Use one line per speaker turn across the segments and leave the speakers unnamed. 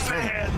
Fan.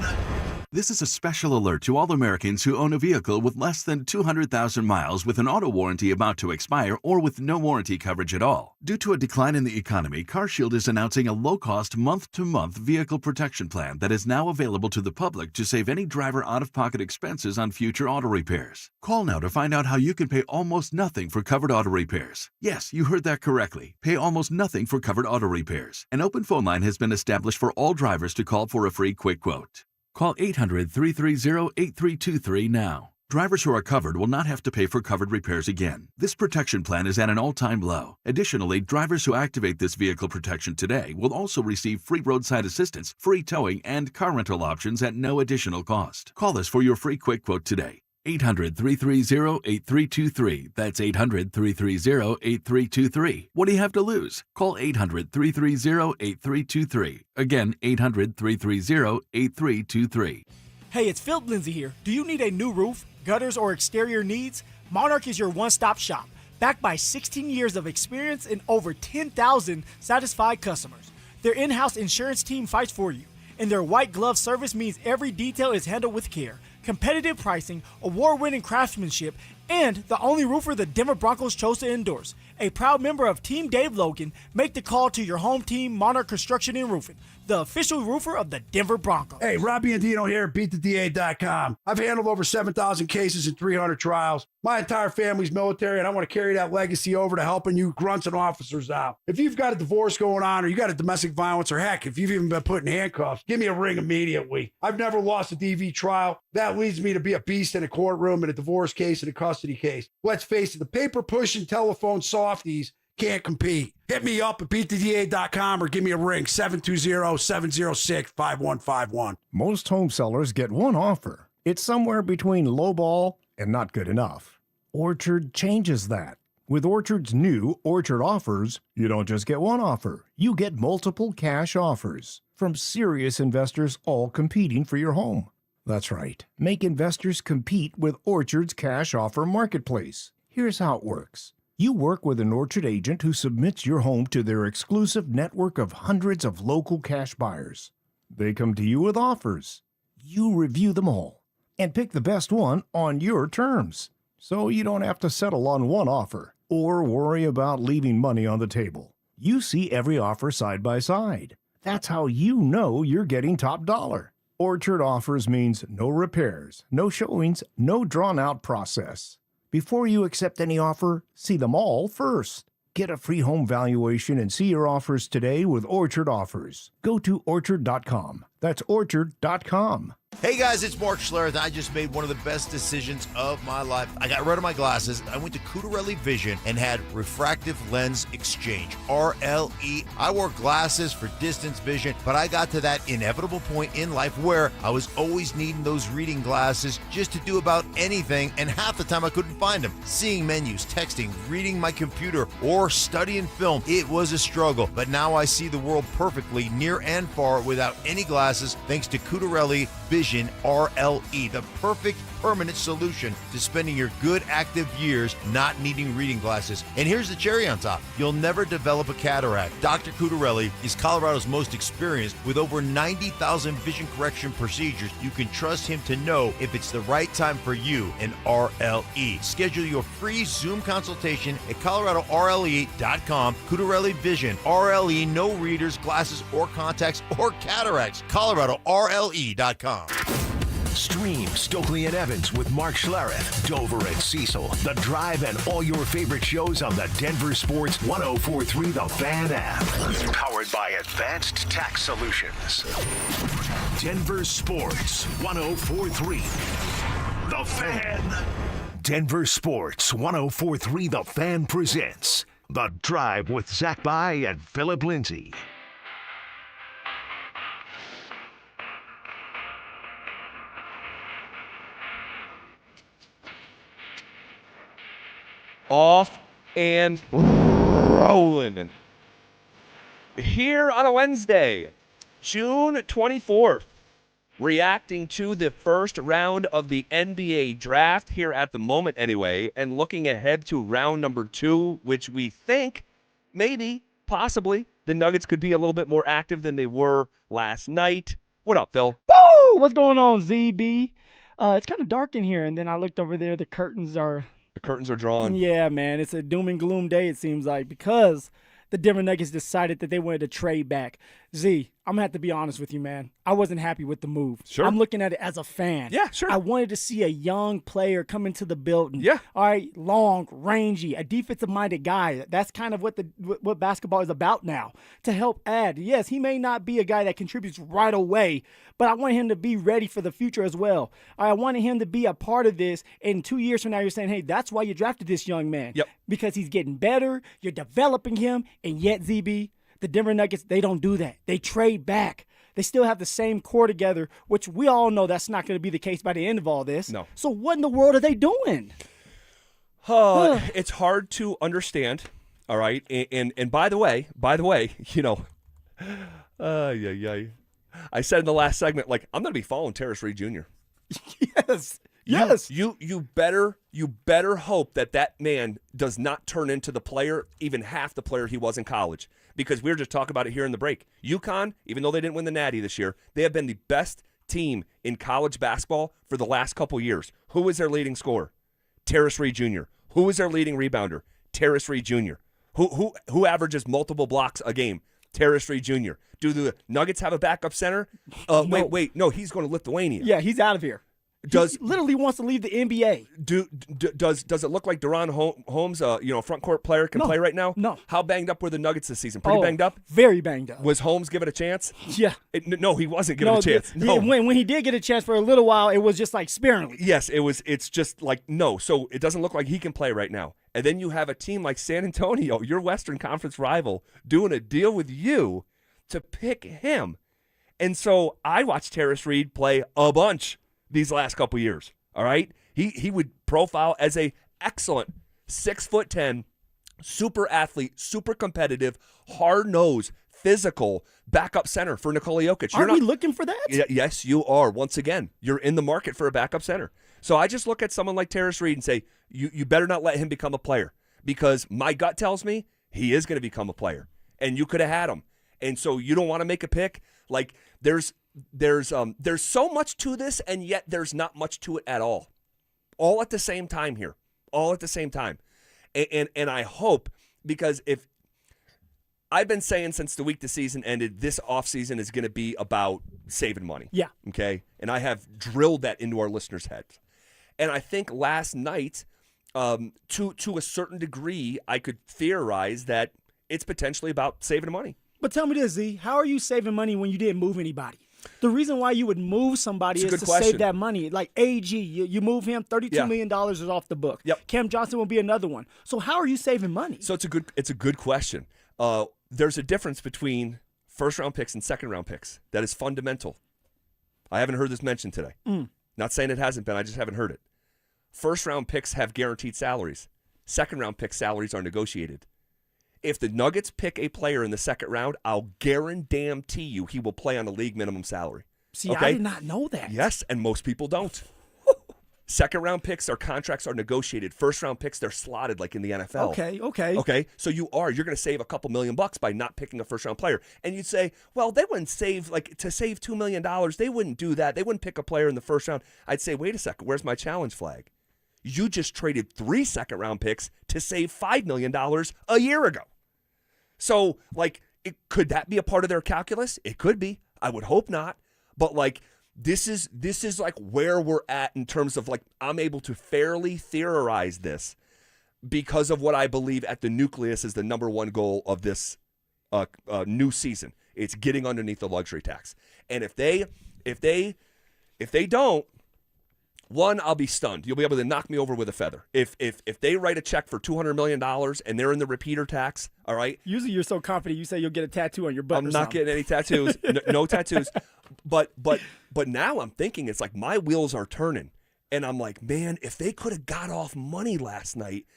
This is a special alert to all Americans who own a vehicle with less than 200,000 miles with an auto warranty about to expire or with no warranty coverage at all. Due to a decline in the economy, CarShield is announcing a low-cost month-to-month vehicle protection plan that is now available to the public to save any driver out-of-pocket expenses on future auto repairs. Call now to find out how you can pay almost nothing for covered auto repairs. Yes, you heard that correctly. Pay almost nothing for covered auto repairs. An open phone line has been established for all drivers to call for a free quick quote. Call 800-330-8323 now. Drivers who are covered will not have to pay for covered repairs again. This protection plan is at an all-time low. Additionally, drivers who activate this vehicle protection today will also receive free roadside assistance, free towing, and car rental options at no additional cost. Call us for your free quick quote today. 800-330-8323. That's 800-330-8323. What do you have to lose? Call 800-330-8323. Again, 800-330-8323.
Hey, it's Phillip Lindsay here. Do you need a new roof, gutters, or exterior needs? Monarch is your one-stop shop, backed by 16 years of experience and over 10,000 satisfied customers. Their in-house insurance team fights for you, and their white glove service means every detail is handled with care. Competitive pricing, award-winning craftsmanship, and the only roofer the Denver Broncos chose to endorse. A proud member of Team Dave Logan, make the call to your home team, Monarch Construction and Roofing, the official roofer of the Denver Broncos.
Hey, Robbie Andino here at BeatTheDA.com. I've handled over 7,000 cases and 300 trials. My entire family's military, and I want to carry that legacy over to helping you grunts and officers out. If you've got a divorce going on, or you got a domestic violence, or heck, if you've even been put in handcuffs, give me a ring immediately. I've never lost a DV trial. That leads me to be a beast in a courtroom, in a divorce case, in a custody case. Let's face it, the paper-pushing telephone softies can't compete. Hit me up at beattheda.com or give me a ring, 720-706-5151.
Most home sellers get one offer. It's somewhere between lowball and not good enough. Orchard changes that. With Orchard's new Orchard offers, you don't just get one offer. You get multiple cash offers from serious investors, all competing for your home. That's right. Make investors compete with Orchard's cash offer marketplace. Here's how it works. You work with an Orchard agent who submits your home to their exclusive network of hundreds of local cash buyers. They come to you with offers. You review them all and pick the best one on your terms. So you don't have to settle on one offer or worry about leaving money on the table. You see every offer side by side. That's how you know you're getting top dollar. Orchard offers means no repairs, no showings, no drawn-out process. Before you accept any offer, see them all first. Get a free home valuation and see your offers today with Orchard Offers. Go to Orchard.com. That's Orchard.com.
Hey guys, it's Mark Schlereth. I just made one of the best decisions of my life. I got rid of my glasses. I went to Cutarelli Vision and had refractive lens exchange, RLE. I wore glasses for distance vision, but I got to that inevitable point in life where I was always needing those reading glasses just to do about anything, and half the time I couldn't find them. Seeing menus, texting, reading my computer, or studying film, it was a struggle. But now I see the world perfectly, near and far, without any glasses, thanks to Cutarelli Vision RLE, the perfect permanent solution to spending your good active years not needing reading glasses. And here's the cherry on top. You'll never develop a cataract. Dr. Cutarelli is Colorado's most experienced with over 90,000 vision correction procedures. You can trust him to know if it's the right time for you and RLE. Schedule your free Zoom consultation at coloradorle.com. Cutarelli Vision, RLE, no readers, glasses, or contacts, or cataracts. coloradorle.com.
Stream Stokely and Evans with Mark Schlereth, Dover and Cecil, The Drive, and all your favorite shows on the Denver Sports 104.3 The Fan app. Powered by Advanced Tax Solutions. Denver Sports 104.3 The Fan. Denver Sports 104.3 The Fan presents The Drive with Zach By and Phillip Lindsay.
Off and rolling. Here on a Wednesday, June 24th, reacting to the first round of the NBA draft here at the moment anyway, and looking ahead to round number 2, which we think, maybe, possibly, the Nuggets could be a little bit more active than they were last night. What up, Phil?
Woo! What's going on, ZB? It's kind of dark in here, and then I looked over there. The curtains are
drawn.
Yeah, man. It's a doom and gloom day, it seems like, because the Denver Nuggets decided that they wanted to trade back. Z, I'm going to have to be honest with you, man. I wasn't happy with the move.
Sure.
I'm looking at it as a fan.
Yeah, sure.
I wanted to see a young player come into the building.
Yeah.
All right, long, rangy, a defensive-minded guy. That's kind of what basketball is about now, to help add. Yes, he may not be a guy that contributes right away, but I want him to be ready for the future as well. I wanted him to be a part of this, and 2 years from now you're saying, hey, that's why you drafted this young man.
Yep.
Because he's getting better, you're developing him, and yet, ZB, the Denver Nuggets, they don't do that. They trade back. They still have the same core together, which we all know that's not going to be the case by the end of all this.
No.
So what in the world are they doing?
It's hard to understand, all right? And by the way, you know, I said in the last segment, like, I'm going to be following Terrace Reed Jr.
Yes.
You better hope that man does not turn into the player, even half the player he was in college. Because we were just talking about it here in the break. UConn, even though they didn't win the Natty this year, they have been the best team in college basketball for the last couple years. Who is their leading scorer? Terrace Reed Jr. Who is their leading rebounder? Terrace Reed Jr. Who averages multiple blocks a game? Terrace Reed Jr. Do the Nuggets have a backup center?
No.
Wait. No, he's going to Lithuania.
Yeah, he's out of here. He literally wants to leave the NBA.
Does it look like Deron Holmes, front court player, can play right now?
No.
How banged up were the Nuggets this season? Pretty banged up?
Very banged up.
Was Holmes given a chance?
Yeah.
No, he wasn't given a chance. No.
When he did get a chance for a little while, it was just like sparingly.
Yes, it was. It's just like, no. So it doesn't look like he can play right now. And then you have a team like San Antonio, your Western Conference rival, doing a deal with you to pick him. And so I watched Terrace Reed play a bunch these last couple years. All right? He would profile as a excellent 6'10", super athlete, super competitive, hard-nosed, physical backup center for Nikola Jokic.
Aren't we looking for that?
Yes, you are. Once again, you're in the market for a backup center. So I just look at someone like Terrace Reed and say, you better not let him become a player, because my gut tells me he is going to become a player, and you could have had him. And so you don't want to make a pick. Like, there's so much to this, and yet there's not much to it at all. All at the same time here. All at the same time. And I hope, because if I've been saying since the week the season ended, this offseason is going to be about saving money.
Yeah.
Okay? And I have drilled that into our listeners' heads. And I think last night, to a certain degree, I could theorize that it's potentially about saving money.
But tell me this, Z, how are you saving money when you didn't move anybody? The reason why you would move somebody is to save that money. Like AG, you move him, $32 million is off the book.
Yep.
Cam Johnson will be another one. So how are you saving money?
So it's a good question. There's a difference between first-round picks and second-round picks. That is fundamental. I haven't heard this mentioned today. Not saying it hasn't been. I just haven't heard it. First-round picks have guaranteed salaries. Second-round pick salaries are negotiated. If the Nuggets pick a player in the second round, I'll guarantee you he will play on a league minimum salary.
See, I did not know that.
Yes, and most people don't. Second-round picks, their contracts are negotiated. First-round picks, they're slotted like in the NFL.
Okay.
So you're going to save a couple $1 million by not picking a first-round player. And you'd say, well, they wouldn't save, to save $2 million, they wouldn't do that. They wouldn't pick a player in the first round. I'd say, wait a second, where's my challenge flag? You just traded 3 second-round picks to save $5 million a year ago. So, could that be a part of their calculus? It could be. I would hope not. But, this is where we're at in terms of, I'm able to fairly theorize this because of what I believe at the nucleus is the number one goal of this new season. It's getting underneath the luxury tax. And if they don't, one, I'll be stunned. You'll be able to knock me over with a feather. If they write a check for $200 million and they're in the repeater tax, all right?
Usually you're so confident you say you'll get a tattoo on your butt.
I'm not getting any tattoos. No tattoos. But now I'm thinking it's like my wheels are turning. And I'm like, man, if they could have got off money last night,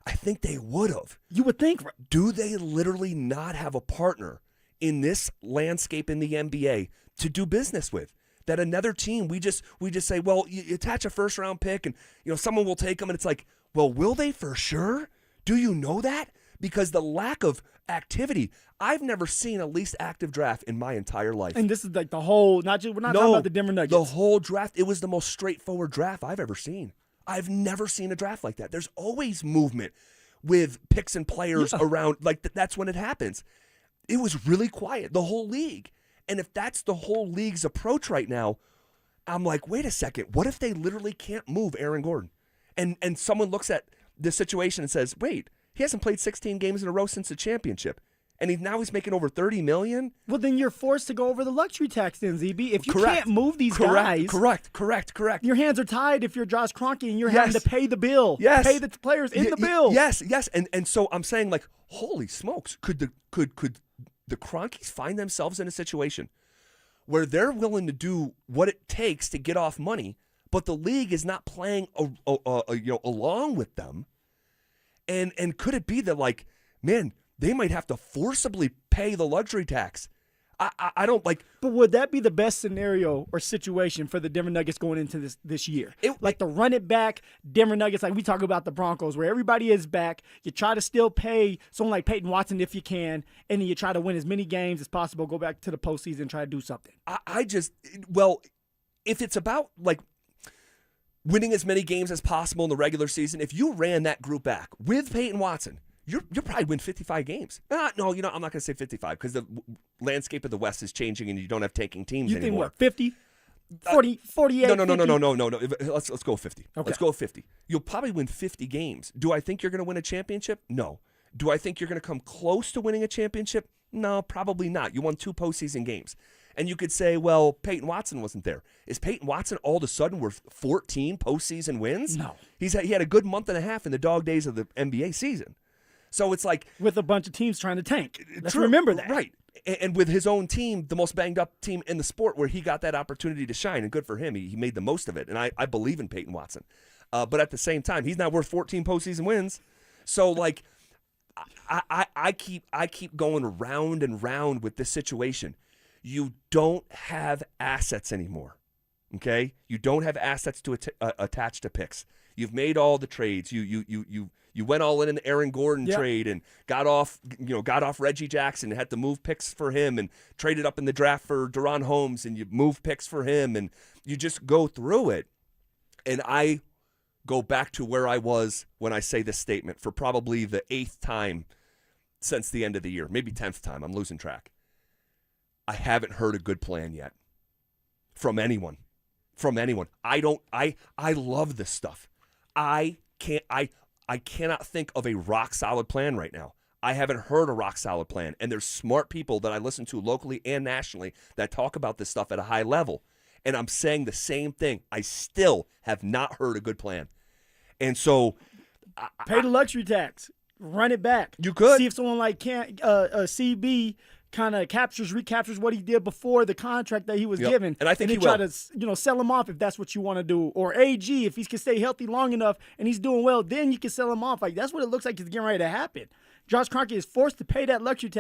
I think they would have.
You would think.
Do they literally not have a partner in this landscape in the NBA to do business with? That another team, we just say, well, you attach a first-round pick and, someone will take them. And it's like, well, will they for sure? Do you know that? because the lack of activity, I've never seen a least active draft in my entire life.
And this is like the whole, we're not talking about the Denver Nuggets.
The whole draft, it was the most straightforward draft I've ever seen. I've never seen a draft like that. There's always movement with picks and players around. Like, that's when it happens. It was really quiet, the whole league. And if that's the whole league's approach right now, I'm like, wait a second. What if they literally can't move Aaron Gordon? And someone looks at this situation and says, wait, he hasn't played 16 games in a row since the championship. And now he's making over $30 million.
Well, then you're forced to go over the luxury tax then, ZB. If you can't move these guys.
Correct.
Your hands are tied if you're Josh Kroenke and you're having to pay the bill.
Yes.
Pay the players in the bill.
Yes. And so I'm saying, like, holy smokes, could the Kroenkes find themselves in a situation where they're willing to do what it takes to get off money, but the league is not playing along with them? And could it be that, like, man, they might have to forcibly pay the luxury tax? I don't like.
But would that be the best scenario or situation for the Denver Nuggets going into this year? Like to run it back, Denver Nuggets, like we talk about the Broncos, where everybody is back. You try to still pay someone like Payton Watson if you can, and then you try to win as many games as possible, go back to the postseason and try to do something.
If it's about, like, winning as many games as possible in the regular season, if you ran that group back with Payton Watson, you'll probably win 55 games. No, I'm not going to say 55 because the landscape of the West is changing and you don't have tanking teams anymore.
You think what, 50? 40, 48?
No. Let's go 50. Okay. Let's go 50. You'll probably win 50 games. Do I think you're going to win a championship? No. Do I think you're going to come close to winning a championship? No, probably not. You won 2 postseason games. And you could say, well, Peyton Watson wasn't there. Is Peyton Watson all of a sudden worth 14 postseason wins?
No.
He had a good month and a half in the dog days of the NBA season. So it's like,
with a bunch of teams trying to tank. Let's remember that.
Right. And with his own team, the most banged up team in the sport, where he got that opportunity to shine, and good for him. He made the most of it. And I believe in Peyton Watson. But at the same time, he's not worth 14 postseason wins. So, like, I keep going round and round with this situation. You don't have assets anymore, okay? You don't have assets to attach to picks. You've made all the trades. You went all in the Aaron Gordon trade and got off Reggie Jackson and had to move picks for him and traded up in the draft for Deron Holmes and you moved picks for him and you just go through it. And I go back to where I was when I say this statement for probably the 8th time since the end of the year, maybe 10th time. I'm losing track. I haven't heard a good plan yet from anyone. I love this stuff. I cannot think of a rock solid plan right now. I haven't heard a rock solid plan. And there's smart people that I listen to locally and nationally that talk about this stuff at a high level. And I'm saying the same thing. I still have not heard a good plan. And so
pay the luxury tax. Run it back.
You could.
See if someone like CB kind of recaptures what he did before the contract that he was given.
And I think
he
will.
Try to sell him off if that's what you want to do. Or AG, if he can stay healthy long enough and he's doing well, then you can sell him off. Like, that's what it looks like is getting ready to happen. Josh Kroenke is forced to pay that luxury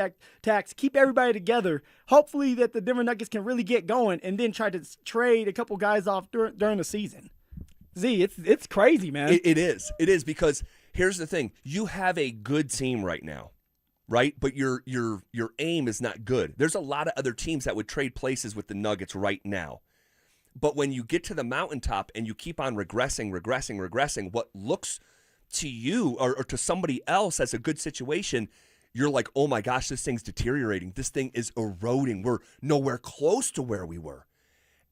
tax, keep everybody together. Hopefully that the Denver Nuggets can really get going and then try to trade a couple guys off during the season. Z, it's crazy, man.
It is because here's the thing. You have a good team right now. Right, but your aim is not good. There's a lot of other teams that would trade places with the Nuggets right now. But when you get to the mountaintop and you keep on regressing, what looks to you or to somebody else as a good situation, you're like, oh my gosh, this thing's deteriorating. This thing is eroding. We're nowhere close to where we were.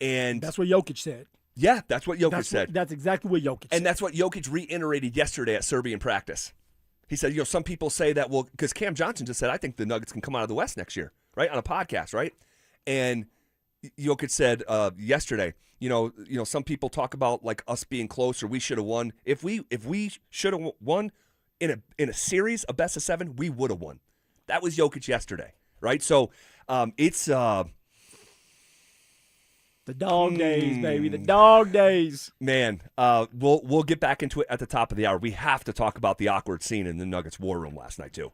And
that's what Jokic said.
Yeah, that's what Jokic said.
That's exactly what Jokic said.
And that's what Jokic reiterated yesterday at Serbian practice. He said, some people say that, well, because Cam Johnson just said, I think the Nuggets can come out of the West next year, right, on a podcast, right? And Jokic said yesterday, some people talk about like us being close or we should have won. If we should have won in a series, a best of 7, we would have won. That was Jokic yesterday, right? So it's
the dog days, baby. The dog days.
Man, we'll get back into it at the top of the hour. We have to talk about the awkward scene in the Nuggets war room last night, too.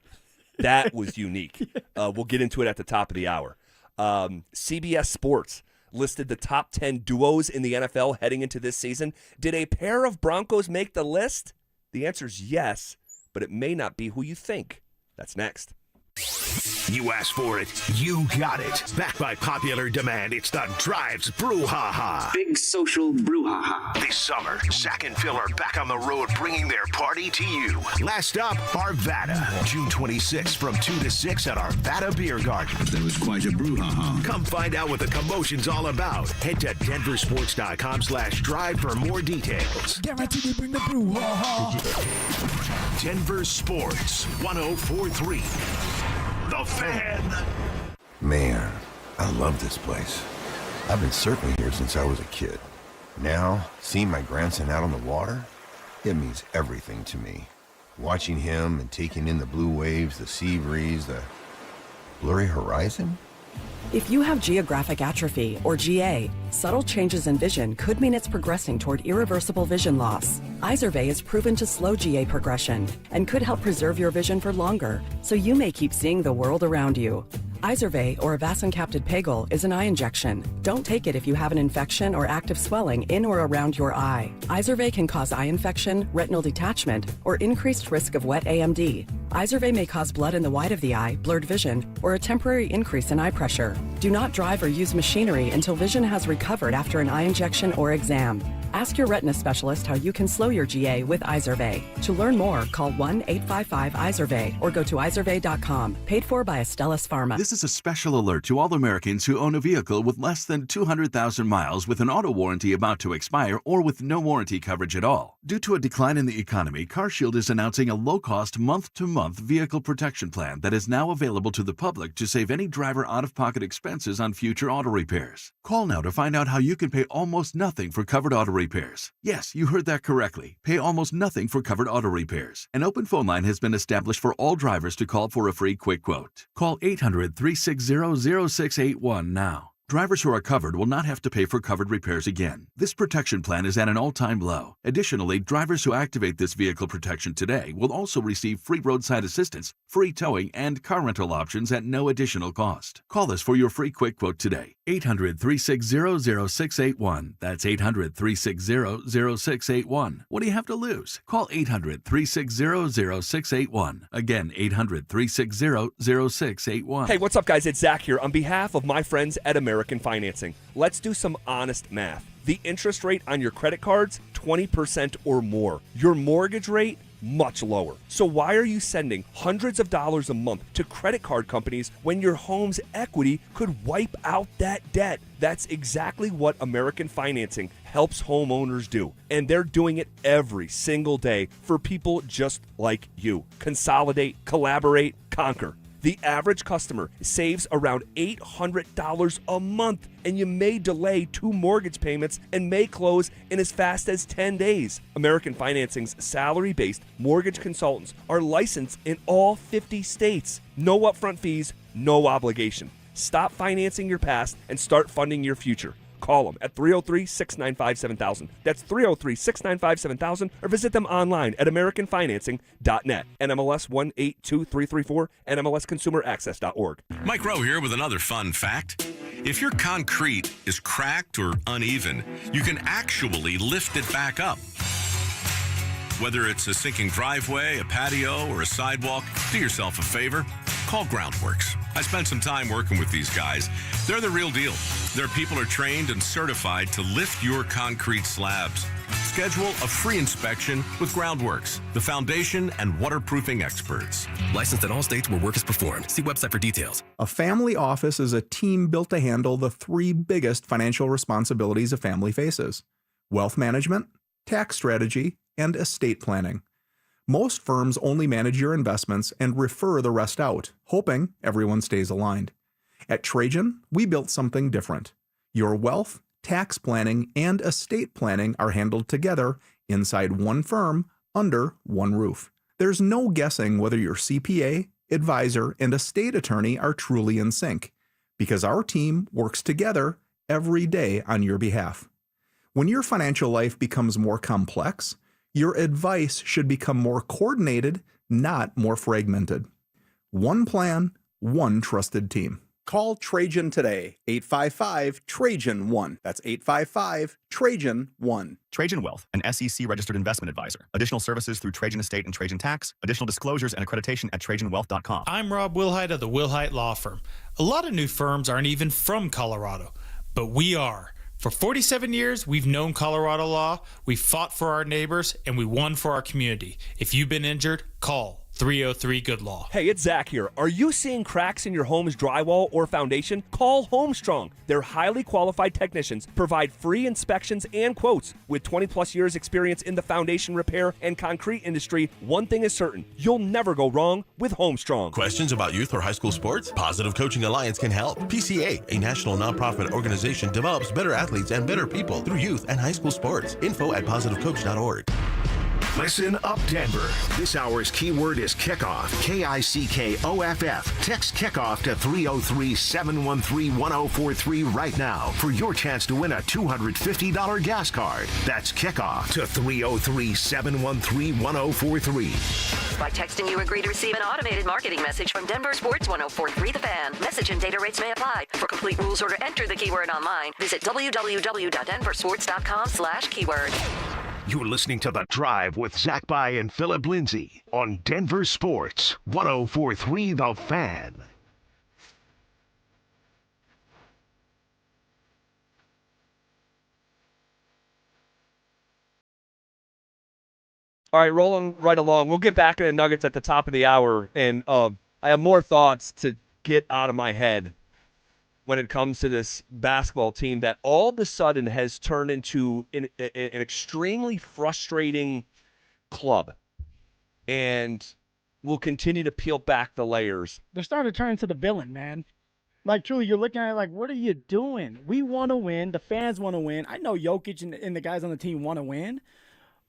That was unique. We'll get into it at the top of the hour. CBS Sports listed the top 10 duos in the NFL heading into this season. Did a pair of Broncos make the list? The answer is yes, but it may not be who you think. That's next.
You asked for it, you got it. Backed by popular demand, it's the Drive's Brouhaha.
Big social brouhaha.
This summer, Zach and Phil are back on the road bringing their party to you. Last stop, Arvada. June 26th from 2 to 6 at Arvada Beer Garden.
That was quite a brouhaha.
Come find out what the commotion's all about. Head to DenverSports.com/drive for more details.
Guaranteed to bring the brouhaha.
Denver Sports 1043. The Fan.
Man, I love this place. I've been surfing here since I was a kid. Now, seeing my grandson out on the water, it means everything to me. Watching him and taking in the blue waves, the sea breeze, the blurry horizon.
If you have geographic atrophy, or GA, subtle changes in vision could mean it's progressing toward irreversible vision loss. Izervay is proven to slow GA progression and could help preserve your vision for longer, so you may keep seeing the world around you. Izervay, or avacincaptad pegol, is an eye injection. Don't take it if you have an infection or active swelling in or around your eye. Izervay can cause eye infection, retinal detachment, or increased risk of wet AMD. Izervay may cause blood in the white of the eye, blurred vision, or a temporary increase in eye pressure. Do not drive or use machinery until vision has recovered after an eye injection or exam. Ask your retina specialist how you can slow your GA with Izervay. To learn more, call 1-855-IZERVAY or go to izervay.com. Paid for by Astellas Pharma.
This is a special alert to all Americans who own a vehicle with less than 200,000 miles with an auto warranty about to expire or with no warranty coverage at all. Due to a decline in the economy, CarShield is announcing a low-cost month-to-month vehicle protection plan that is now available to the public to save any driver out-of-pocket expenses on future auto repairs. Call now to find out how you can pay almost nothing for covered auto repairs. Yes, you heard that correctly. Pay almost nothing for covered auto repairs. An open phone line has been established for all drivers to call for a free quick quote. Call 800-360-0681 now. Drivers who are covered will not have to pay for covered repairs again. This protection plan is at an all-time low. Additionally, drivers who activate this vehicle protection today will also receive free roadside assistance, free towing, and car rental options at no additional cost. Call us for your free quick quote today. 800-360-0681. That's 800-360-0681. What do you have to lose? Call 800-360-0681. Again, 800-360-0681.
Hey, what's up, guys? It's Zach here on behalf of my friends at American Financing. Let's do some honest math. The interest rate on your credit cards, 20% or more. Your mortgage rate, much lower. So why are you sending hundreds of dollars a month to credit card companies when your home's equity could wipe out that debt? That's exactly what American Financing helps homeowners do. And they're doing it every single day for people just like you. Consolidate, collaborate, conquer. The average customer saves around $800 a month, and you may delay 2 mortgage payments and may close in as fast as 10 days. American Financing's salary-based mortgage consultants are licensed in all 50 states. No upfront fees, no obligation. Stop financing your past and start funding your future. Call them at 303-695-7000. That's 303-695-7000, or visit them online at AmericanFinancing.net. NMLS 182334, NMLSConsumerAccess.org.
Mike Rowe here with another fun fact. If your concrete is cracked or uneven, you can actually lift it back up. Whether it's a sinking driveway, a patio, or a sidewalk, do yourself a favor. Call Groundworks. I spent some time working with these guys. They're the real deal. Their people are trained and certified to lift your concrete slabs. Schedule a free inspection with Groundworks, the foundation and waterproofing experts.
Licensed in all states where work is performed. See website for details.
A family office is a team built to handle the 3 biggest financial responsibilities a family faces: wealth management, tax strategy, and estate planning. Most firms only manage your investments and refer the rest out, hoping everyone stays aligned. At Trajan, we built something different. Your wealth, tax planning, and estate planning are handled together inside one firm under one roof. There's no guessing whether your CPA, advisor, and estate attorney are truly in sync, because our team works together every day on your behalf. When your financial life becomes more complex, your advice should become more coordinated, not more fragmented. One plan, one trusted team. Call Trajan today, 855-TRAJAN-1. That's 855-TRAJAN-1.
Trajan Wealth, an SEC-registered investment advisor. Additional services through Trajan Estate and Trajan Tax. Additional disclosures and accreditation at TrajanWealth.com.
I'm Rob Wilhite of the Wilhite Law Firm. A lot of new firms aren't even from Colorado, but we are. For 47 years, we've known Colorado law, we fought for our neighbors, and we won for our community. If you've been injured, call 303-GOOD-LAW.
Hey, it's Zach here. Are you seeing cracks in your home's drywall or foundation? Call Homestrong. Their highly qualified technicians provide free inspections and quotes. With 20-plus years experience in the foundation repair and concrete industry, one thing is certain. You'll never go wrong with Homestrong.
Questions about youth or high school sports? Positive Coaching Alliance can help. PCA, a national nonprofit organization, develops better athletes and better people through youth and high school sports. Info at positivecoach.org.
Listen up, Denver. This hour's keyword is kickoff. KICKOFF. Text kickoff to 303-713-1043 right now for your chance to win a $250 gas card. That's kickoff to 303-713-1043.
By texting, you agree to receive an automated marketing message from Denver Sports 1043 The Fan. Message and data rates may apply. For complete rules or to enter the keyword online, visit www.denversports.com/keyword.
You're listening to The Drive with Zach By and Phillip Lindsay on Denver Sports 1043 The Fan.
All right, rolling right along. We'll get back to the Nuggets at the top of the hour, and I have more thoughts to get out of my head when it comes to this basketball team that all of a sudden has turned into an extremely frustrating club, and will continue to peel back the layers.
They're starting to turn into the villain, man. Like, truly, you're looking at it like, what are you doing? We want to win. The fans want to win. I know Jokic and the guys on the team want to win,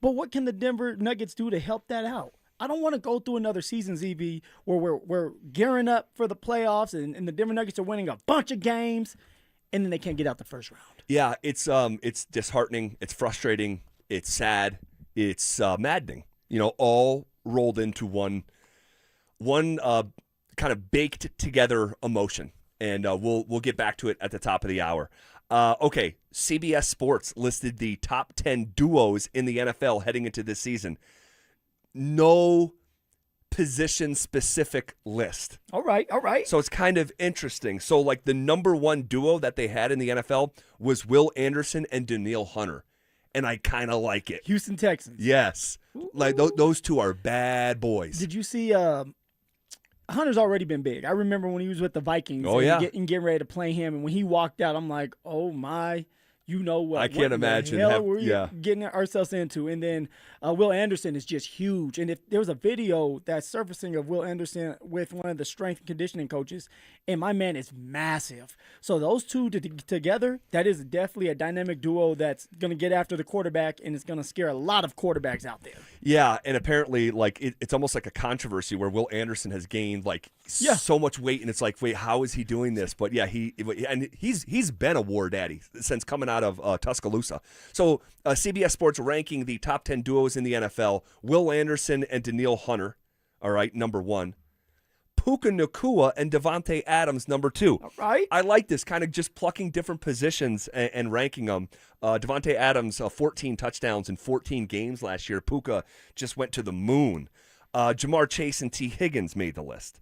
but what can the Denver Nuggets do to help that out? I don't want to go through another season, ZB, where we're gearing up for the playoffs and the Denver Nuggets are winning a bunch of games, and then they can't get out the first round.
Yeah, it's disheartening, it's frustrating, it's sad, it's maddening. You know, all rolled into one kind of baked together emotion, and we'll get back to it at the top of the hour. Okay, CBS Sports listed the top 10 duos in the NFL heading into this season. No position-specific list.
All right.
So it's kind of interesting. So, like, the number one duo that they had in the NFL was Will Anderson and Danielle Hunter, and I kind of like it.
Houston Texans.
Yes. Ooh. Like, those two are bad boys.
Did you see Hunter's already been big. I remember when he was with the Vikings getting ready to play him, and when he walked out, I'm like, oh, my. You know what?
I can't imagine.
What the hell were we getting ourselves into? And then Will Anderson is just huge. And if there was a video that's surfacing of Will Anderson with one of the strength and conditioning coaches, and my man is massive. So those two together, that is definitely a dynamic duo that's going to get after the quarterback, and it's going to scare a lot of quarterbacks out there.
Yeah, and apparently, like, it's almost like a controversy where Will Anderson has gained so much weight, and it's like, wait, how is he doing this? But yeah, he's been a war daddy since coming out of Tuscaloosa. So CBS Sports ranking the top 10 duos in the NFL: Will Anderson and Danielle Hunter, all right, number one. Puka Nacua and Devontae Adams, number two.
All right.
I like this, kind of just plucking different positions and ranking them. Devontae Adams, 14 touchdowns in 14 games last year. Puka just went to the moon. Jamar Chase and T. Higgins made the list.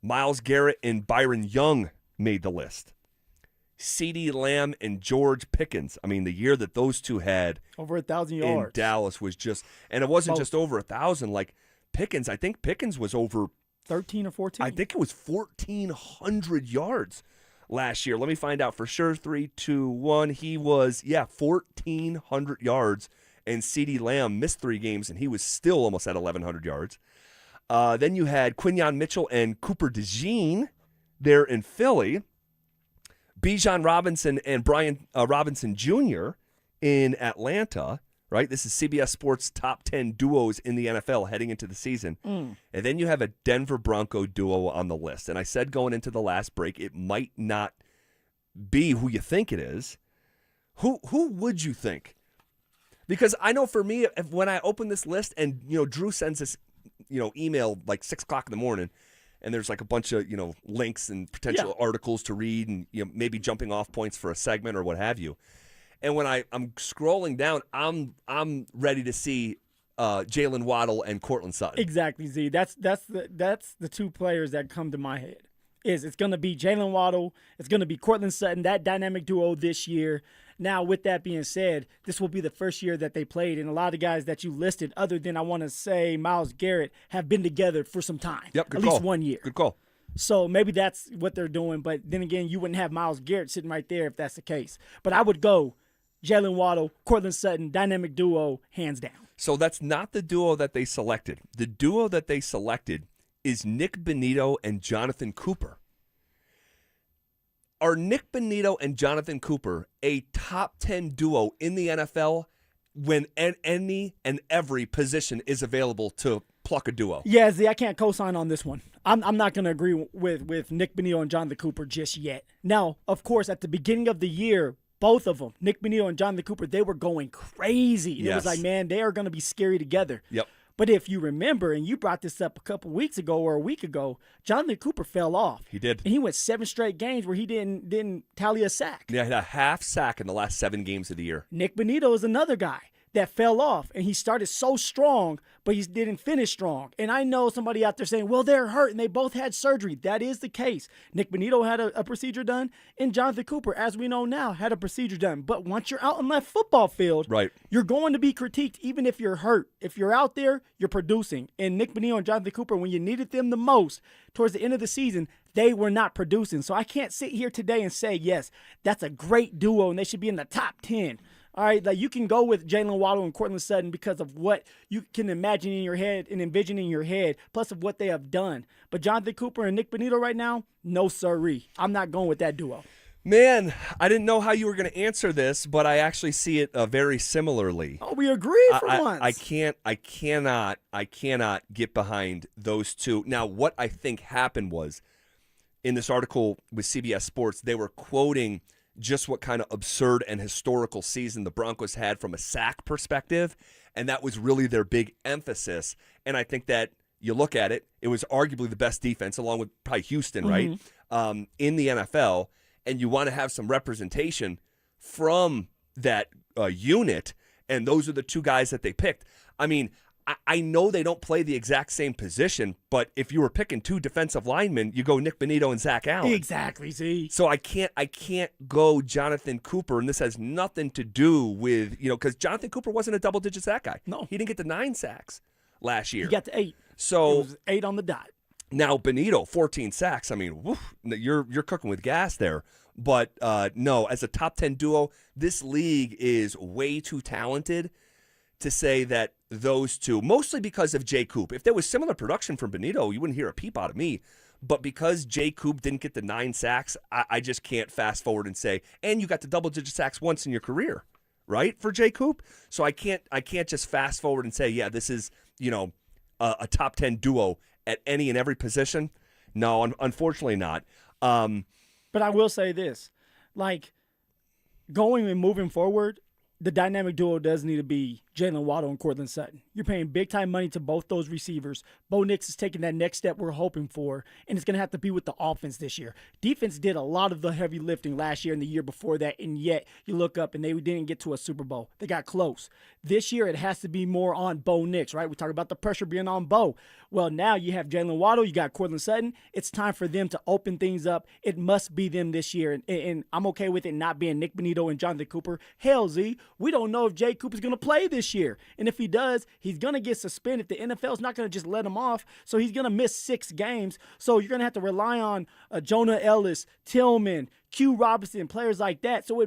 Myles Garrett and Byron Young made the list. CeeDee Lamb and George Pickens. I mean, the year that those two had
over 1,000 yards
in Dallas was just, and it wasn't just over 1,000. Like Pickens, I think Pickens was over
13 or 14.
I think it was 1,400 yards last year. Let me find out for sure. 3, 2, 1. He was 1,400 yards, and CeeDee Lamb missed 3 games, and he was still almost at 1,100 yards. Then you had Quinyon Mitchell and Cooper DeJean there in Philly. Bijan Robinson and Brian Robinson Jr. in Atlanta, right? This is CBS Sports top 10 duos in the NFL heading into the season. And then you have a Denver Bronco duo on the list. And I said going into the last break, it might not be who you think it is. Who would you think? Because I know for me, when I open this list and, Drew sends this, email like 6 o'clock in the morning, and there's like a bunch of links and potential articles to read, and maybe jumping off points for a segment or what have you. And when I'm scrolling down, I'm ready to see Jalen Waddle and Cortland Sutton.
Exactly, Z. That's the two players that come to my head. It's going to be Jalen Waddle. It's going to be Cortland Sutton, that dynamic duo this year. Now, with that being said, this will be the first year that they played, and a lot of guys that you listed, other than I want to say Myles Garrett, have been together for some time.
Yep, good
at
call.
least 1 year.
Good call.
So maybe that's what they're doing, but then again, you wouldn't have Myles Garrett sitting right there if that's the case. But I would go Jalen Waddle, Cortland Sutton, dynamic duo, hands down.
So that's not the duo that they selected. The duo that they selected is Nick Bonitto and Jonathan Cooper. Are Nick Bonitto and Jonathan Cooper a top 10 duo in the NFL when any and every position is available to pluck a duo?
Yeah, Z, I can't co-sign on this one. I'm not going to agree with Nick Bonitto and Jonathan Cooper just yet. Now, of course, at the beginning of the year, both of them, Nick Bonitto and Jonathan Cooper, they were going crazy. Yes. It was like, man, they are going to be scary together.
Yep.
But if you remember, and you brought this up a couple weeks ago or a week ago, Jonathan Cooper fell off.
He did.
And he went 7 straight games where he didn't tally a sack.
Yeah, he had a half sack in the last 7 games of the year.
Nick Bonitto is another guy that fell off, and he started so strong, but he didn't finish strong. And I know somebody out there saying, well, they're hurt, and they both had surgery. That is the case. Nick Bonitto had a procedure done, and Jonathan Cooper, as we know now, had a procedure done. But once you're out on that football field,
right,
you're going to be critiqued even if you're hurt. If you're out there, you're producing. And Nick Bonitto and Jonathan Cooper, when you needed them the most towards the end of the season, they were not producing. So I can't sit here today and say, yes, that's a great duo, and they should be in the top 10. All right, like you can go with Jalen Waddle and Cortland Sutton because of what you can imagine in your head and envision in your head, plus of what they have done. But Jonathan Cooper and Nick Bonitto right now, no sirree. I'm not going with that duo.
Man, I didn't know how you were going to answer this, but I actually see it very similarly.
Oh, we agreed for once.
I cannot get behind those two. Now, what I think happened was, in this article with CBS Sports, they were quoting just what kind of absurd and historical season the Broncos had from a sack perspective, and that was really their big emphasis. And I think that you look at it, it was arguably the best defense, along with probably Houston, right, in the NFL, and you want to have some representation from that unit, and those are the two guys that they picked. I mean, I know they don't play the exact same position, but if you were picking 2 defensive linemen, you go Nick Bonitto and Zach Allen.
Exactly, see.
So I can't go Jonathan Cooper, and this has nothing to do with, because Jonathan Cooper wasn't a double-digit sack guy.
No.
He didn't get to 9 sacks last year.
He got to 8.
So
it was 8 on the dot.
Now Bonitto, 14 sacks. I mean, woof, you're cooking with gas there. But no, as a top 10 duo, this league is way too talented to say that those two, mostly because of Jay Coop. If there was similar production from Bonitto, you wouldn't hear a peep out of me. But because Jay Coop didn't get the 9 sacks, I just can't fast forward and say, and you got the double-digit sacks once in your career, right, for Jay Coop? So I can't just fast forward and say, yeah, this is, a top 10 duo at any and every position. No, unfortunately not.
But I will say this, like, going and moving forward, the dynamic duo does need to be Jalen Waddle and Cortland Sutton. You're paying big-time money to both those receivers. Bo Nix is taking that next step we're hoping for, and it's going to have to be with the offense this year. Defense did a lot of the heavy lifting last year and the year before that, and yet you look up and they didn't get to a Super Bowl. They got close. This year it has to be more on Bo Nix, right? We talk about the pressure being on Bo. Well, now you have Jalen Waddle, you got Cortland Sutton. It's time for them to open things up. It must be them this year, and I'm okay with it not being Nick Bonitto and Jonathan Cooper. Hell, Z, we don't know if Jay Cooper's going to play this year, and if he does, he's going to get suspended. The NFL's not going to just let him off, so he's going to miss 6 games. So you're going to have to rely on Jonah Ellis, Tillman, Q Robinson, players like that. So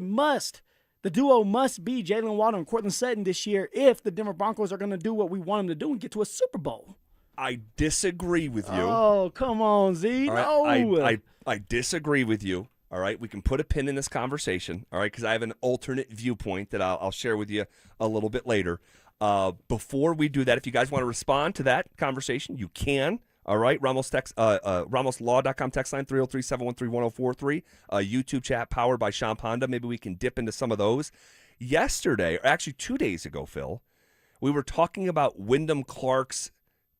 the duo must be Jalen Waddle and Cortland Sutton this year if the Denver Broncos are going to do what we want them to do and get to a Super Bowl.
I disagree with you.
Oh, come on, Z.
All right? No. I disagree with you. All right, we can put a pin in this conversation, all right, because I have an alternate viewpoint that I'll share with you a little bit later. Before we do that, if you guys want to respond to that conversation, you can. All right, RamosLaw.com text line 303-713-1043. YouTube chat powered by Sean Ponda. Maybe we can dip into some of those. Yesterday, or actually 2 days ago, Phil, we were talking about Wyndham Clark's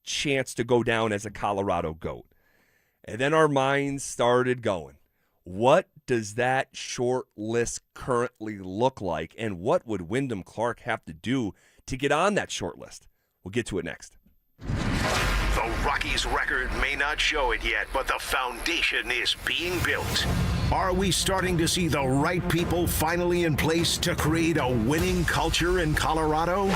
chance to go down as a Colorado GOAT. And then our minds started going. What does that short list currently look like, and what would Wyndham Clark have to do to get on that short list? We'll get to it next.
The Rockies record may not show it yet, but the foundation is being built. Are we starting to see the right people finally in place to create a winning culture in Colorado?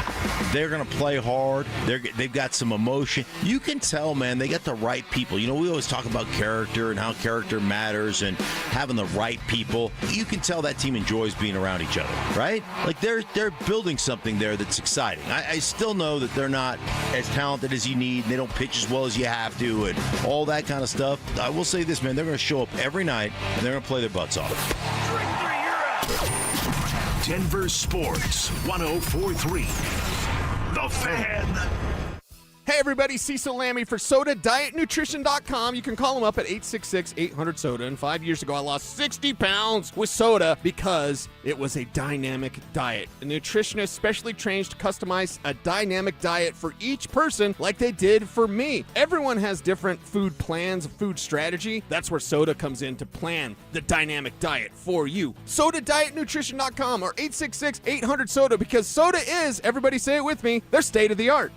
They're going to play hard. They've got some emotion. You can tell, man, they got the right people. You know, we always talk about character and how character matters and having the right people. You can tell that team enjoys being around each other, right? Like they're building something there that's exciting. I still know that they're not as talented as you need, and they don't pitch as well as you have to, and all that kind of stuff. I will say this, man, they're going to show up every night, and they're going to play their butts off.
Denver Sports 104.3. The Fan.
Hey everybody, Cecil Lammy for Soda DietNutrition.com. You can call them up at 866-800-SODA. And 5 years ago, I lost 60 pounds with soda because it was a dynamic diet. A nutritionist specially trained to customize a dynamic diet for each person like they did for me. Everyone has different food plans, food strategy. That's where soda comes in to plan the dynamic diet for you. Soda DietNutrition.com or 866-800-SODA, because soda is, everybody say it with me, their state of the art.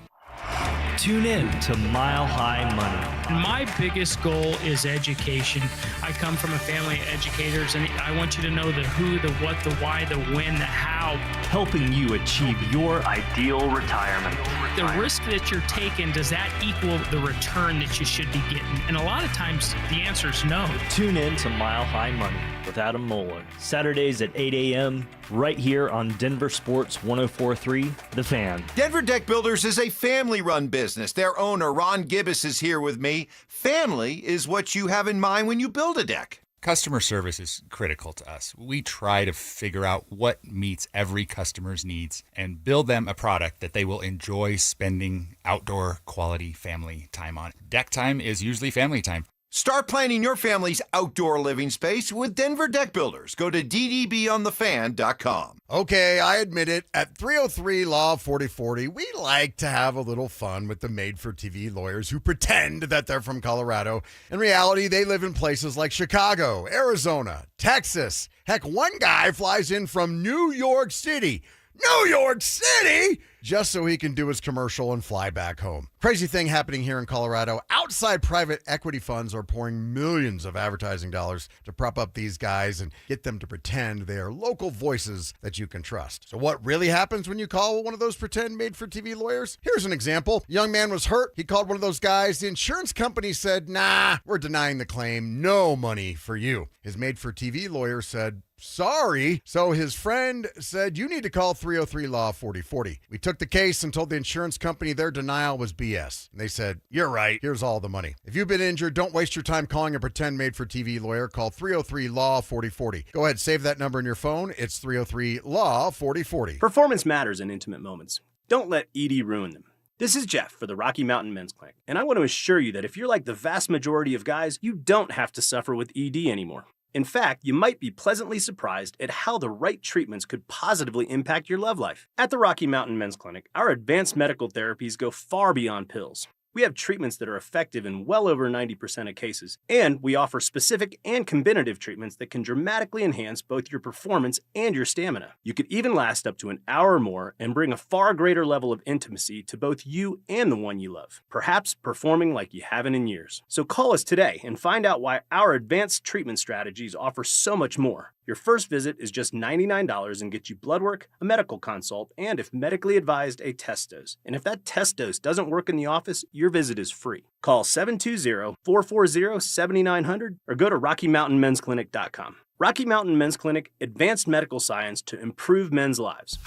Tune in to Mile High Money.
My biggest goal is education. I come from a family of educators, and I want you to know the who, the what, the why, the when, the how.
Helping you achieve your ideal retirement.
The risk that you're taking, does that equal the return that you should be getting? And a lot of times, the answer is no.
Tune in to Mile High Money with Adam Moeller. Saturdays at 8 a.m. right here on Denver Sports 104.3, The Fan.
Denver Deck Builders is a family-run business. Their owner, Ron Gibbous, is here with me. Family is what you have in mind when you build a deck.
Customer service is critical to us. We try to figure out what meets every customer's needs and build them a product that they will enjoy spending outdoor quality family time on. Deck time is usually family time.
Start planning your family's outdoor living space with Denver Deck Builders. Go to ddbonthefan.com.
Okay, I admit it. At 303 Law 4040, we like to have a little fun with the made-for-TV lawyers who pretend that they're from Colorado. In reality, they live in places like Chicago, Arizona, Texas. Heck, one guy flies in from New York City. New York City! Just so he can do his commercial and fly back home. Crazy thing happening here in Colorado. Outside private equity funds are pouring millions of advertising dollars to prop up these guys and get them to pretend they are local voices that you can trust. So what really happens when you call one of those pretend made-for-TV lawyers? Here's an example. A young man was hurt. He called one of those guys. The insurance company said, nah, we're denying the claim. No money for you. His made-for-TV lawyer said, sorry. So his friend said, you need to call 303 Law 4040. We took the case and told the insurance company their denial was BS. And they said, you're right. Here's all the money. If you've been injured, don't waste your time calling a pretend made-for-TV lawyer. Call 303 Law 4040. Go ahead, save that number in your phone. It's 303 Law 4040.
Performance matters in intimate moments. Don't let ED ruin them. This is Jeff for the Rocky Mountain Men's Clinic, and I want to assure you that if you're like the vast majority of guys, you don't have to suffer with ED anymore. In fact, you might be pleasantly surprised at how the right treatments could positively impact your love life. At the Rocky Mountain Men's Clinic, our advanced medical therapies go far beyond pills. We have treatments that are effective in well over 90% of cases, and we offer specific and combinative treatments that can dramatically enhance both your performance and your stamina. You could even last up to an hour or more and bring a far greater level of intimacy to both you and the one you love, perhaps performing like you haven't in years. So call us today and find out why our advanced treatment strategies offer so much more. Your first visit is just $99 and gets you blood work, a medical consult, and if medically advised, a test dose. And if that test dose doesn't work in the office, your visit is free. Call 720-440-7900 or go to RockyMountainMen'sClinic.com. Rocky Mountain Men's Clinic, advanced medical science to improve men's lives.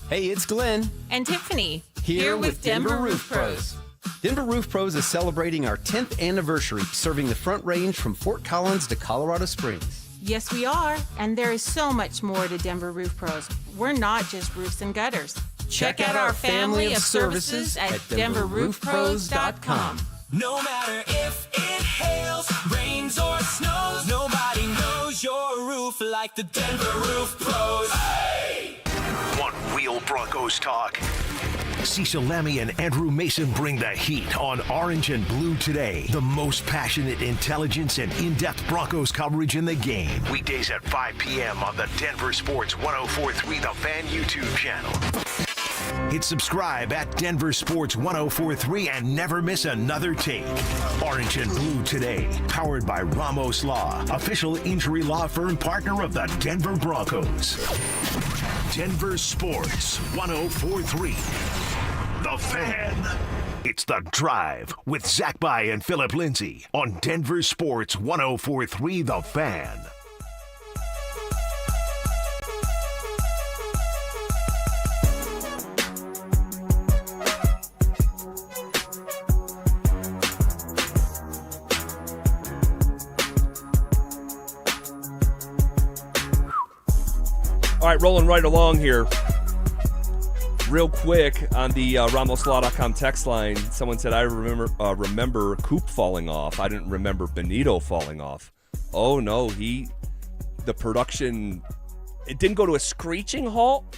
Hey, it's Glenn.
And Tiffany.
Here with Denver Roof Pros. Denver Roof Pros is celebrating our 10th anniversary, serving the Front Range from Fort Collins to Colorado Springs.
Yes, we are. And there is so much more to Denver Roof Pros. We're not just roofs and gutters. Check out our family of services at DenverRoofPros.com.
No matter if it hails, rains, or snows, nobody knows your roof like the Denver Roof Pros.
Hey! One Wheel Broncos talk. Cecil Lammy and Andrew Mason bring the heat on Orange and Blue Today. The most passionate intelligence and in-depth Broncos coverage in the game. Weekdays at 5 p.m. on the Denver Sports 104.3 The Fan YouTube channel. Hit subscribe at Denver Sports 104.3 and never miss another take. Orange and Blue Today, powered by Ramos Law, official injury law firm partner of the Denver Broncos. Denver Sports 104.3 The Fan. It's The Drive with Zach By and Phillip Lindsay on Denver Sports 104.3 The Fan.
All right, rolling right along here. Real quick on the RamosLaw.com text line, someone said, I remember Coop falling off. I didn't remember Benito falling off. Oh, no, the production, it didn't go to a screeching halt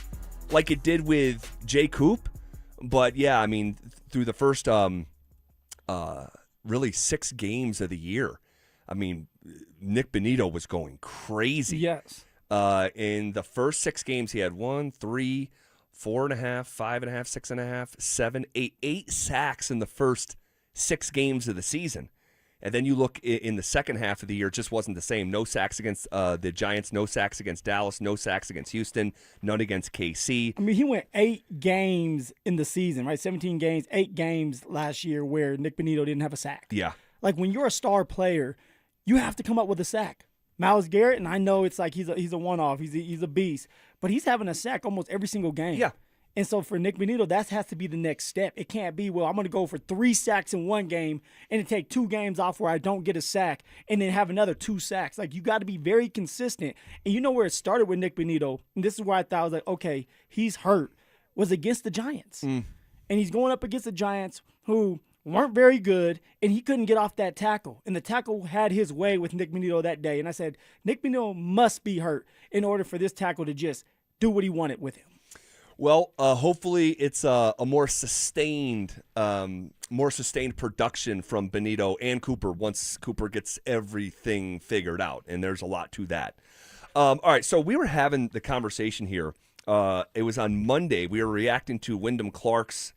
like it did with Jay Coop. But, yeah, I mean, through the first really 6 games of the year, I mean, Nick Benito was going crazy.
Yes.
In the first 6 games, he had 1, 3, 4.5, 5.5, 6.5, 7, 8. 8 sacks in the first 6 games of the season. And then you look in the second half of the year, it just wasn't the same. No sacks against the Giants, no sacks against Dallas, no sacks against Houston, none against KC.
I mean, he went 8 games in the season, right? 17 games, 8 games last year where Nick Benito didn't have a sack.
Yeah.
Like, when you're a star player, you have to come up with a sack. Myles Garrett, and I know it's like he's a one-off, he's a beast, but he's having a sack almost every single game.
Yeah.
And so for Nick Benito, that has to be the next step. It can't be, well, I'm going to go for 3 sacks in one game and then take 2 games off where I don't get a sack and then have another 2 sacks. Like, you got to be very consistent. And you know where it started with Nick Benito, and this is where I thought I was like, okay, he's hurt, was against the Giants. And he's going up against the Giants who weren't very good, and he couldn't get off that tackle. And the tackle had his way with Nick Benito that day. And I said, Nick Benito must be hurt in order for this tackle to just do what he wanted with him.
Well, hopefully it's a more sustained production from Benito and Cooper once Cooper gets everything figured out, and there's a lot to that. All right, so we were having the conversation here. It was on Monday. We were reacting to Wyndham Clark's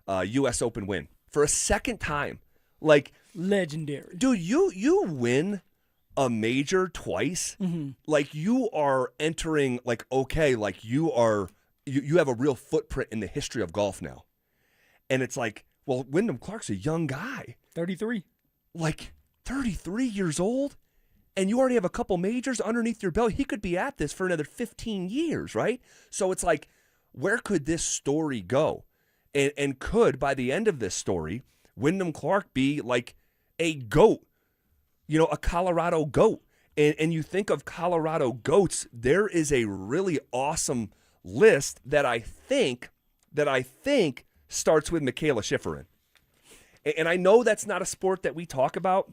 U.S. Open win. For a second time. Like,
legendary.
Dude, you win a major twice.
Mm-hmm.
Like, you are entering, like, okay, like you have a real footprint in the history of golf now. And it's like, well, Wyndham Clark's a young guy.
33.
Like, 33 years old? And you already have a couple majors underneath your belt. He could be at this for another 15 years, right? So it's like, where could this story go? And could, by the end of this story, Wyndham Clark be like a GOAT, a Colorado GOAT. And you think of Colorado GOATs, there is a really awesome list that I think starts with Michaela Schifrin. And I know that's not a sport that we talk about,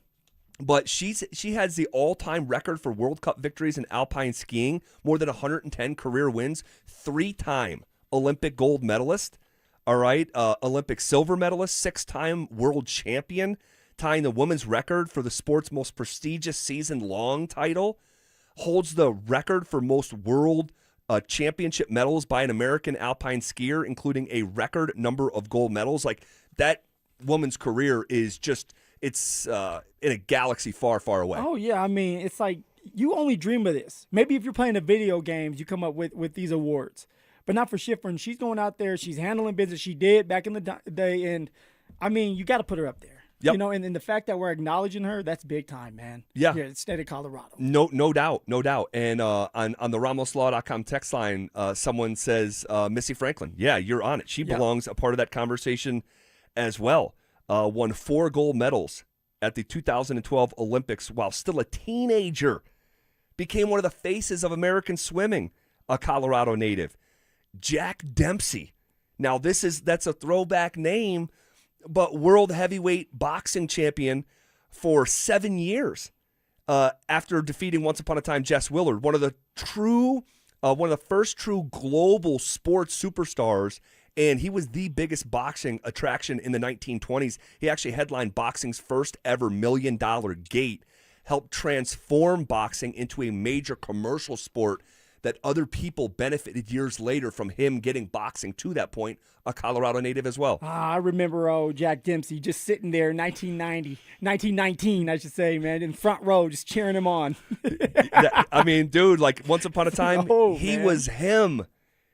but she has the all-time record for World Cup victories in alpine skiing, more than 110 career wins, 3-time Olympic gold medalist. All right, Olympic silver medalist, 6-time world champion, tying the women's record for the sport's most prestigious season-long title, holds the record for most world championship medals by an American alpine skier, including a record number of gold medals. Like, that woman's career is just, it's in a galaxy far, far away.
Oh, yeah, I mean, it's like, you only dream of this. Maybe if you're playing the video games, you come up with these awards. But not for Schifrin. She's going out there. She's handling business. She did back in the day. And, I mean, you got to put her up there.
Yep.
And the fact that we're acknowledging her, that's big time, man.
Yeah.
Here at the state of Colorado.
No doubt. And on the RamosLaw.com text line, someone says, Missy Franklin. Yeah, you're on it. She belongs a part of that conversation as well. Won 4 gold medals at the 2012 Olympics while still a teenager. Became one of the faces of American swimming, a Colorado native. Jack Dempsey. Now, that's a throwback name, but world heavyweight boxing champion for 7 years after defeating once upon a time Jess Willard, one of the first true global sports superstars And he was the biggest boxing attraction in the 1920s. He actually headlined boxing's first ever $1 million gate, helped transform boxing into a major commercial sport that other people benefited years later from him getting boxing to that point, a Colorado native as well.
I remember Jack Dempsey just sitting there in 1919, I should say, man, in front row, just cheering him on.
I mean, dude, like once upon a time, he
man.
was him.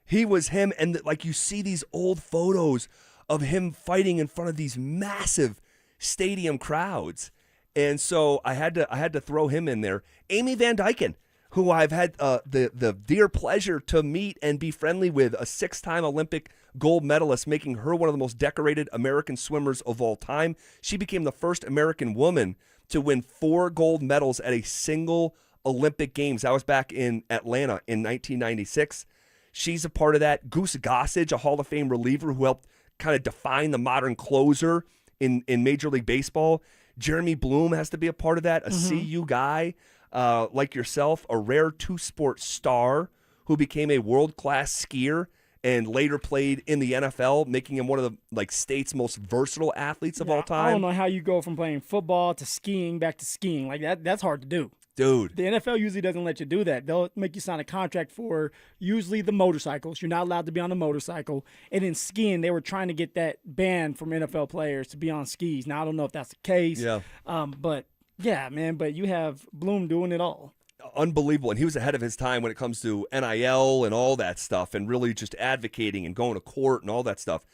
He was him. And like you see these old photos of him fighting in front of these massive stadium crowds. And so I had to throw him in there. Amy Van Dyken, who I've had the dear pleasure to meet and be friendly with, a 6-time Olympic gold medalist, making her one of the most decorated American swimmers of all time. She became the first American woman to win 4 gold medals at a single Olympic Games. That was back in Atlanta in 1996. She's a part of that. Goose Gossage, a Hall of Fame reliever who helped kind of define the modern closer in Major League Baseball. Jeremy Bloom has to be a part of that, a CU guy. Like yourself, a rare 2-sport star who became a world-class skier and later played in the NFL, making him one of the state's most versatile athletes of all time.
I don't know how you go from playing football to skiing back to skiing. Like that's hard to do.
Dude.
The NFL usually doesn't let you do that. They'll make you sign a contract for usually the motorcycles. You're not allowed to be on a motorcycle. And in skiing, they were trying to get that ban from NFL players to be on skis. Now, I don't know if that's the case.
Yeah.
But yeah, man, but you have Bloom doing it all.
Unbelievable. And he was ahead of his time when it comes to NIL and all that stuff and really just advocating and going to court and all that stuff.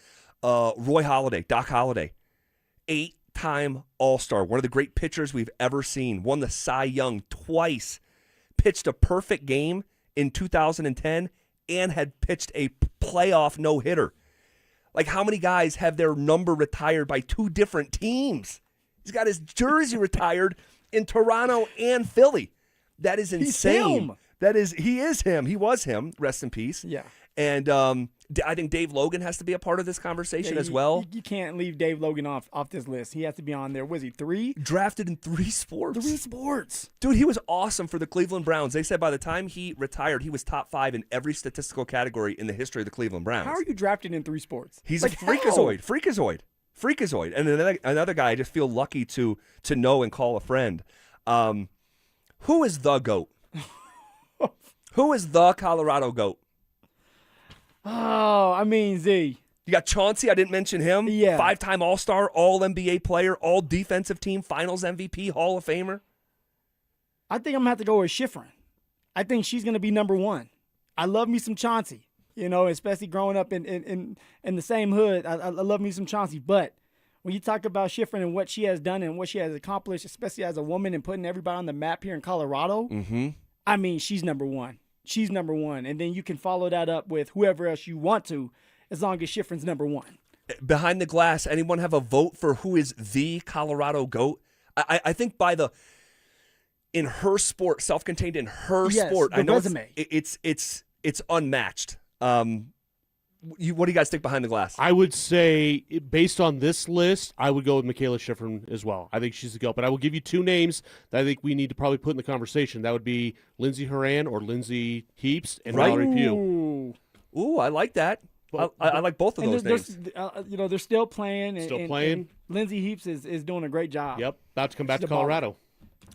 Roy Halladay, Doc Halladay, 8-time All-Star, one of the great pitchers we've ever seen, won the Cy Young twice, pitched a perfect game in 2010, and had pitched a playoff no-hitter. Like, how many guys have their number retired by 2 different teams? He's got his jersey retired in Toronto and Philly. That is insane.
He's him.
He is him. He was him. Rest in peace.
Yeah.
And I think Dave Logan has to be a part of this conversation as well.
You can't leave Dave Logan off this list. He has to be on there. Was he 3?
Drafted in 3 sports.
3 sports.
Dude, he was awesome for the Cleveland Browns. They said by the time he retired, he was top 5 in every statistical category in the history of the Cleveland Browns.
How are you drafted in 3 sports?
He's a freakazoid. And another guy I just feel lucky to know and call a friend. Who is the GOAT? Who is the Colorado GOAT?
Oh, I mean, Z.
You got Chauncey. I didn't mention him.
Yeah.
5-time All-Star, All-NBA player, All-Defensive Team, Finals MVP, Hall of Famer.
I think I'm going to have to go with Schifrin. I think she's going to be number 1. I love me some Chauncey, especially growing up in the same hood. I love me some Chauncey. But when you talk about Schifrin and what she has done and what she has accomplished, especially as a woman and putting everybody on the map here in Colorado, I mean, she's number 1. She's number 1. And then you can follow that up with whoever else you want to, as long as Schifrin's number 1.
Behind the glass, anyone have a vote for who is the Colorado GOAT? I think in her sport, self-contained in her sport, I know
resume.
It's unmatched. What do you guys think behind the glass?
I would say, based on this list, I would go with Michaela Schifrin as well. I think she's the GOAT. But I will give you 2 names that I think we need to probably put in the conversation. That would be Lindsay Horan or Lindsay Heaps and Mallory Pugh.
Ooh, I like that. I like both of those names.
They're still playing.
playing.
And Lindsay Heaps is doing a great job.
Yep, about to come back to Colorado.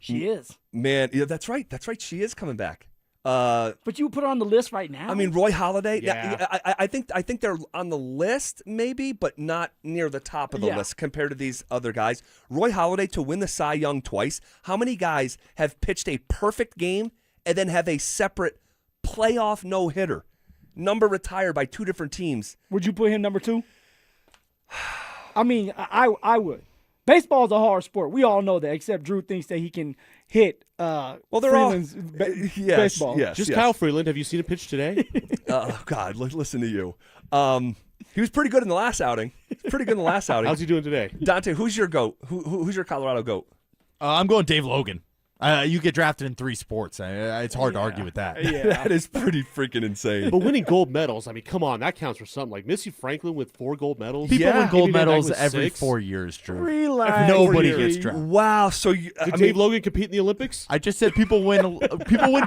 She is.
Man, yeah, that's right. That's right. She is coming back.
But you put her on the list right now.
I mean, Roy Halladay.
Yeah.
I think they're on the list, maybe, but not near the top of the list compared to these other guys. Roy Halladay to win the Cy Young twice. How many guys have pitched a perfect game and then have a separate playoff no-hitter? Number retired by 2 different teams.
Would you put him number 2? I mean, I would. Baseball is a hard sport. We all know that, except Drew thinks that he can hit
they're
Freeland's baseball.
Yes,
Just Kyle Freeland. Have you seen a pitch today?
Oh, God, listen to you. He was pretty good in the last outing.
How's he doing today?
Dante, who's your GOAT? Who's your Colorado GOAT?
I'm going Dave Logan. You get drafted in 3 sports. It's hard to argue with that.
Yeah. That is pretty freaking insane.
But winning gold medals, I mean, come on, that counts for something. Like Missy Franklin with 4 gold medals.
People win gold medals
with
every
6.
4 years, Drew.
Relax.
Nobody gets drafted.
Wow. So
Did Dave Logan compete in the Olympics?
I just said people win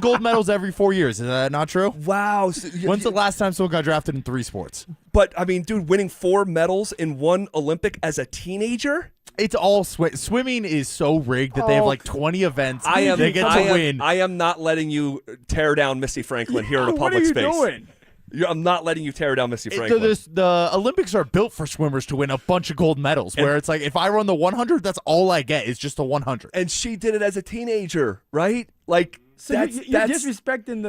gold medals every 4 years. Is that not true?
Wow.
When's the last time someone got drafted in 3 sports?
But, I mean, dude, winning 4 medals in one Olympic as a teenager?
It's all swimming is so rigged that they have like 20 events. They get to win.
I am not letting you tear down Missy Franklin here in a public space.
What are you doing?
I'm not letting you tear down Missy Franklin.
The Olympics are built for swimmers to win a bunch of gold medals, where it's like, if I run the 100, that's all I get is just the 100.
And she did it as a teenager, right? Like,
so you're disrespecting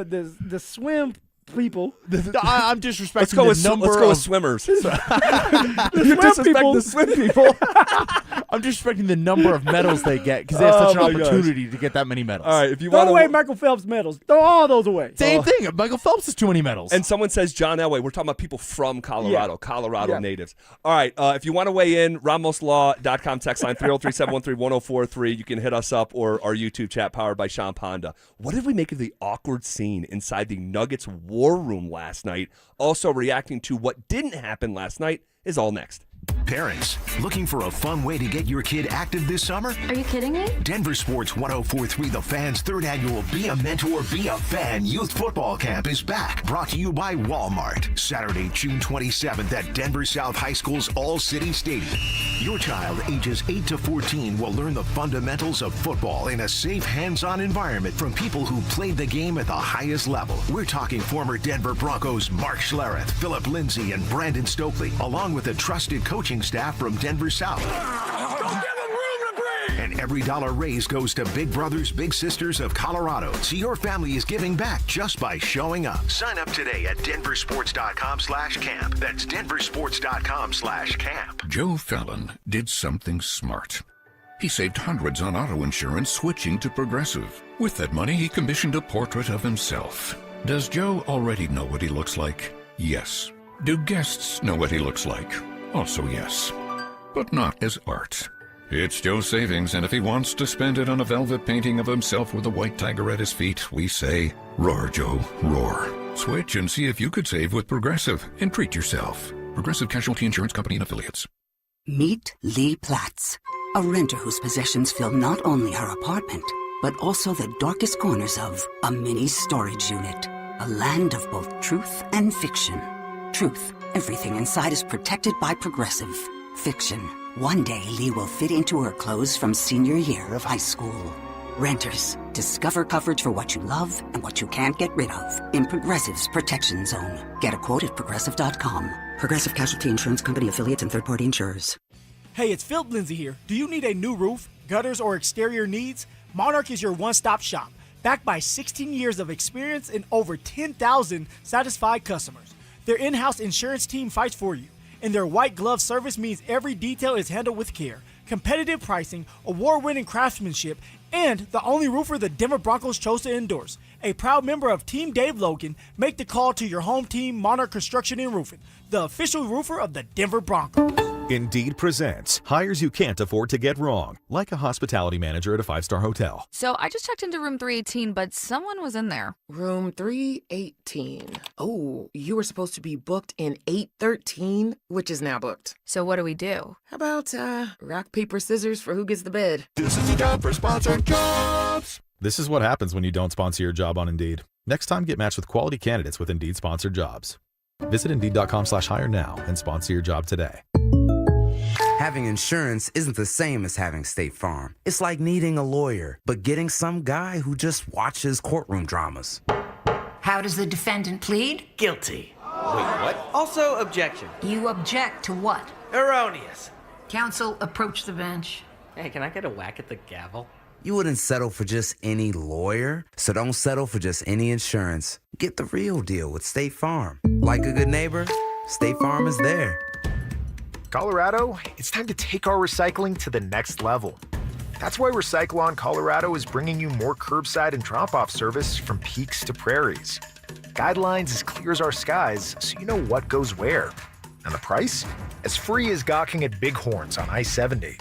the swim people.
I'm disrespecting
let's go with swimmers. You're disrespecting the swim people.
I'm disrespecting the number of medals they get because they have such an opportunity to get that many medals.
All right, if you
throw
want
away Michael Phelps medals, throw all those away.
Same thing. Michael Phelps has too many medals.
And someone says John Elway. We're talking about people from Colorado, Colorado
Yeah.
natives. All right, if you want to weigh in, RamosLaw.com text line 303-713-1043. You can hit us up or our YouTube chat powered by Sean Ponda. What did we make of the awkward scene inside the Nuggets war room last night? Also reacting to what didn't happen last night is all next.
Parents, looking for a fun way to get your kid active this summer?
Are you kidding me?
Denver Sports 104.3 The Fan's 3rd annual Be a Mentor, Be a Fan Youth Football Camp is back. Brought to you by Walmart. Saturday, June 27th at Denver South High School's All-City Stadium. Your child ages 8 to 14 will learn the fundamentals of football in a safe, hands-on environment from people who played the game at the highest level. We're talking former Denver Broncos Mark Schlereth, Phillip Lindsay, and Brandon Stokely, along with a trusted coaching staff from Denver South. And every dollar raised goes to Big Brothers Big Sisters of Colorado. So your family is giving back just by showing up. Sign up today at denversports.com/camp. That's denversports.com/camp.
Joe Fallon did something smart. He saved hundreds on auto insurance switching to Progressive. With that money, he commissioned a portrait of himself. Does Joe already know what he looks like? Yes. Do guests know what he looks like? Also yes. But not as art. It's Joe's savings, and if he wants to spend it on a velvet painting of himself with a white tiger at his feet, we say, roar, Joe, roar. Switch and see if you could save with Progressive and treat yourself. Progressive Casualty Insurance Company and Affiliates.
Meet Lee Platts, a renter whose possessions fill not only her apartment, but also the darkest corners of a mini storage unit. A land of both truth and fiction. Truth, everything inside is protected by Progressive. Fiction, one day Lee will fit into her clothes from senior year of high school. Renters, discover coverage for what you love and what you can't get rid of in Progressive's Protection Zone. Get a quote at Progressive.com. Progressive Casualty Insurance Company, affiliates, and third-party insurers.
Hey, it's Phillip Lindsay here. Do you need a new roof, gutters, or exterior needs? Monarch is your one-stop shop, backed by 16 years of experience and over 10,000 satisfied customers. Their in-house insurance team fights for you, and their white glove service means every detail is handled with care. Competitive pricing, award-winning craftsmanship, and the only roofer the Denver Broncos chose to endorse. A proud member of Team Dave Logan, make the call to your home team, Monarch Construction and Roofing, the official roofer of the Denver Broncos.
Indeed presents hires you can't afford to get wrong, like a hospitality manager at a 5-star hotel.
So I just checked into room 318, but someone was in there.
Room 318. Oh, you were supposed to be booked in 813, which is now booked.
So what do we do?
How about rock, paper, scissors for who gets the bed?
This is the time for sponsored jobs.
This is what happens when you don't sponsor your job on Indeed. Next time, get matched with quality candidates with Indeed sponsored jobs. Visit Indeed.com/hire now and sponsor your job today.
Having insurance isn't the same as having State Farm. It's like needing a lawyer, but getting some guy who just watches courtroom dramas.
How does the defendant plead?
Guilty. Wait, what? Also, objection.
You object to what?
Erroneous.
Counsel, approach the bench.
Hey, can I get a whack at the gavel?
You wouldn't settle for just any lawyer, so don't settle for just any insurance. Get the real deal with State Farm. Like a good neighbor, State Farm is there.
Colorado, it's time to take our recycling to the next level. That's why Recycle-On Colorado is bringing you more curbside and drop-off service from peaks to prairies. Guidelines as clear as our skies, so you know what goes where. And the price? As free as gawking at Bighorns on I-70.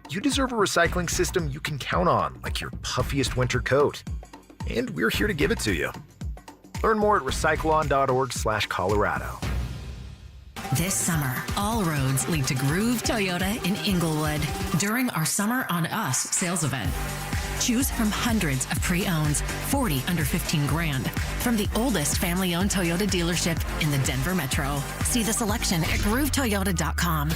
You deserve a recycling system you can count on, like your puffiest winter coat. And we're here to give it to you. Learn more at recycleon.org/Colorado.
This summer, all roads lead to Groove Toyota in Inglewood during our Summer on Us sales event. Choose from hundreds of pre-owns, 40 under 15 grand, from the oldest family-owned Toyota dealership in the Denver Metro. See the selection at GrooveToyota.com.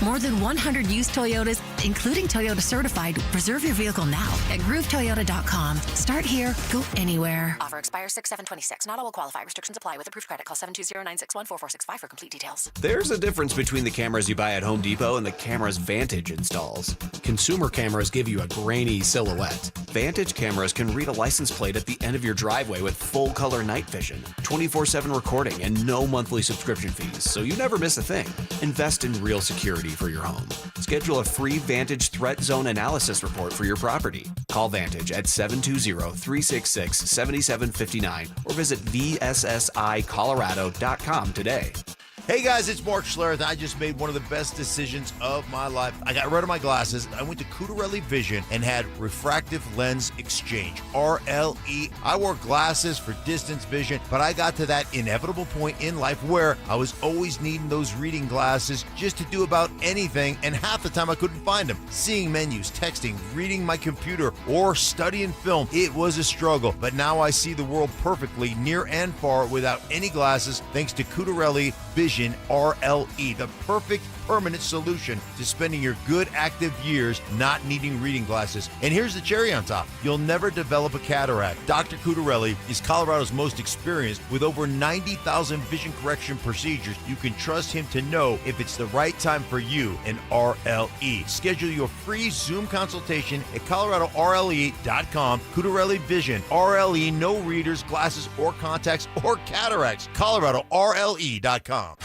More than 100 used Toyotas, including Toyota Certified. Reserve your vehicle now at GrooveToyota.com. Start here, go anywhere.
Offer expires 6/7/26. Not all will qualify. Restrictions apply. With approved credit, call 720-961-4465 for complete details.
There's a difference between the cameras you buy at Home Depot and the cameras Vantage installs. Consumer cameras give you a grainy silhouette. Vantage cameras can read a license plate at the end of your driveway with full color night vision, 24/7 recording, and no monthly subscription fees, so you never miss a thing. Invest in real security for your home. Schedule a free Vantage Threat Zone Analysis report for your property. Call Vantage at 720-366-7759 or visit VSSIColorado.com today.
Hey guys, it's Mark Schlereth. I just made one of the best decisions of my life. I got rid of my glasses. I went to Cutarelli Vision and had refractive lens exchange, RLE. I wore glasses for distance vision, but I got to that inevitable point in life where I was always needing those reading glasses just to do about anything, and half the time I couldn't find them. Seeing menus, texting, reading my computer, or studying film, it was a struggle. But now I see the world perfectly, near and far, without any glasses, thanks to Cutarelli Vision RLE, the perfect permanent solution to spending your good active years not needing reading glasses. And here's the cherry on top. You'll never develop a cataract. Dr. Cutarelli is Colorado's most experienced with over 90,000 vision correction procedures. You can trust him to know if it's the right time for you and RLE. Schedule your free Zoom consultation at coloradorle.com. Cutarelli Vision, RLE, no readers, glasses, or contacts, or cataracts. coloradorle.com.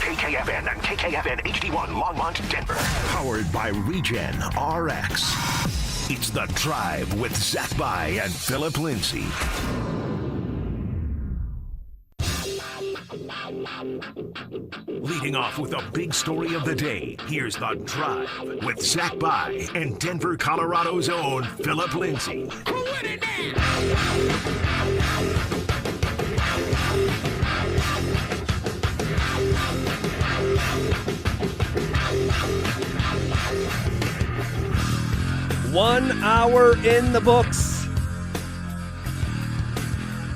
KKFN and KKFN HD1 Longmont, Denver. Powered by Regen RX. It's The Drive with Zach By and Phillip Lindsay. Leading off with a big story of the day, here's The Drive with Zach By and Denver, Colorado's own Phillip Lindsay.
One hour in the books.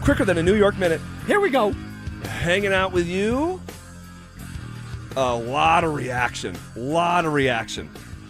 Quicker than a New York minute.
Here we go.
Hanging out with you. A lot of reaction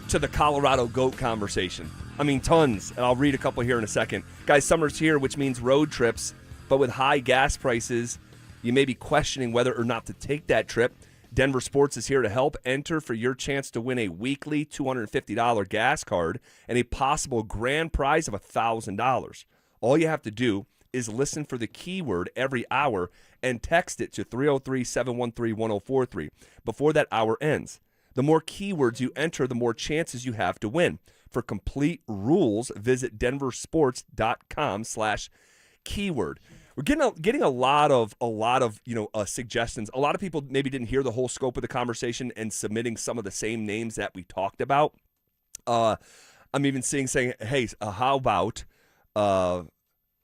to the Colorado GOAT conversation. I mean, tons. And I'll read a couple here in a second. Guys, summer's here, which means road trips. But with high gas prices, you may be questioning whether or not to take that trip. Denver Sports is here to help. Enter for your chance to win a weekly $250 gas card and a possible grand prize of $1,000. All you have to do is listen for the keyword every hour and text it to 303-713-1043 before that hour ends. The more keywords you enter, the more chances you have to win. For complete rules, visit denversports.com/keyword. We're getting a lot of suggestions. A lot of people maybe didn't hear the whole scope of the conversation and submitting some of the same names that we talked about. I'm even saying, hey, how about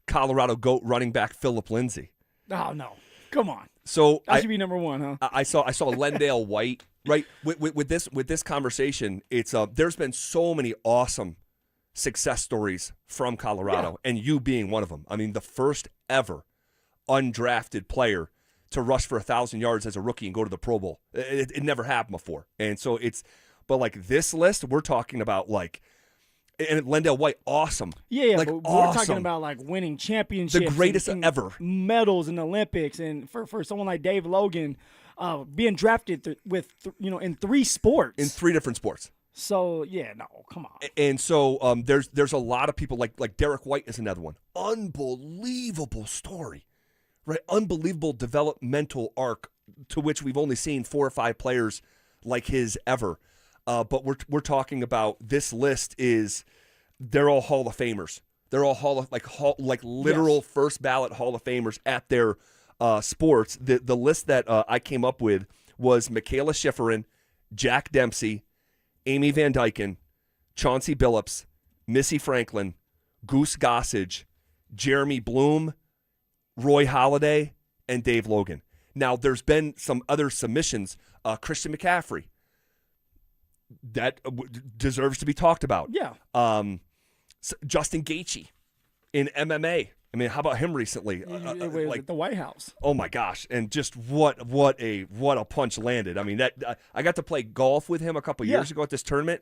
Colorado GOAT running back Phillip Lindsay?
Oh no, come on.
So
that should be number one, huh?
I saw Lendale White right with this conversation. It's there's been so many awesome success stories from Colorado, and you being one of them. I mean, the first ever undrafted player to rush for 1,000 yards as a rookie and go to the Pro Bowl. It never happened before. And so but like this list, we're talking about and Lendale White, awesome.
Yeah,
like
but
awesome.
We're talking about winning championships.
The greatest
and
ever.
Medals in the Olympics. And for someone like Dave Logan, being drafted in 3 sports.
In 3 different sports.
So, yeah, no, come on.
And so there's a lot of people like Derek White is another one. Unbelievable story, right? Unbelievable developmental arc to which we've only seen 4 or 5 players like his ever. But we're talking about this list they're all Hall of Famers. They're all literal first ballot Hall of Famers at their sports. The list that I came up with was Michaela Schifrin, Jack Dempsey, Amy Van Dyken, Chauncey Billups, Missy Franklin, Goose Gossage, Jeremy Bloom, Roy Halladay, and Dave Logan. Now, there's been some other submissions. Christian McCaffrey. That deserves to be talked about.
Yeah.
Justin Gaethje in MMA. I mean, how about him recently?
At the White House.
Oh my gosh! And just what a punch landed. I mean, that I got to play golf with him a couple years ago at this tournament.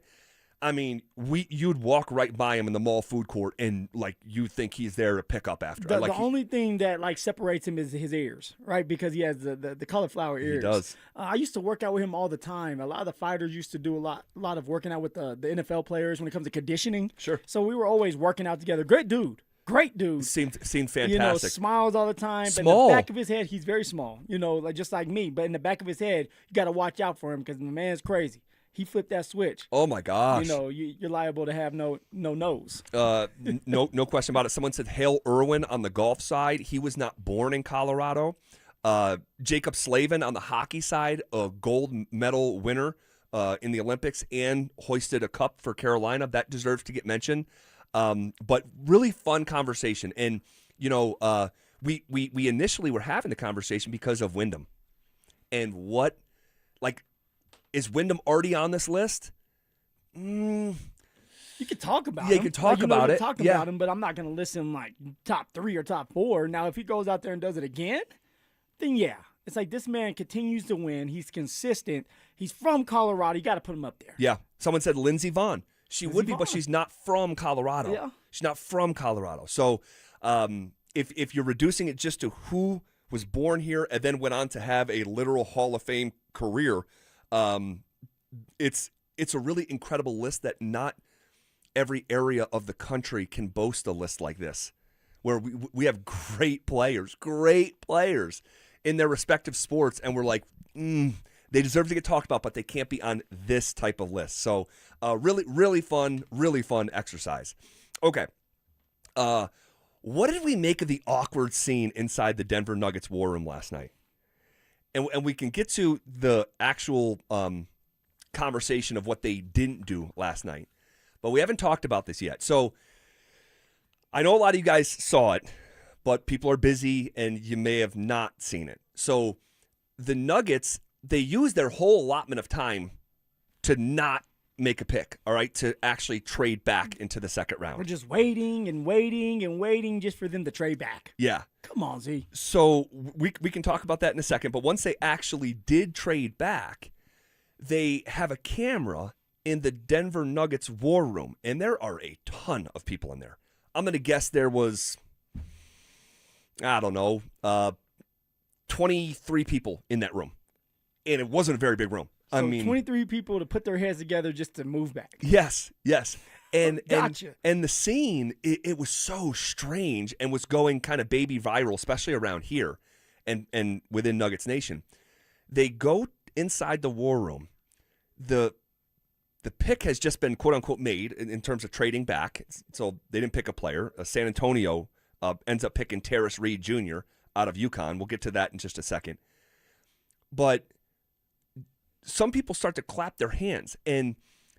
I mean, you'd walk right by him in the mall food court, and like you think he's there to pick up after.
The only thing that like separates him is his ears, right? Because he has the cauliflower ears.
He does.
I used to work out with him all the time. A lot of the fighters used to do a lot of working out with the NFL players when it comes to conditioning.
Sure.
So we were always working out together. Great dude.
Seemed fantastic.
You know, smiles all the time.
Small.
But in the back of his head, he's very small. You know, like just like me. But in the back of his head, you got to watch out for him because the man's crazy. He flipped that switch.
Oh my gosh!
You know, you're liable to have no nose.
No question about it. Someone said Hale Irwin on the golf side. He was not born in Colorado. Jacob Slavin on the hockey side, a gold medal winner in the Olympics and hoisted a cup for Carolina. That deserves to get mentioned. But really fun conversation. And, you know, we initially were having the conversation because of Wyndham. And is Wyndham already on this list?
You could talk about him.
Yeah, you could talk about it.
Talk about him, but I'm not going to list him like top 3 or top 4. Now, if he goes out there and does it again, then yeah. It's like this man continues to win. He's consistent. He's from Colorado. You got to put him up there.
Yeah. Someone said Lindsey Vonn. She would be, but she's not from Colorado.
Yeah.
She's not from Colorado. So if you're reducing it just to who was born here and then went on to have a literal Hall of Fame career, it's a really incredible list that not every area of the country can boast a list like this, where we have great players in their respective sports, and we're like, they deserve to get talked about, but they can't be on this type of list. So really fun exercise. Okay. What did we make of the awkward scene inside the Denver Nuggets war room last night? And we can get to the actual conversation of what they didn't do last night. But we haven't talked about this yet. So I know a lot of you guys saw it, but people are busy and you may have not seen it. So the Nuggets, they used their whole allotment of time to not make a pick, all right, to actually trade back into the second round.
We're just waiting and waiting and waiting just for them to trade back.
Yeah.
Come on, Z.
So we can talk about that in a second, but once they actually did trade back, they have a camera in the Denver Nuggets war room, and there are a ton of people in there. I'm going to guess there was, I don't know, 23 people in that room, and it wasn't a very big room.
So 23 people to put their heads together just to move back.
Yes. And
Gotcha.
and the scene, it was so strange and was going kind of baby viral, especially around here and within Nuggets Nation. They go inside the war room. The pick has just been, quote unquote, made in terms of trading back. So they didn't pick a player. San Antonio ends up picking Terrace Reed Jr. out of UConn. We'll get to that in just a second. But some people start to clap their hands, and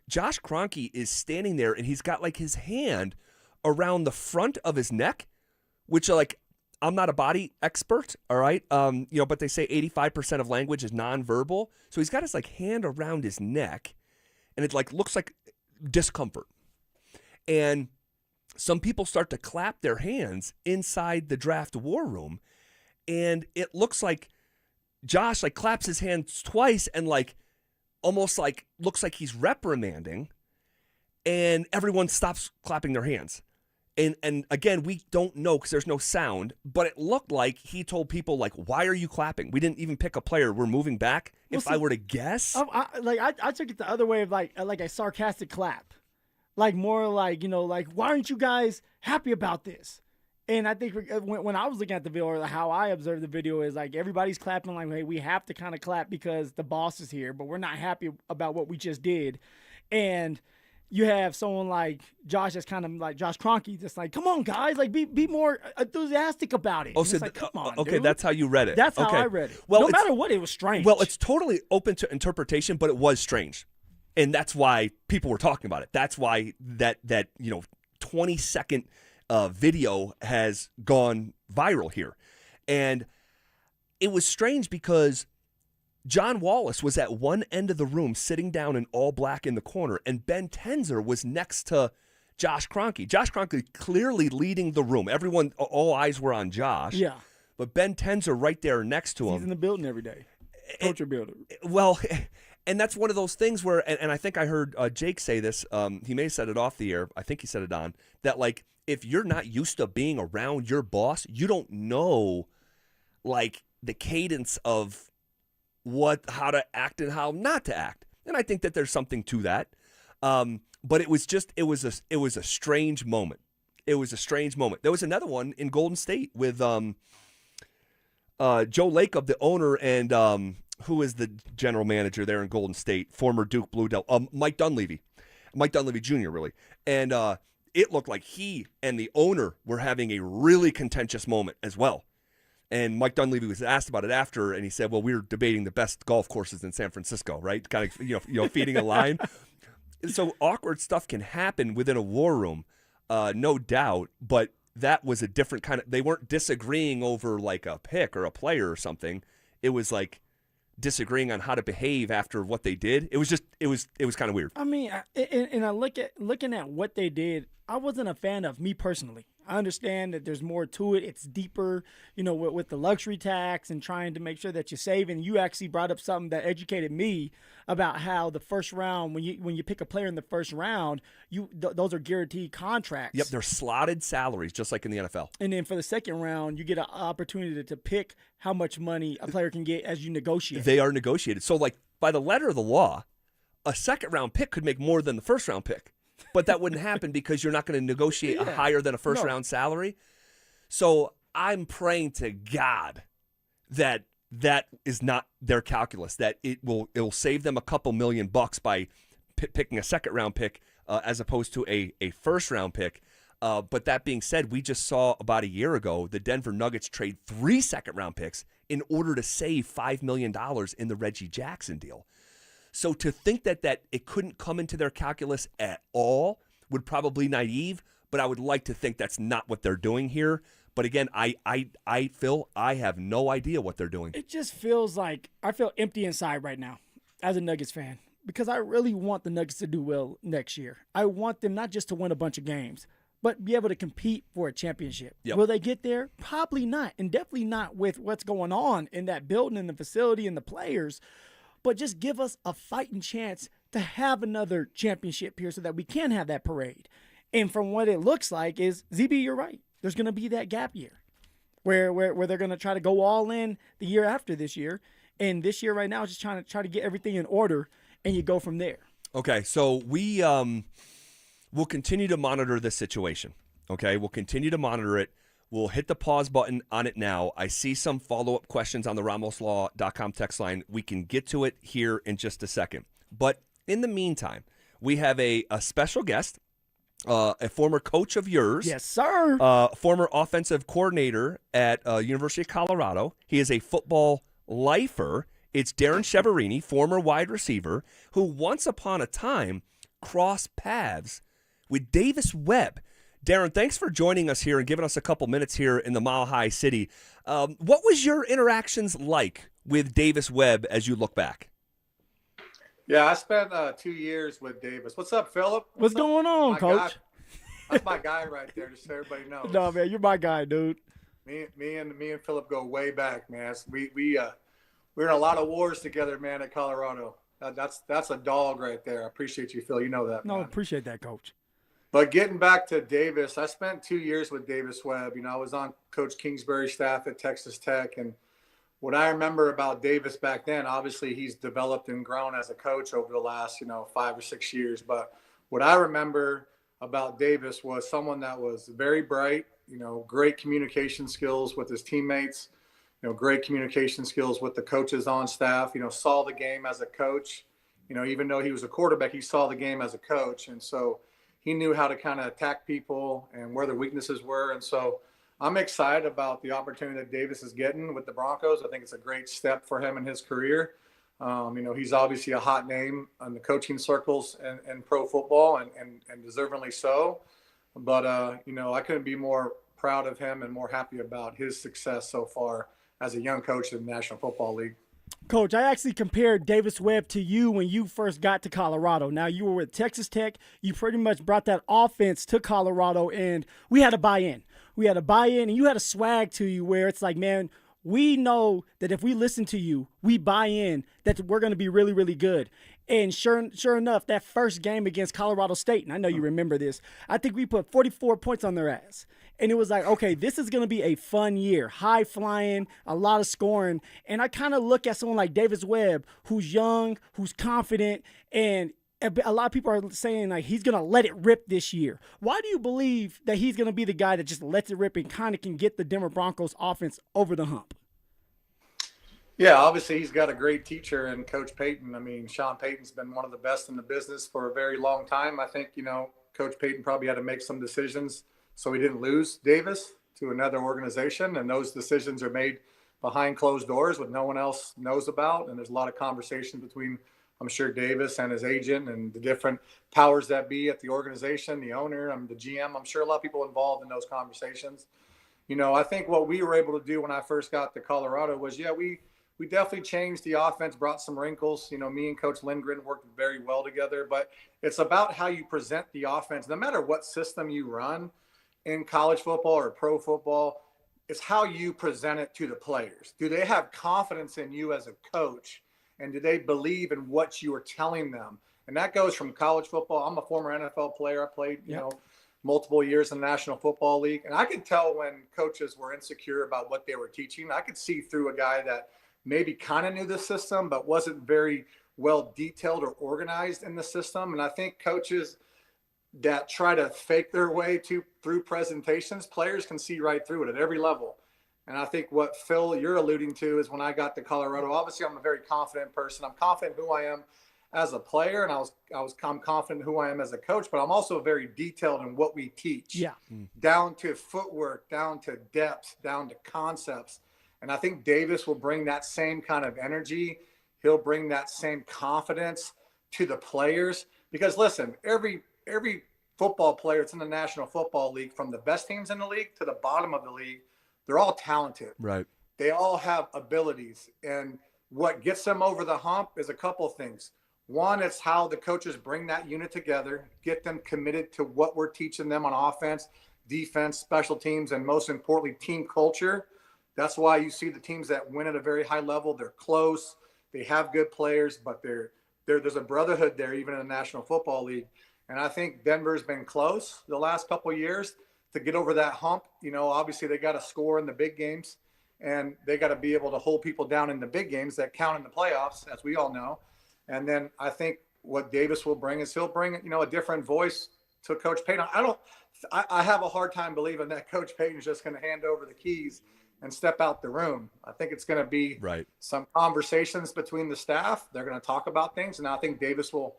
Josh Kroenke is standing there, and he's got like his hand around the front of his neck, which like, I'm not a body expert, all right, but they say 85% of language is nonverbal, so he's got his like hand around his neck, and it like looks like discomfort, and some people start to clap their hands inside the draft war room, and it looks like Josh like claps his hands twice and like almost like looks like he's reprimanding, and everyone stops clapping their hands. And again, we don't know because there's no sound, but it looked like he told people like, "Why are you clapping? We didn't even pick a player. We're moving back." If I were to guess,
I took it the other way of like a sarcastic clap, like more like, like, why aren't you guys happy about this? And I think when I was looking at the video, or how I observed the video, is like everybody's clapping like, hey, we have to kind of clap because the boss is here, but we're not happy about what we just did. And you have someone like Josh that's kind of like Josh Kroenke, just like, come on, guys, like be more enthusiastic about it.
Oh, so
like, come on,
okay,
dude.
that's how you read it.
That's
okay.
how I read it.
Well,
no matter what, it was strange.
Well, it's totally open to interpretation, but it was strange. And that's why people were talking about it. That's why that 20-second video has gone viral here. And it was strange because John Wallace was at one end of the room sitting down in all black in the corner, and Ben Tenzer was next to Josh Kroenke. Josh Kroenke clearly leading the room. Everyone, all eyes were on Josh.
Yeah.
But Ben Tenzer right there next to him.
He's in the building every day. Culture builder.
Well, and that's one of those things where, and I think I heard Jake say this, he may have said it off the air, I think he said it on, that like, if you're not used to being around your boss, you don't know like the cadence of how to act and how not to act. And I think that there's something to that. But it was a strange moment. It was a strange moment. There was another one in Golden State with Joe Lacob, the owner, and who is the general manager there in Golden State, former Duke Blue Devil, Mike Dunleavy Jr. really. And it looked like he and the owner were having a really contentious moment as well. And Mike Dunleavy was asked about it after, and he said, well, we were debating the best golf courses in San Francisco, right? Kind of, feeding a line. So awkward stuff can happen within a war room, no doubt, but that was a different kind of, they weren't disagreeing over like a pick or a player or something. It was like disagreeing on how to behave after what they did. It was kind of weird.
I mean, and I looking at what they did, I wasn't a fan of, me personally. I understand that there's more to it. It's deeper, with the luxury tax and trying to make sure that you save. And you actually brought up something that educated me about how the first round, when you pick a player in the first round, those are guaranteed contracts.
Yep, they're slotted salaries, just like in the NFL.
And then for the second round, you get an opportunity to pick how much money a player can get as you negotiate.
They are negotiated. So, like, by the letter of the law, a second-round pick could make more than the first-round pick. But that wouldn't happen because you're not going to negotiate a higher than a first-round salary. So I'm praying to God that is not their calculus, that it will save them a couple $1 million by picking a second-round pick as opposed to a first-round pick. But that being said, we just saw about a year ago the Denver Nuggets trade 3 second-round picks in order to save $5 million in the Reggie Jackson deal. So to think that it couldn't come into their calculus at all would probably be naive, but I would like to think that's not what they're doing here. But again, Phil, I have no idea what they're doing.
It just feels like I feel empty inside right now as a Nuggets fan because I really want the Nuggets to do well next year. I want them not just to win a bunch of games, but be able to compete for a championship.
Yep.
Will they get there? Probably not, and definitely not with what's going on in that building and the facility and the players. But just give us a fighting chance to have another championship here so that we can have that parade. And from what it looks like is, ZB, you're right. There's going to be that gap year where they're going to try to go all in the year after this year. And this year right now is just trying to get everything in order, and you go from there.
Okay, so we will continue to monitor this situation. Okay, we'll continue to monitor it. We'll hit the pause button on it now. I see some follow-up questions on the RamosLaw.com text line. We can get to it here in just a second. But in the meantime, we have a special guest, a former coach of yours.
Yes, sir.
Former offensive coordinator at University of Colorado. He is a football lifer. It's Darren Cheverini, former wide receiver, who once upon a time crossed paths with Davis Webb. Darren, thanks for joining us here and giving us a couple minutes here in the Mile High City. What was your interactions like with Davis Webb as you look back?
Yeah, I spent 2 years with Davis. What's up, Phillip?
What's going on, Coach?
That's my guy right there, just so everybody knows.
No, man, you're my guy, dude.
Me and Phillip go way back, man. We're in a lot of wars together, man, at Colorado. That's a dog right there. I appreciate you, Phil. You know that, man.
No, appreciate that, Coach.
But getting back to Davis, I spent 2 years with Davis Webb. I was on Coach Kingsbury's staff at Texas Tech. And what I remember about Davis back then, obviously he's developed and grown as a coach over the last, 5 or 6 years. But what I remember about Davis was someone that was very bright, great communication skills with his teammates, great communication skills with the coaches on staff, saw the game as a coach. Even though he was a quarterback, he saw the game as a coach. And so he knew how to kind of attack people and where their weaknesses were. And so I'm excited about the opportunity that Davis is getting with the Broncos. I think it's a great step for him in his career. He's obviously a hot name on the coaching circles and pro football, and deservingly so. But, I couldn't be more proud of him and more happy about his success so far as a young coach in the National Football League.
Coach, I actually compared Davis Webb to you when you first got to Colorado. Now, you were with Texas Tech. You pretty much brought that offense to Colorado, and we had to buy in. And you had a swag to you where it's like, man, we know that if we listen to you, we buy in, that we're going to be really, really good. And sure enough, that first game against Colorado State, and I know you remember this, I think we put 44 points on their ass. And it was like, okay, this is going to be a fun year. High flying, a lot of scoring. And I kind of look at someone like Davis Webb, who's young, who's confident, and a lot of people are saying like he's going to let it rip this year. Why do you believe that he's going to be the guy that just lets it rip and kind of can get the Denver Broncos offense over the hump?
Yeah, obviously he's got a great teacher in Coach Payton. I mean, Sean Payton's been one of the best in the business for a very long time. I think, Coach Payton probably had to make some decisions so he didn't lose Davis to another organization. And those decisions are made behind closed doors what no one else knows about. And there's a lot of conversation between, I'm sure, Davis and his agent and the different powers that be at the organization, the owner, the GM. I'm sure a lot of people involved in those conversations. I think what we were able to do when I first got to Colorado was, we definitely changed the offense, brought some wrinkles. Me and Coach Lindgren worked very well together, but it's about how you present the offense. No matter what system you run in college football or pro football, it's how you present it to the players. Do they have confidence in you as a coach? And do they believe in what you are telling them? And that goes from college football. I'm a former NFL player. I played, multiple years in the National Football League. And I could tell when coaches were insecure about what they were teaching. I could see through a guy that maybe kind of knew the system, but wasn't very well detailed or organized in the system. And I think coaches that try to fake their way through presentations, players can see right through it at every level. And I think what Phil, you're alluding to is when I got to Colorado, obviously I'm a very confident person. I'm confident who I am as a player, and I'm confident who I am as a coach, but I'm also very detailed in what we teach.
Yeah.
Down to footwork, down to depth, down to concepts. And I think Davis will bring that same kind of energy. He'll bring that same confidence to the players. Because listen, every football player that's in the National Football League, from the best teams in the league to the bottom of the league, they're all talented.
Right.
They all have abilities. And what gets them over the hump is a couple of things. One, it's how the coaches bring that unit together, get them committed to what we're teaching them on offense, defense, special teams, and most importantly, team culture. That's why you see the teams that win at a very high level. They're close. They have good players, but there's a brotherhood there, even in the National Football League. And I think Denver's been close the last couple of years to get over that hump. Obviously they got to score in the big games, and they got to be able to hold people down in the big games that count in the playoffs, as we all know. And then I think what Davis will bring is he'll bring, a different voice to Coach Payton. I have a hard time believing that Coach Payton is just going to hand over the keys and step out the room. I think it's going to be some conversations between the staff. They're going to talk about things. And I think Davis will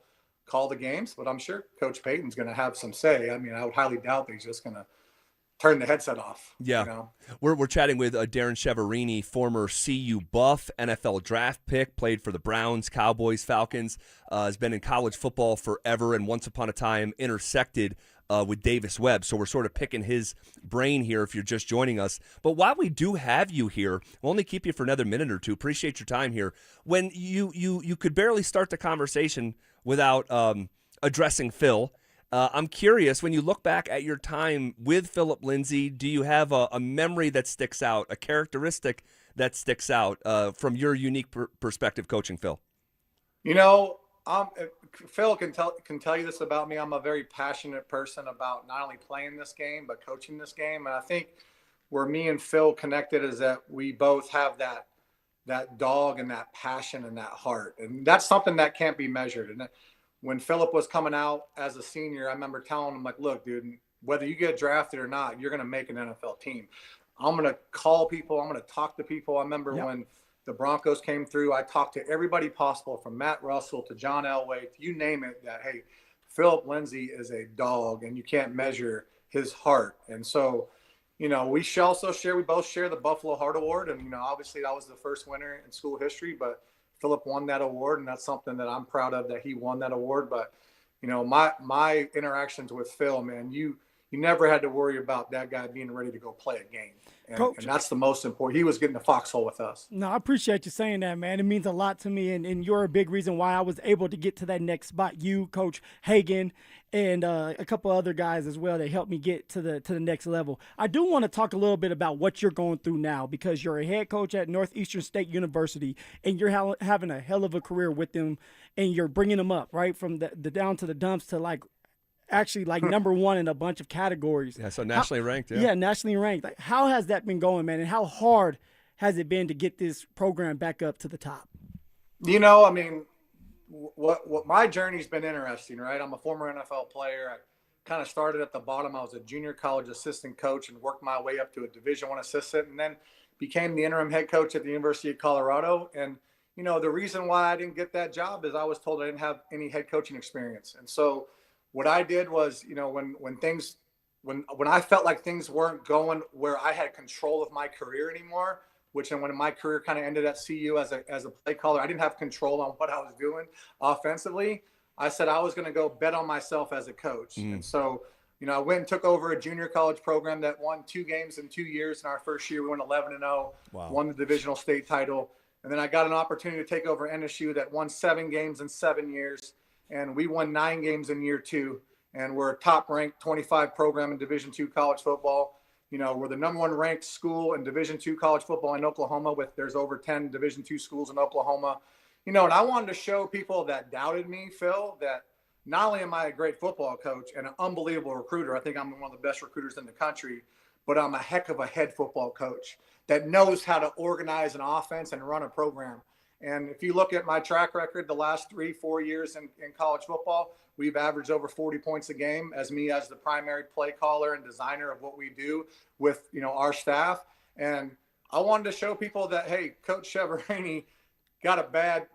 call the games, but I'm sure Coach Payton's going to have some say. I mean, I would highly doubt that he's just going to turn the headset off.
Yeah. We're chatting with Darren Cheverini, former CU Buff, NFL draft pick, played for the Browns, Cowboys, Falcons, has been in college football forever, and once upon a time intersected with Davis Webb. So we're sort of picking his brain here if you're just joining us. But while we do have you here, we'll only keep you for another minute or two. Appreciate your time here. When you could barely start the conversation without addressing Phil, I'm curious, when you look back at your time with Phillip Lindsay, do you have a memory that sticks out, a characteristic that sticks out from your unique perspective coaching Phil?
Phil can tell you this about me. I'm a very passionate person about not only playing this game, but coaching this game. And I think where me and Phil connected is that we both have that dog and that passion and that heart. And that's something that can't be measured. And when Phillip was coming out as a senior, I remember telling him, like, look, dude, whether you get drafted or not, you're going to make an NFL team. I'm going to call people. I'm going to talk to people. I remember when the Broncos came through, I talked to everybody possible, from Matt Russell to John Elway, you name it, that, hey, Phillip Lindsay is a dog and you can't measure his heart. And so, we both share the Buffalo Heart Award. And, obviously that was the first winner in school history, but Phillip won that award, and that's something that I'm proud of, that he won that award. But, you know, my interactions with Phil, man, you never had to worry about that guy being ready to go play a game. And that's the most important. He was getting the foxhole with us.
No, I appreciate you saying that, man. It means a lot to me, and you're a big reason why I was able to get to that next spot. You, Coach Hagan, and a couple other guys as well that helped me get to the next level. I do want to talk a little bit about what you're going through now, because you're a head coach at Northeastern State University, and you're having a hell of a career with them, and you're bringing them up, right, from the down to the dumps to actually number one in a bunch of categories.
Yeah, so nationally ranked.
Yeah, nationally ranked. Like, how has that been going, man? And how hard has it been to get this program back up to the top?
You know, I mean, what my journey's been interesting, right? I'm a former NFL player. I kind of started at the bottom. I was a junior college assistant coach and worked my way up to a Division I assistant, and then became the interim head coach at the University of Colorado. And, you know, the reason why I didn't get that job is I was told I didn't have any head coaching experience. And so what I did was, you know, when I felt like things weren't going where I had control of my career anymore, when my career kind of ended at CU as a play caller, I didn't have control on what I was doing offensively. I said I was going to go bet on myself as a coach. And so, you know, I went and took over a junior college program that won 2 games in 2 years. In our first year, we went 11-0, won the divisional state title. And then I got an opportunity to take over NSU that won 7 games in 7 years. And we won 9 games in year 2, and we're a top-ranked 25 program in Division II college football. You know, we're the number 1 ranked school in Division II college football in Oklahoma. There's over 10 Division II schools in Oklahoma. You know, and I wanted to show people that doubted me, Phil, that not only am I a great football coach and an unbelievable recruiter, I think I'm one of the best recruiters in the country, but I'm a heck of a head football coach that knows how to organize an offense and run a program. And if you look at my track record, the last 3-4 years in college football, we've averaged over 40 points a game as the primary play caller and designer of what we do with, you know, our staff. And I wanted to show people that, hey, Coach Cheverini got a bad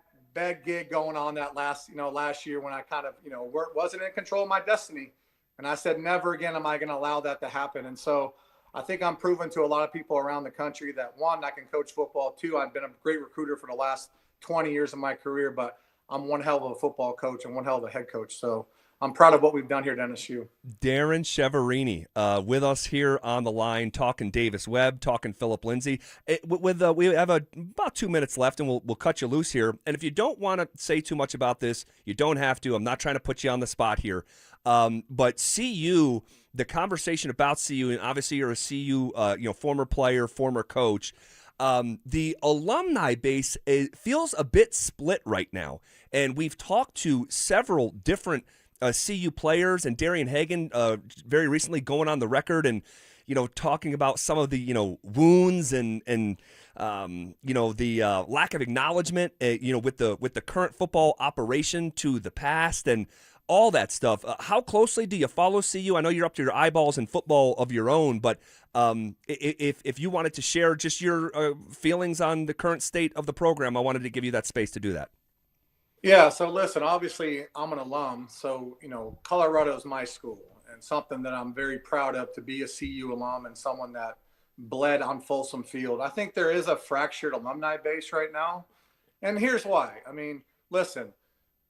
gig going on that last year when I kind of, you know, wasn't in control of my destiny. And I said, never again am I going to allow that to happen. And so I think I'm proving to a lot of people around the country that, 1, I can coach football. 2, I've been a great recruiter for the last 20 years of my career, but I'm one hell of a football coach and one hell of a head coach. So I'm proud of what we've done here at NSU.
Darren Cheverini with us here on the line, talking Davis Webb, talking Phillip Lindsay. We have about 2 minutes left, and we'll cut you loose here. And if you don't want to say too much about this, you don't have to. I'm not trying to put you on the spot here. But CU, the conversation about CU, and obviously you're a CU former player, former coach. The alumni base feels a bit split right now, and we've talked to several different CU players, and Darian Hagan very recently going on the record and, you know, talking about some of the, you know, wounds and you know, the lack of acknowledgement, you know, with the current football operation to the past and all that stuff. How closely do you follow CU? I know you're up to your eyeballs in football of your own, but if you wanted to share just your feelings on the current state of the program, I wanted to give you that space to do that.
Yeah, so listen, obviously I'm an alum, so, you know, Colorado is my school and something that I'm very proud of, to be a CU alum and someone that bled on Folsom Field. I think there is a fractured alumni base right now, and here's why. I mean, listen,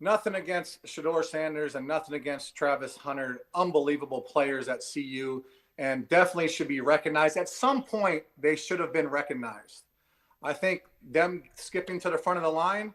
nothing against Shedeur Sanders and nothing against Travis Hunter, unbelievable players at CU, and definitely should be recognized. At some point, they should have been recognized. I think them skipping to the front of the line,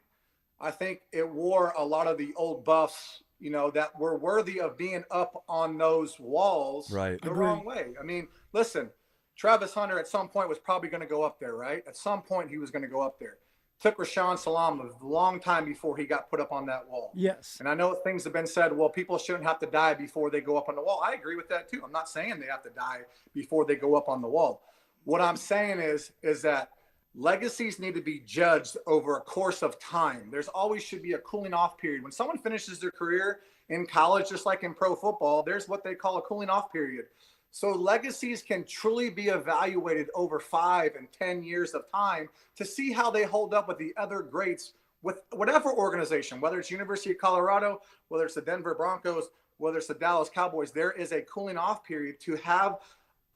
I think it wore a lot of the old buffs, you know, that were worthy of being up on those walls the wrong way. I mean, listen, Travis Hunter at some point was probably going to go up there, right? At some point he was going to go up there. Took Rashawn Salam a long time before he got put up on that wall.
Yes.
And I know things have been said, well, people shouldn't have to die before they go up on the wall. I agree with that too. I'm not saying they have to die before they go up on the wall. What I'm saying is that legacies need to be judged over a course of time. There's always should be a cooling off period. When someone finishes their career in college, just like in pro football, there's what they call a cooling off period. So legacies can truly be evaluated over 5 and 10 years of time to see how they hold up with the other greats with whatever organization, whether it's University of Colorado, whether it's the Denver Broncos, whether it's the Dallas Cowboys. There is a cooling off period to have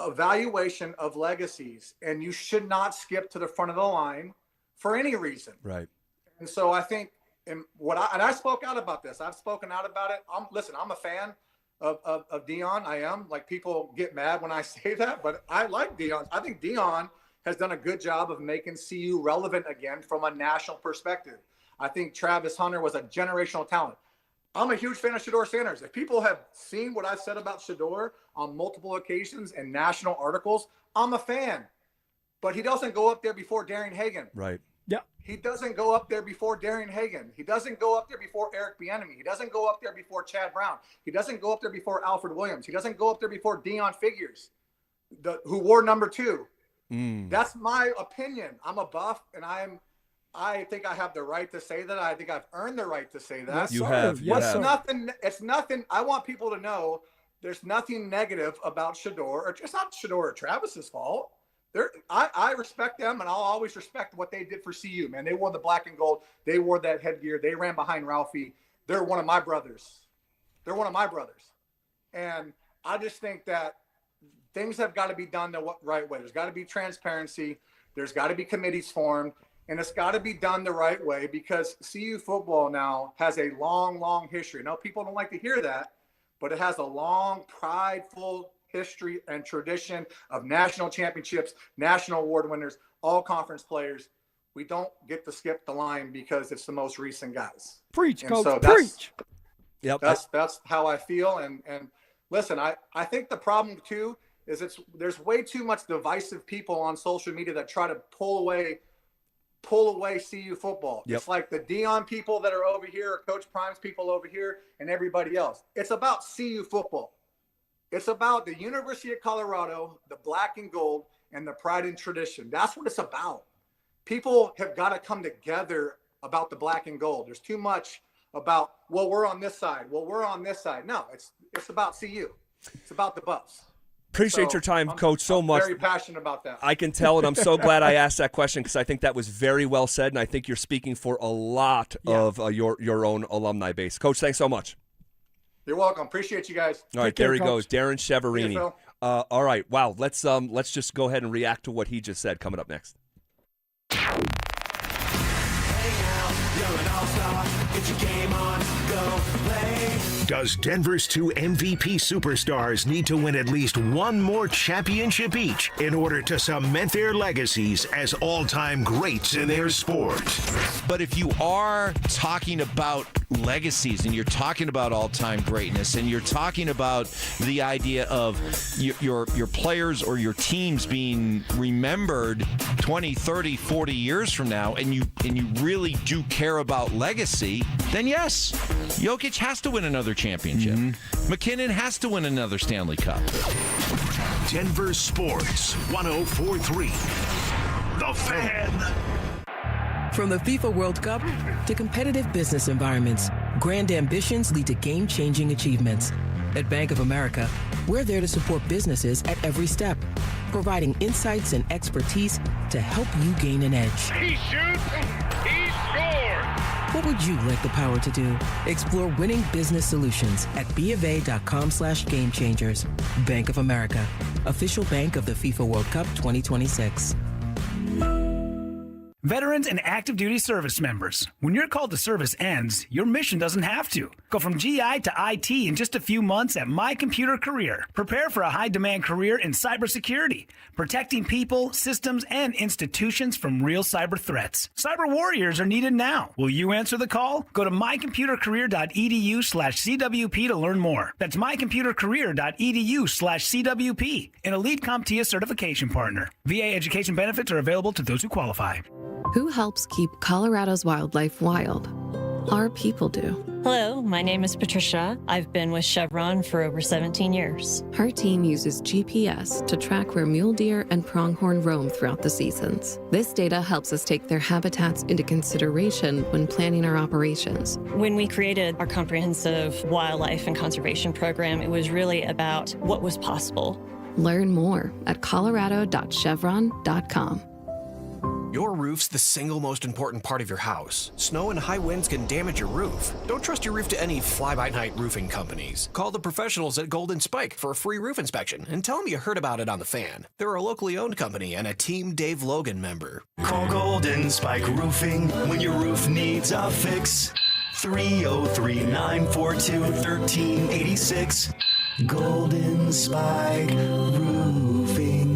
evaluation of legacies, and you should not skip to the front of the line for any reason.
Right.
And so I think, and I spoke out about this. I've spoken out about it. I'm a fan of Dion. I am. Like, people get mad when I say that, but I like Dion. I think Dion has done a good job of making CU relevant again from a national perspective. I think Travis Hunter was a generational talent. I'm a huge fan of Shedeur Sanders. If people have seen what I've said about Shedeur on multiple occasions in national articles, I'm a fan. But he doesn't go up there before Darian Hagan.
Right.
Yeah.
He doesn't go up there before Darian Hagan. He doesn't go up there before Eric Bieniemy. He doesn't go up there before Chad Brown. He doesn't go up there before Alfred Williams. He doesn't go up there before Dion Figures, who wore number 2. That's my opinion. I'm a buff, and I think I have the right to say that. I think I've earned the right to say that.
You have.
It's nothing. I want people to know there's nothing negative about Shedeur. It's not Shedeur or Travis's fault. I respect them, and I'll always respect what they did for CU, man. They wore the black and gold. They wore that headgear. They ran behind Ralphie. They're one of my brothers. And I just think that things have got to be done the right way. There's got to be transparency. There's got to be committees formed, and it's got to be done the right way, because CU football now has a long, long history. Now, people don't like to hear that, but it has a long, prideful history and tradition of national championships, national award winners, all conference players. We don't get to skip the line because it's the most recent guys.
Preach,
and
Coach,
so
preach.
Yep.
That's how I feel. And listen, I think the problem too is there's way too much divisive people on social media that try to pull away CU football.
Yep.
It's like the Dion people that are over here, or Coach Prime's people over here, and everybody else. It's about CU football. It's about the University of Colorado, the black and gold, and the pride and tradition. That's what it's about. People have got to come together about the black and gold. There's too much about, well, we're on this side. Well, we're on this side. No, it's about CU. It's about the Buffs.
Appreciate your time, Coach, so much.
I'm very passionate about that.
I can tell, and I'm so glad I asked that question, because I think that was very well said, and I think you're speaking for a lot of your own alumni base. Coach, thanks so much.
You're welcome. Appreciate you guys.
All right, there he goes, Darren Cheverini. All right, wow. Let's just go ahead and react to what he just said. Coming up next.
Does Denver's 2 MVP superstars need to win at least one more championship each in order to cement their legacies as all-time greats in their sport?
But if you are talking about legacies, and you're talking about all-time greatness, and you're talking about the idea of your players or your teams being remembered 20, 30, 40 years from now, and you really do care about legacy, then yes, Jokic has to win another championship. McKinnon has to win another Stanley Cup.
Denver Sports 104.3. The Fan.
From the FIFA World Cup to competitive business environments, grand ambitions lead to game-changing achievements. At Bank of America, we're there to support businesses at every step, providing insights and expertise to help you gain an edge.
He shoots, he scores!
What would you like the power to do? Explore winning business solutions at BofA.com/gamechangers. Bank of America, official bank of the FIFA World Cup 2026.
Veterans and active duty service members, when your call to service ends, your mission doesn't have to. Go from GI to IT in just a few months at My Computer Career. Prepare for a high-demand career in cybersecurity, protecting people, systems, and institutions from real cyber threats. Cyber warriors are needed now. Will you answer the call? Go to mycomputercareer.edu/CWP to learn more. That's mycomputercareer.edu/CWP, an elite CompTIA certification partner. VA education benefits are available to those who qualify.
Who helps keep Colorado's wildlife wild? Our people do.
Hello, my name is Patricia. I've been with Chevron for over 17 years.
Her team uses GPS to track where mule deer and pronghorn roam throughout the seasons. This data helps us take their habitats into consideration when planning our operations.
When we created our comprehensive wildlife and conservation program, it was really about what was possible.
Learn more at colorado.chevron.com.
Your roof's the single most important part of your house. Snow and high winds can damage your roof. Don't trust your roof to any fly-by-night roofing companies. Call the professionals at Golden Spike for a free roof inspection and tell them you heard about it on The Fan. They're a locally owned company and a Team Dave Logan member.
Call Golden Spike Roofing when your roof needs a fix. 303-942-1386. Golden Spike Roofing.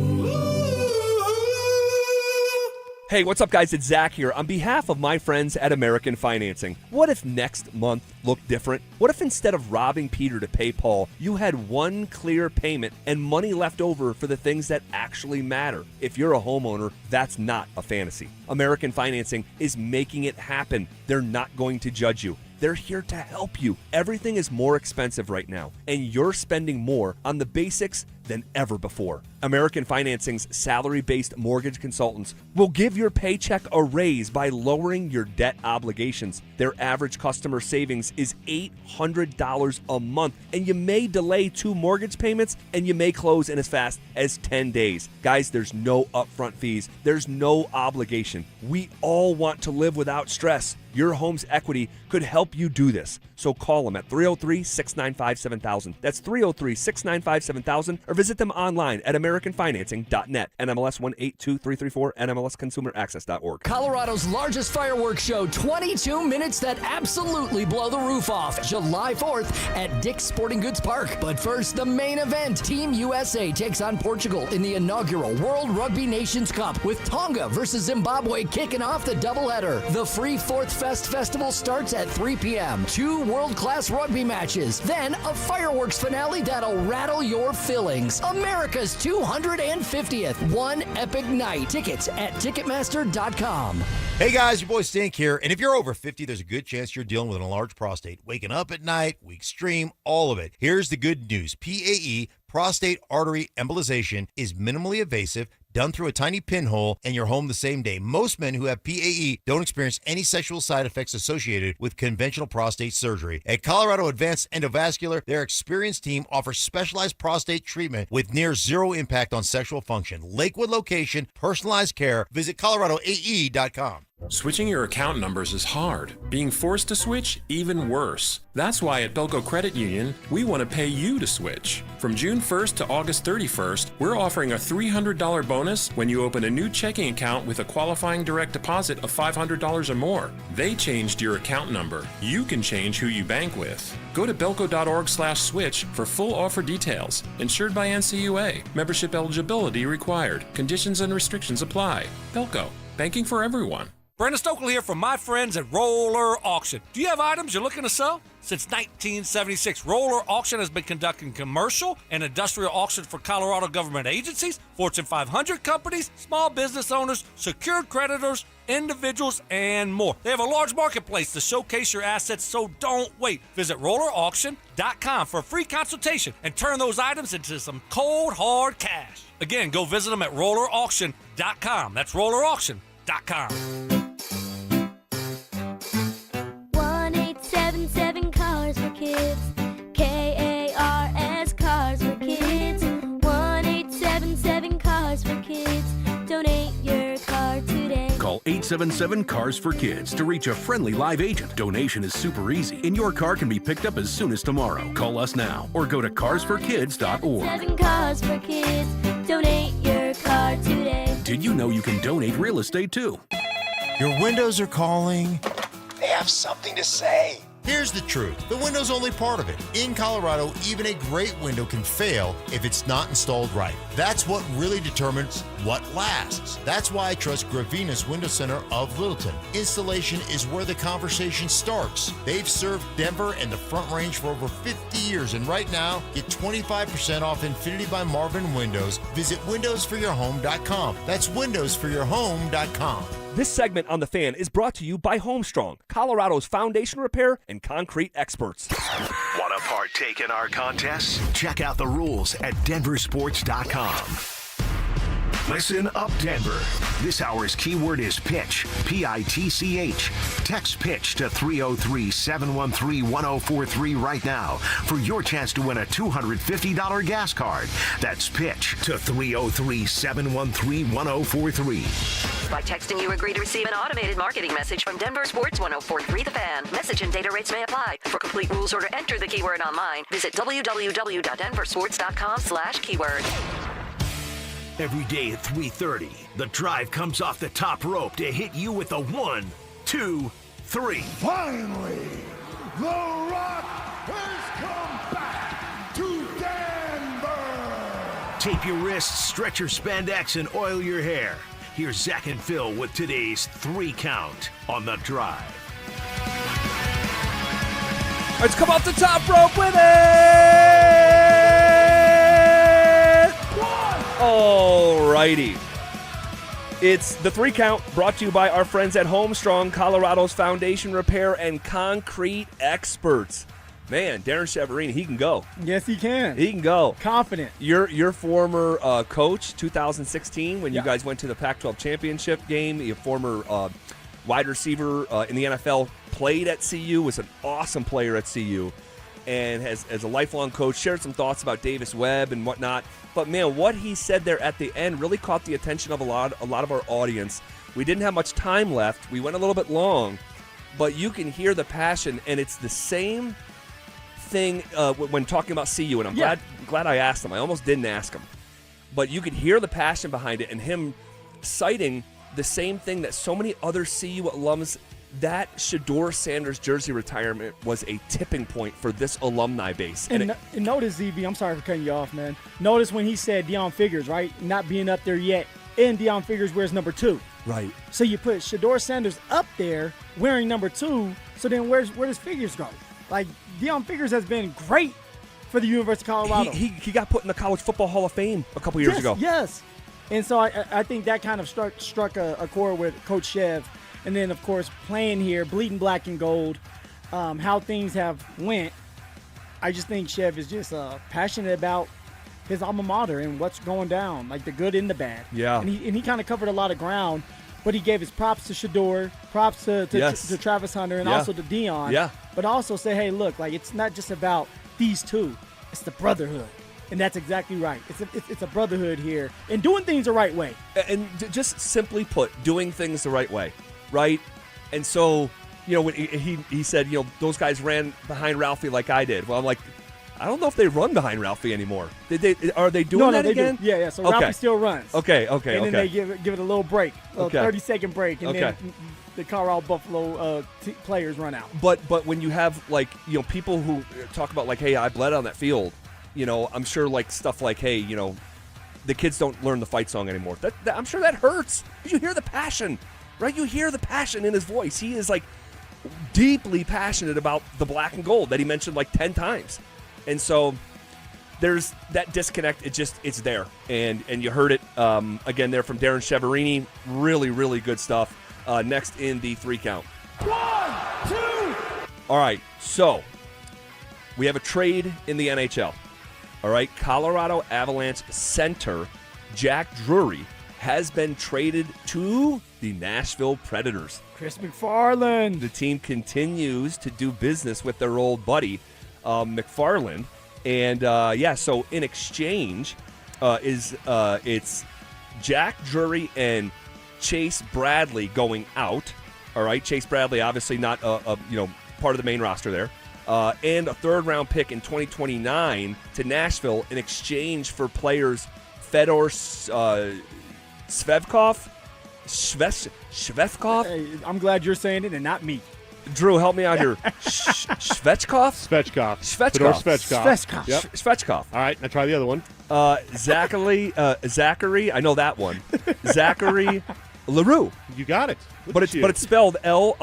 Hey, what's up, guys? It's Zach here. On behalf of my friends at American Financing, what if next month looked different? What if instead of robbing Peter to pay Paul, you had one clear payment and money left over for the things that actually matter? If you're a homeowner, that's not a fantasy. American Financing is making it happen. They're not going to judge you. They're here to help you. Everything is more expensive right now, and you're spending more on the basics than ever before. American Financing's salary-based mortgage consultants will give your paycheck a raise by lowering your debt obligations. Their average customer savings is $800 a month, and you may delay 2 mortgage payments, and you may close in as fast as 10 days. Guys, there's no upfront fees. There's no obligation. We all want to live without stress. Your home's equity could help you do this. So call them at 303-695-7000. That's 303-695-7000, or visit them online at americanfinancing.net. NMLS 182334, NMLSconsumeraccess.org.
Colorado's largest fireworks show, 22 minutes that absolutely blow the roof off. July 4th at Dick's Sporting Goods Park. But first, the main event. Team USA takes on Portugal in the inaugural World Rugby Nations Cup, with Tonga versus Zimbabwe kicking off the doubleheader. The free Fourth Fest Festival starts at 3 p.m. 2 world-class rugby matches, then a fireworks finale that'll rattle your fillings. America's 250th. One epic night. Tickets at Ticketmaster.com.
Hey guys, your boy Stink here. And if you're over 50, there's a good chance you're dealing with an enlarged prostate. Waking up at night, weak stream, all of it. Here's the good news. PAE, prostate artery embolization, is minimally invasive, done through a tiny pinhole, and you're home the same day. Most men who have PAE don't experience any sexual side effects associated with conventional prostate surgery. At Colorado Advanced Endovascular, their experienced team offers specialized prostate treatment with near zero impact on sexual function. Lakewood location, personalized care. Visit coloradoae.com.
Switching your account numbers is hard. Being forced to switch, even worse. That's why at Belco Credit Union, we want to pay you to switch. From June 1st to August 31st, we're offering a $300 bonus when you open a new checking account with a qualifying direct deposit of $500 or more. They changed your account number. You can change who you bank with. Go to belco.org/switch for full offer details. Insured by NCUA. Membership eligibility required. Conditions and restrictions apply. Belco. Banking for everyone.
Brandon Stokely here from my friends at Roller Auction. Do you have items you're looking to sell? Since 1976, Roller Auction has been conducting commercial and industrial auctions for Colorado government agencies, Fortune 500 companies, small business owners, secured creditors, individuals, and more. They have a large marketplace to showcase your assets, so don't wait. Visit rollerauction.com for a free consultation and turn those items into some cold, hard cash. Again, go visit them at rollerauction.com. That's rollerauction.com.
1-877 Cars for Kids. KARS Cars for Kids. 1-877 Cars for Kids. Donate your car today.
Call 877 Cars for Kids to reach a friendly live agent. Donation is super easy, and your car can be picked up as soon as tomorrow. Call us now or go to carsforkids.org.
7 Cars for Kids. Donate your car today.
Did you know you can donate real estate too?
Your windows are calling.
They have something to say.
Here's the truth. The window's only part of it. In Colorado, even a great window can fail if it's not installed right. That's what really determines what lasts. That's why I trust Gravina's Window Center of Littleton. Installation is where the conversation starts. They've served Denver and the Front Range for over 50 years, and right now, get 25% off Infinity by Marvin Windows. Visit windowsforyourhome.com. That's windowsforyourhome.com.
This segment on The Fan is brought to you by Homestrong, Colorado's foundation repair and concrete experts.
Want to partake in our contests? Check out the rules at DenverSports.com. Listen up, Denver. This hour's keyword is pitch. P-I-T-C-H. Text pitch to 303-713-1043 right now for your chance to win a $250 gas card. That's pitch to 303-713-1043.
By texting, you agree to receive an automated marketing message from Denver Sports 1043 The Fan. Message and data rates may apply. For complete rules or to enter the keyword online, visit www.denversports.com/keyword.
Every day at 3:30, the drive comes off the top rope to hit you with a 1, 2, 3.
Finally, the Rock has come back to Denver.
Tape your wrists, stretch your spandex, and oil your hair. Here's Zach and Phil with today's 3 count on the drive.
Let's come off the top rope with it! Alrighty. It's the 3 count brought to you by our friends at Homestrong, Colorado's foundation repair and concrete experts. Man, Darren Cheverini, he can go.
Yes, he can.
He can go.
Confident.
Your former coach, 2016, when you guys went to the Pac-12 championship game, your former wide receiver in the NFL, played at CU, was an awesome player at CU, and as a lifelong coach, shared some thoughts about Davis Webb and whatnot. But, man, what he said there at the end really caught the attention of a lot of our audience. We didn't have much time left. We went a little bit long, but you can hear the passion, and it's the same thing when talking about CU, and I'm glad I asked him. I almost didn't ask him. But you could hear the passion behind it and him citing the same thing that so many other CU alums, that Shedeur Sanders jersey retirement was a tipping point for this alumni base.
And notice, ZB, I'm sorry for cutting you off, man. Notice when he said Deion Figures, right? Not being up there yet. And Deion Figures wears number 2.
Right.
So you put Shedeur Sanders up there wearing number 2. So then where does Figures go? Like, Deion Figures has been great for the University of Colorado.
He got put in the College Football Hall of Fame a couple years ago.
Yes. And so I think that kind of struck a chord with Coach Chev. And then, of course, playing here, bleeding black and gold, how things have went. I just think Chev is just passionate about his alma mater and what's going down, like the good and the bad.
Yeah.
And he kind of covered a lot of ground, but he gave his props to Shedeur, props to Travis Hunter, and also to Deion.
Yeah.
But also say, hey, look, like it's not just about these two. It's the brotherhood. And that's exactly right. It's a brotherhood here and doing things the right way.
And just simply put, doing things the right way. Right? And so, when he said, those guys ran behind Ralphie like I did. Well, I'm like, I don't know if they run behind Ralphie anymore. Are they doing that again?
Do. Yeah. So Ralphie still runs.
Okay.
And then they give it a little break, a 30-second break, and then the Colorado Buffalo players run out.
But when you have people who talk about hey, I bled on that field, I'm sure stuff like, hey, the kids don't learn the fight song anymore. That I'm sure that hurts. You hear the passion. Right, you hear the passion in his voice. He is deeply passionate about the black and gold that he mentioned 10 times, and so there's that disconnect. It's there, and you heard it again there from Darren Cheverini. Really, really good stuff. Next in the 3 count.
1, 2.
All right, so we have a trade in the NHL. All right, Colorado Avalanche center Jack Drury has been traded to the Nashville Predators.
Chris McFarland.
The team continues to do business with their old buddy, McFarland. And, so in exchange it's Jack Drury and Chase Bradley going out. All right, Chase Bradley obviously not part of the main roster there. And a 3rd-round pick in 2029 to Nashville in exchange for players Fedor Svechkov?
Hey, I'm glad you're saying it and not me.
Drew, help me out here. Svechkov?
Svechkov. Yep.
Svechkov.
All right, now try the other one.
Zachary, I know that one. Zachary LaRue.
You got it.
But it's spelled L'Heureux.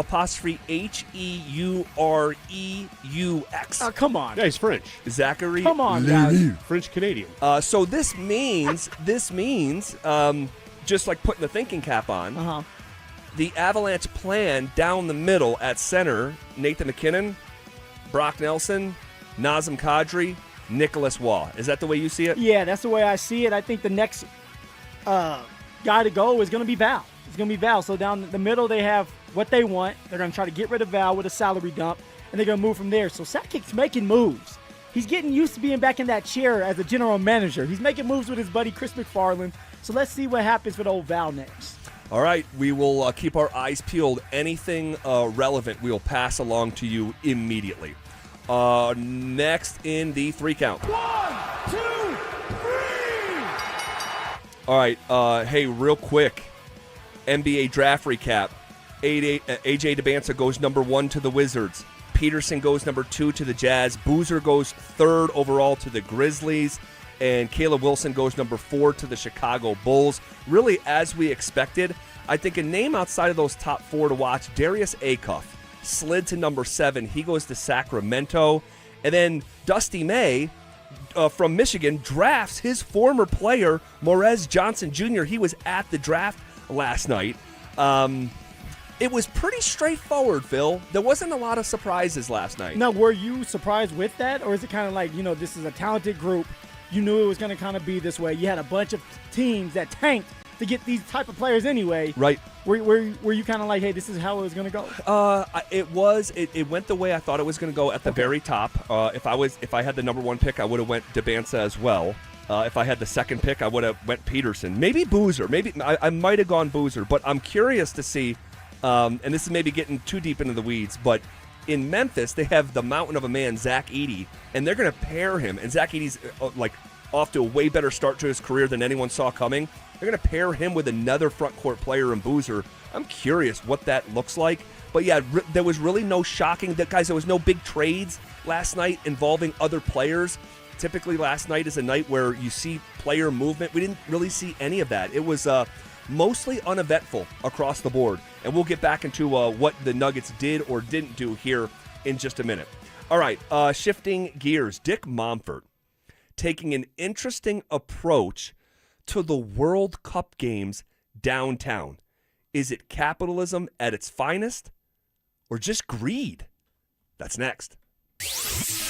Oh, come on.
Yeah, he's French.
Zachary.
Come on, guys.
French Canadian.
So this means just like putting the thinking cap on. The Avalanche plan down the middle at center: Nathan McKinnon, Brock Nelson, Nazem Kadri, Nicholas Waugh. Is that the way you see it?
Yeah, that's the way I see it. I think the next guy to go is going to be Val. It's going to be Val. So down the middle, they have what they want. They're going to try to get rid of Val with a salary dump, and they're going to move from there. So Sakic's making moves. He's getting used to being back in that chair as a general manager. He's making moves with his buddy Chris McFarland. So let's see what happens with old Val next.
All right, we will keep our eyes peeled. Anything relevant, we will pass along to you immediately. Next in the 3 count.
1, 2, 3.
All right, hey, real quick, NBA draft recap. AJ DeBanza goes number 1 to the Wizards. Peterson goes number 2 to the Jazz. Boozer goes 3rd overall to the Grizzlies. And Caleb Wilson goes number 4 to the Chicago Bulls. Really, as we expected, I think a name outside of those top 4 to watch, Darius Acuff, slid to number 7. He goes to Sacramento. And then Dusty May from Michigan drafts his former player, Morez Johnson Jr. He was at the draft last night. It was pretty straightforward, Phil. There wasn't a lot of surprises last night.
Now, were you surprised with that? Or is it kind of like, this is a talented group. You knew it was going to kind of be this way. You had a bunch of teams that tanked to get these type of players anyway.
Right.
Were you kind of like, hey, this is how it was going to
go? It went the way I thought it was going to go at the very top. If I had the number 1 pick, I would have went DeBanza as well. If I had the 2nd pick, I would have went Peterson. Maybe Boozer. Maybe I might have gone Boozer. But I'm curious to see, and this is maybe getting too deep into the weeds, but in Memphis, they have the mountain of a man, Zach Edey, and they're going to pair him. And Zach Edey's off to a way better start to his career than anyone saw coming. They're going to pair him with another front court player in Boozer. I'm curious what that looks like. But yeah, there was really no shocking. Guys, there was no big trades last night involving other players. Typically, last night is a night where you see player movement. We didn't really see any of that. It was mostly uneventful across the board. And we'll get back into what the Nuggets did or didn't do here in just a minute. All right, shifting gears. Dick Momford taking an interesting approach to the World Cup games downtown. Is it capitalism at its finest or just greed? That's next.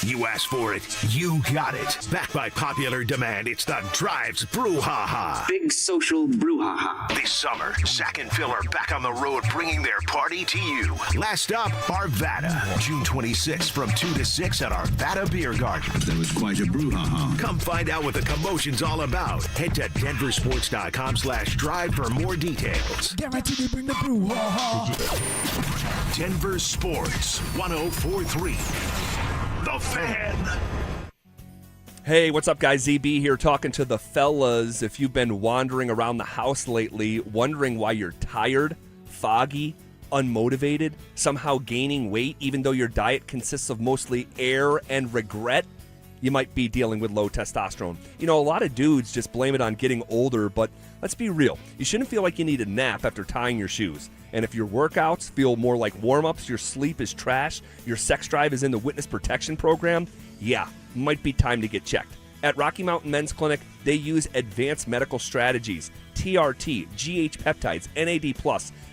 You asked for it, you got it. Backed by popular demand, it's the Drives Brouhaha.
Big social brouhaha.
This summer, Zach and Phil are back on the road bringing their party to you. Last up, Arvada. June 26th from 2 to 6 at Arvada Beer Garden.
That was quite a brouhaha.
Come find out what the commotion's all about. Head to DenverSports.com/drive for more details.
Guaranteed to bring the brouhaha.
Denver Sports 104.3. The Fan.
Hey, what's up, guys? ZB here talking to the fellas. If you've been wandering around the house lately, wondering why you're tired, foggy, unmotivated, somehow gaining weight, even though your diet consists of mostly air and regret, you might be dealing with low testosterone. A lot of dudes just blame it on getting older, but let's be real. You shouldn't feel like you need a nap after tying your shoes. And if your workouts feel more like warm-ups, your sleep is trash, your sex drive is in the witness protection program, yeah, might be time to get checked. At Rocky Mountain Men's Clinic, they use advanced medical strategies, TRT, GH peptides, NAD+,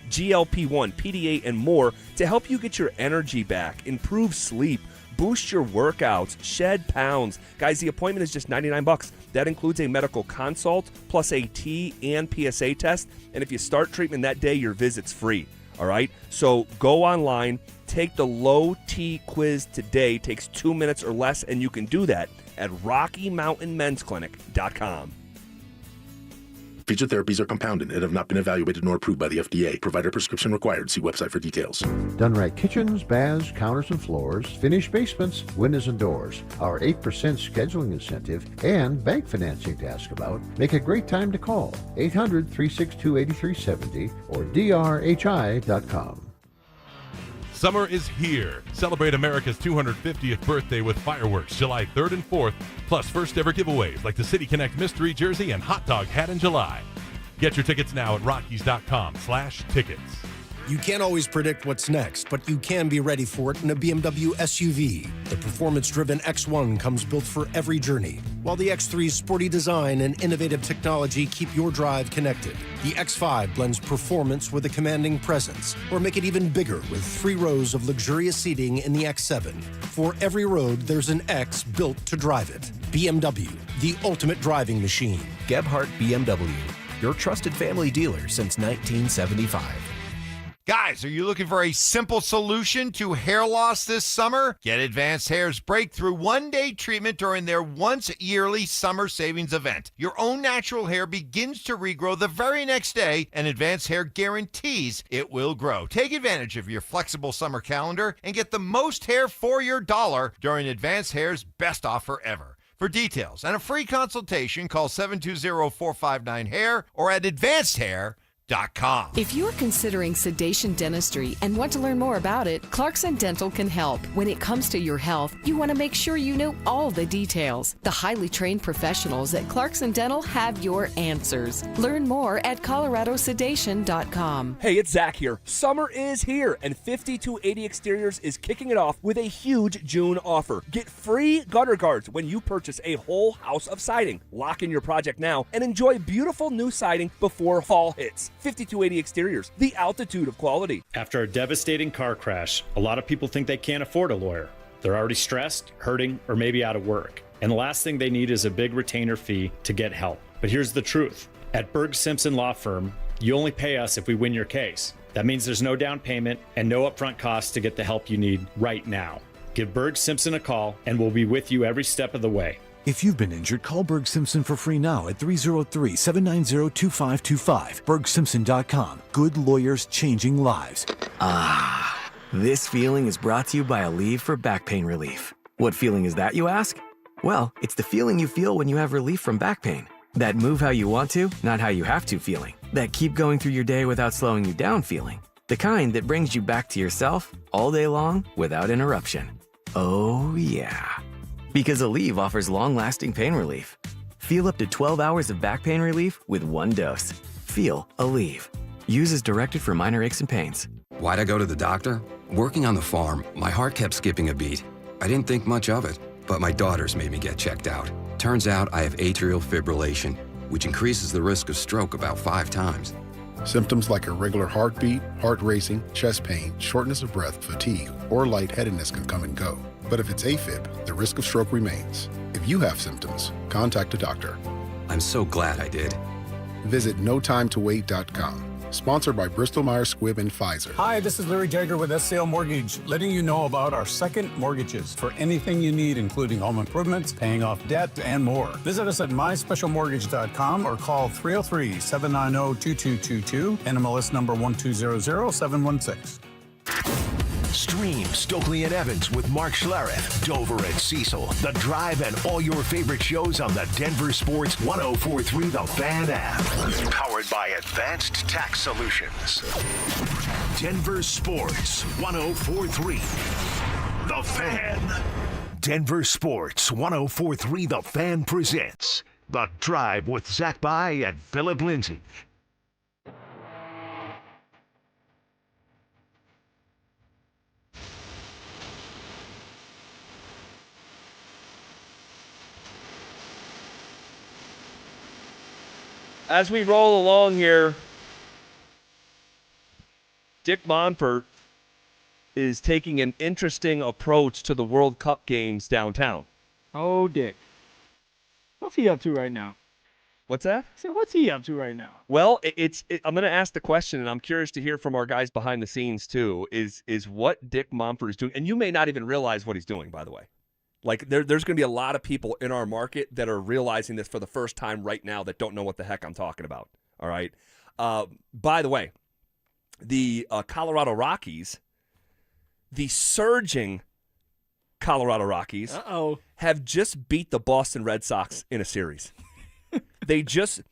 GLP-1, PDA, and more to help you get your energy back, improve sleep, boost your workouts, shed pounds. Guys, the appointment is just $99. That includes a medical consult plus a T and PSA test. And if you start treatment that day, your visit's free. All right? So go online, take the low T quiz today. Takes 2 minutes or less, and you can do that at RockyMountainMen'sClinic.com.
Featured therapies are compounded and have not been evaluated nor approved by the FDA. Provider prescription required. See website for details.
Done right kitchens, baths, counters and floors, finished basements, windows and doors. Our 8% scheduling incentive and bank financing to ask about make a great time to call 800-362-8370 or drhi.com.
Summer is here. Celebrate America's 250th birthday with fireworks July 3rd and 4th, plus first ever giveaways like the City Connect mystery jersey and hot dog hat in July. Get your tickets now at Rockies.com/tickets.
You can't always predict what's next, but you can be ready for it in a BMW SUV. The performance-driven X1 comes built for every journey, while the X3's sporty design and innovative technology keep your drive connected. The X5 blends performance with a commanding presence, or make it even bigger with 3 rows of luxurious seating in the X7. For every road, there's an X built to drive it. BMW, the ultimate driving machine.
Gebhardt BMW.
your trusted family dealer since 1975.
Guys, are you looking for a simple solution to hair loss this summer? Get Advanced Hair's breakthrough one-day treatment during their once-yearly summer savings event. Your own natural hair begins to regrow the very next day, and Advanced Hair guarantees it will grow. Take advantage of your flexible summer calendar and get the most hair for your dollar during Advanced Hair's best offer ever. For details and a free consultation, call 720-459-HAIR or at advancedhair.com.
If you're considering sedation dentistry and want to learn more about it, Clarkson Dental can help. When it comes to your health, you want to make sure you know all the details. The highly trained professionals at Clarkson Dental have your answers. Learn more at coloradosedation.com.
Hey, it's Zach here. Summer is here, and 5280 Exteriors is kicking it off with a huge June offer. Get free gutter guards when you purchase a whole house of siding. Lock in your project now and enjoy beautiful new siding before fall hits. 5280 Exteriors, the altitude of quality.
After a devastating car crash, a lot of people think they can't afford a lawyer. They're already stressed, hurting, or maybe out of work. And the last thing they need is a big retainer fee to get help. But here's the truth. At Berg Simpson Law Firm, you only pay us if we win your case. That means there's no down payment and no upfront costs to get the help you need right now. Give Berg Simpson a call, and we'll be with you every step of the way.
If you've been injured, call Berg Simpson for free now at 303-790-2525. BergSimpson.com. Good lawyers changing lives.
Ah, this feeling is brought to you by Aleve for back pain relief. What feeling is that, you ask? Well, it's the feeling you feel when you have relief from back pain. That move how you want to, not how you have to feeling. That keep going through your day without slowing you down feeling. The kind that brings you back to yourself all day long without interruption. Oh, yeah. Because Aleve offers long-lasting pain relief. Feel up to 12 hours of back pain relief with one dose. Feel Aleve. Use as directed for minor aches and pains.
Why'd I go to the doctor? Working on the farm, my heart kept skipping a beat. I didn't think much of it, but my daughters made me get checked out. Turns out I have atrial fibrillation, which increases the risk of stroke about 5 times.
Symptoms like irregular heartbeat, heart racing, chest pain, shortness of breath, fatigue, or lightheadedness can come and go. But if it's AFib, the risk of stroke remains. If you have symptoms, contact a doctor.
I'm so glad I did.
Visit notimetowait.com. Sponsored by Bristol-Myers Squibb and Pfizer.
Hi, this is Larry Jagger with SCL Mortgage, letting you know about our second mortgages for anything you need, including home improvements, paying off debt, and more. Visit us at myspecialmortgage.com or call 303-790-2222, NMLS number 1200716.
Stream Stokely and Evans with Mark Schlereth, Dover and Cecil, The Drive, and all your favorite shows on the Denver Sports 104.3 The Fan app. Powered by Advanced Tax Solutions. Denver Sports 104.3 The Fan. Denver Sports 104.3 The Fan presents The Drive with Zach By and Phillip Lindsay.
As we roll along here, Dick Monfort is taking an interesting approach to the World Cup games downtown.
Oh, Dick. What's he up to right now?
What's that?
So what's he up to right now?
Well, I'm going to ask the question, and I'm curious to hear from our guys behind the scenes, too, is what Dick Monfort is doing. And you may not even realize what he's doing, by the way. Like, there's going to be a lot of people in our market that are realizing this for the first time right now that don't know what the heck I'm talking about, all right? By the way, the Colorado Rockies, the surging Colorado Rockies, have just beat the Boston Red Sox in a series. They just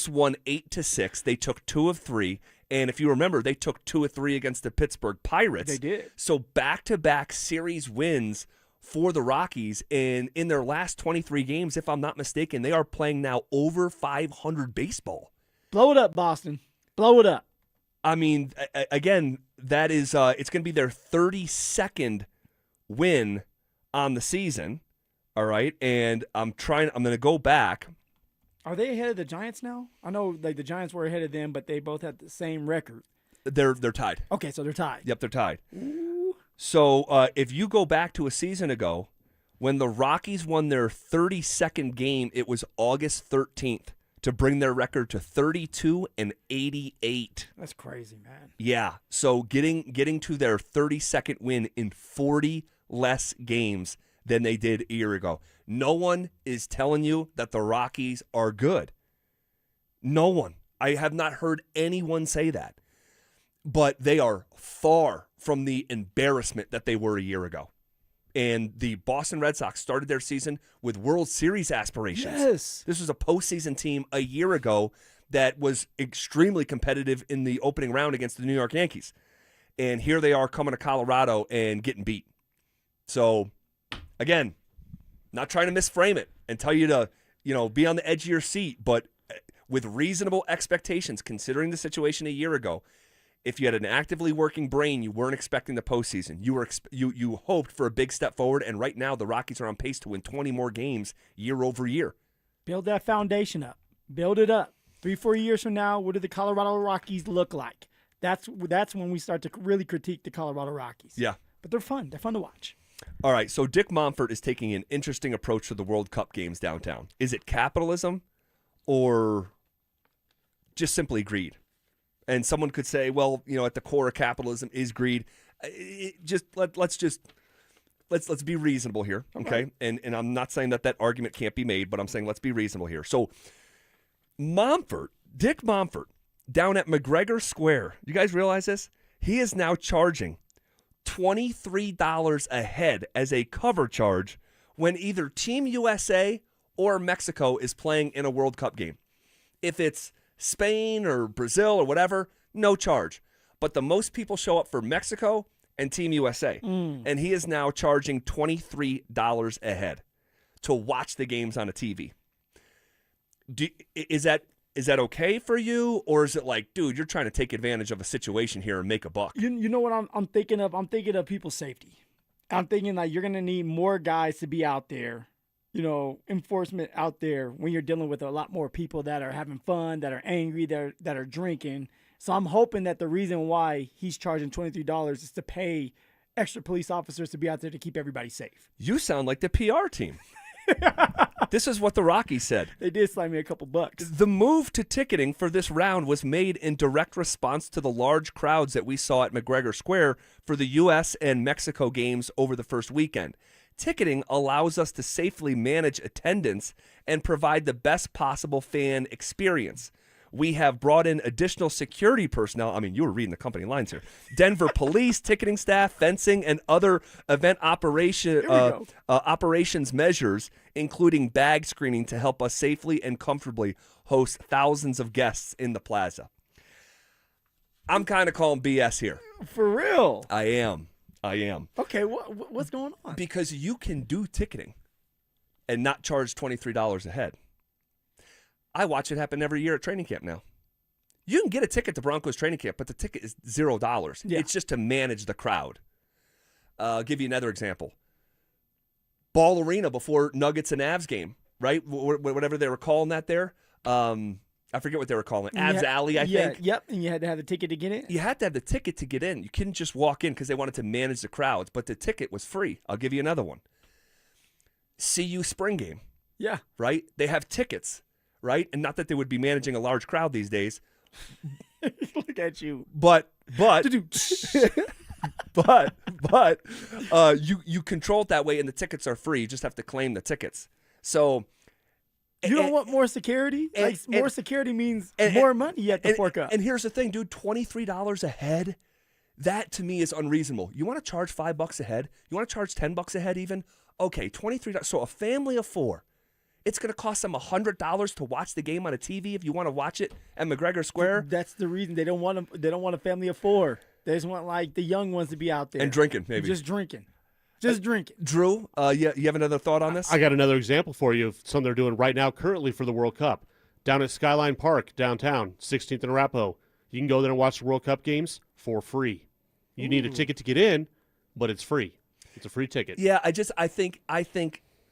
won 8-6. They took 2 of 3. And if you remember, they took 2 of 3 against the Pittsburgh Pirates.
They did.
So back-to-back series wins for the Rockies, and in their last 23 games, if I'm not mistaken, they are playing now over 500 baseball.
Blow it up, Boston. Blow it up.
I mean, again, that is it's going to be their 32nd win on the season, all right? And I'm going to go back.
Are they ahead of the Giants now? I know like the Giants were ahead of them, but they both had the same record.
They're tied.
Okay, so they're tied.
Yep, they're tied.
Ooh.
So if you go back to a season ago, when the Rockies won their 32nd game, it was August 13th, to bring their record to 32-88.
That's crazy, man.
Yeah, so getting to their 32nd win in 40 less games than they did a year ago. No one is telling you that the Rockies are good. No one. I have not heard anyone say that. But they are far from the embarrassment that they were a year ago. And the Boston Red Sox started their season with World Series aspirations.
Yes.
This was a postseason team a year ago that was extremely competitive in the opening round against the New York Yankees. And here they are coming to Colorado and getting beat. So, again, not trying to misframe it and tell you to, be on the edge of your seat, but with reasonable expectations, considering the situation a year ago, if you had an actively working brain, you weren't expecting the postseason. You hoped for a big step forward, and right now the Rockies are on pace to win 20 more games year over year.
Build that foundation up. Build it up. 3-4 years from now, what do the Colorado Rockies look like? That's when we start to really critique the Colorado Rockies.
Yeah.
But they're fun. They're fun to watch.
All right, so Dick Monfort is taking an interesting approach to the World Cup games downtown. Is it capitalism or just simply greed? And someone could say, well, at the core of capitalism is greed. Let's be reasonable here, okay? And I'm not saying that argument can't be made, but I'm saying let's be reasonable here. So Dick Monfort, down at McGregor Square, you guys realize this? He is now charging $23 a head as a cover charge when either Team USA or Mexico is playing in a World Cup game. If it's Spain or Brazil or whatever, no charge. But the most people show up for Mexico and Team USA. And he is now charging $23 a head to watch the games on a TV. Is that okay for you? Or is it like, dude, you're trying to take advantage of a situation here and make a buck?
You know what I'm thinking of? I'm thinking of people's safety. I'm thinking like you're going to need more guys to be out there. Enforcement out there when you're dealing with a lot more people that are having fun, that are angry, that are drinking. So I'm hoping that the reason why he's charging $23 is to pay extra police officers to be out there to keep everybody safe.
You sound like the PR team. This is what the Rockies said.
They did slide me a couple bucks.
The move to ticketing for this round was made in direct response to the large crowds that we saw at McGregor Square for the U.S. and Mexico games over the first weekend. Ticketing allows us to safely manage attendance and provide the best possible fan experience. We have brought in additional security personnel. I mean, you were reading the company lines here. Denver police, ticketing staff, fencing, and other event operations measures, including bag screening, to help us safely and comfortably host thousands of guests in the plaza. I'm kind of calling BS here.
For real?
I am.
Okay, what's going on?
Because you can do ticketing and not charge $23 a head. I watch it happen every year at training camp now. You can get a ticket to Broncos training camp, but the ticket is $0.
Yeah.
It's just to manage the crowd. I'll give you another example. Ball Arena before Nuggets and Avs game, right? Whatever they were calling that there. I forget what they were calling it. Avs Alley, I think.
Yep, and you had to have the ticket to get in?
You had to have the ticket to get in. You couldn't just walk in because they wanted to manage the crowds, but the ticket was free. I'll give you another one. CU spring game.
Yeah.
Right? They have tickets, right? And not that they would be managing a large crowd these days.
Look at you.
But you control it that way, and the tickets are free. You just have to claim the tickets. So
you don't want more security? More security means more money you have to fork up.
And here's the thing, dude, $23 a head, that to me is unreasonable. You want to charge $5 a head? You want to charge $10 a head even? Okay, $23. So a family of four, it's going to cost them $100 to watch the game on a TV if you want to watch it at McGregor Square.
That's the reason they don't want a family of four. They just want like the young ones to be out there
and drinking, maybe
just drinking. Drew,
you have another thought on this?
I got another example for you of something they're doing right now currently for the World Cup. Down at Skyline Park, downtown, 16th and Arapahoe. You can go there and watch the World Cup games for free. You need a ticket to get in, but it's free. It's a free ticket.
Yeah, I think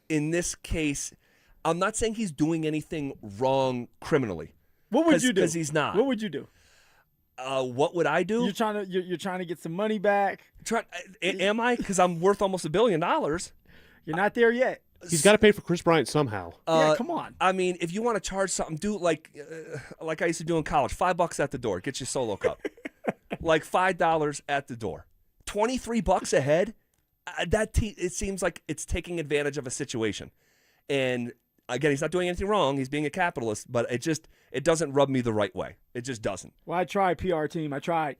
in this case, I'm not saying he's doing anything wrong criminally.
What would you do?
Because he's not.
What would you do?
What would I do?
You're trying to get some money back.
Am I? Because I'm worth almost $1 billion.
You're not there yet.
He's got to pay for Chris Bryant somehow.
Yeah, come on.
I mean, if you want to charge something, do like I used to do in college. $5 at the door, get your solo cup. Like $5 at the door. $23 a head. It seems like it's taking advantage of a situation. And again, he's not doing anything wrong. He's being a capitalist, but it doesn't rub me the right way. It just doesn't.
Well, I tried, PR team. I tried.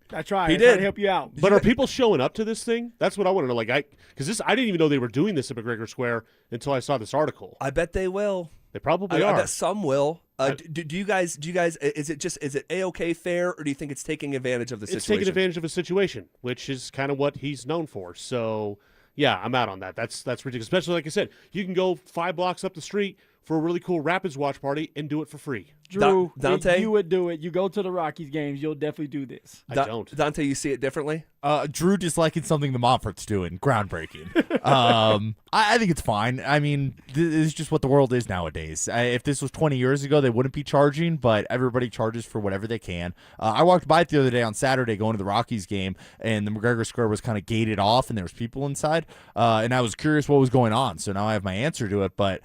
He
I
did.
tried to help you out.
But are people showing up to this thing? That's what I want to know. Because I didn't even know they were doing this at McGregor Square until I saw this article.
I bet they will.
They probably are.
I bet some will. Do you guys? Is it A-OK fair, or do you think it's taking advantage of the situation?
It's taking advantage of a situation, which is kind of what he's known for. So, yeah, I'm out on that. That's ridiculous. Especially, like I said, you can go 5 blocks up the street for a really cool Rapids watch party and do it for free.
Drew,
Dante?
you would do it. You go to the Rockies games, you'll definitely do this.
I don't.
Dante, you see it differently?
Drew disliking something the Montfort's doing. Groundbreaking. I think it's fine. I mean, this is just what the world is nowadays. If this was 20 years ago, they wouldn't be charging, but everybody charges for whatever they can. I walked by it the other day on Saturday going to the Rockies game, and the McGregor Square was kind of gated off, and there was people inside, and I was curious what was going on, so now I have my answer to it, but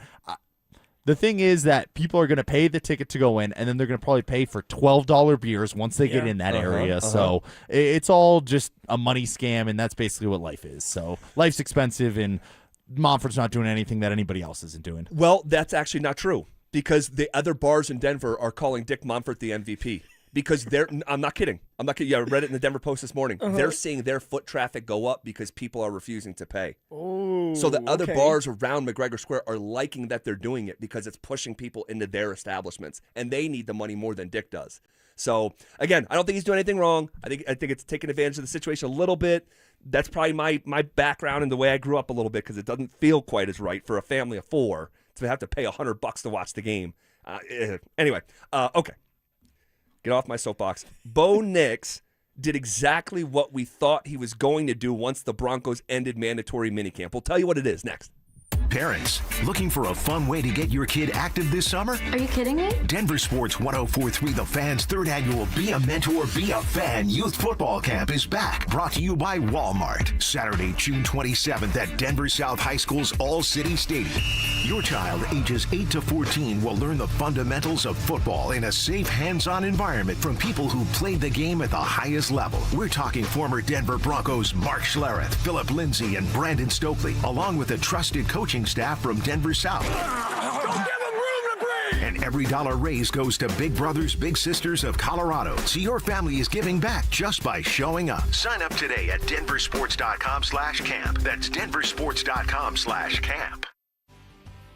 the thing is that people are going to pay the ticket to go in, and then they're going to probably pay for $12 beers once they get in that area. So it's all just a money scam, and that's basically what life is. So life's expensive, and Montfort's not doing anything that anybody else isn't doing.
Well, that's actually not true, because the other bars in Denver are calling Dick Montfort the MVP. Because I'm not kidding. Yeah, I read it in the Denver Post this morning. They're seeing their foot traffic go up because people are refusing to pay.
Oh,
so the other bars around McGregor Square are liking that they're doing it because it's pushing people into their establishments, and they need the money more than Dick does. So again, I don't think he's doing anything wrong. I think it's taking advantage of the situation a little bit. That's probably my background and the way I grew up a little bit, because it doesn't feel quite as right for a family of 4 to have to pay $100 to watch the game. Anyway, okay. Get off my soapbox. Bo Nix did exactly what we thought he was going to do once the Broncos ended mandatory minicamp. We'll tell you what it is next.
Parents, looking for a fun way to get your kid active this summer?
Are you kidding me?
Denver Sports 104.3 The Fan's 3rd annual Be a Mentor, Be a Fan Youth Football Camp is back. Brought to you by Walmart. Saturday, June 27th at Denver South High School's All-City Stadium. Your child, ages 8 to 14, will learn the fundamentals of football in a safe, hands-on environment from people who played the game at the highest level. We're talking former Denver Broncos Mark Schlereth, Phillip Lindsay, and Brandon Stokely, along with a trusted coaching staff from Denver South. And every dollar raised goes to Big Brothers Big Sisters of Colorado. So your family is giving back just by showing up. Sign up today at denversports.com/camp. That's denversports.com/camp.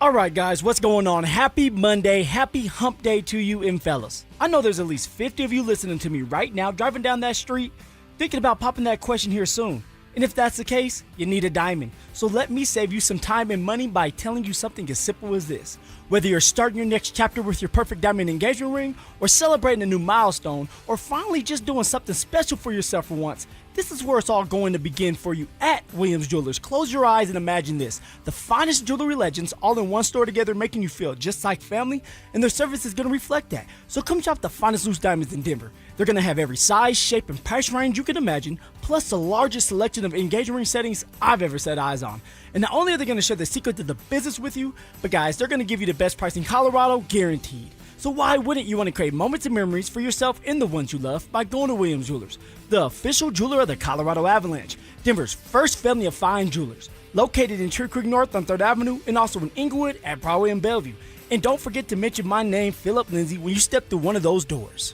All right, guys, what's going on? Happy Monday, happy hump day to you and fellas. I know there's at least 50 of you listening to me right now driving down that street thinking about popping that question here soon. And if that's the case, you need a diamond. So let me save you some time and money by telling you something as simple as this. Whether you're starting your next chapter with your perfect diamond engagement ring, or celebrating a new milestone, or finally just doing something special for yourself for once, this is where it's all going to begin for you at Williams Jewelers. Close your eyes and imagine this. The finest jewelry legends all in one store together, making you feel just like family, and their service is going to reflect that. So come shop the finest loose diamonds in Denver. They're going to have every size, shape, and price range you can imagine, plus the largest selection of engagement ring settings I've ever set eyes on. And not only are they going to share the secret to the business with you, but guys, they're going to give you the best price in Colorado, guaranteed. So why wouldn't you want to create moments and memories for yourself and the ones you love by going to Williams Jewelers, the official jeweler of the Colorado Avalanche, Denver's first family of fine jewelers, located in Tree Creek North on 3rd Avenue and also in Inglewood at Broadway and Bellevue. And don't forget to mention my name, Phillip Lindsay, when you step through one of those doors.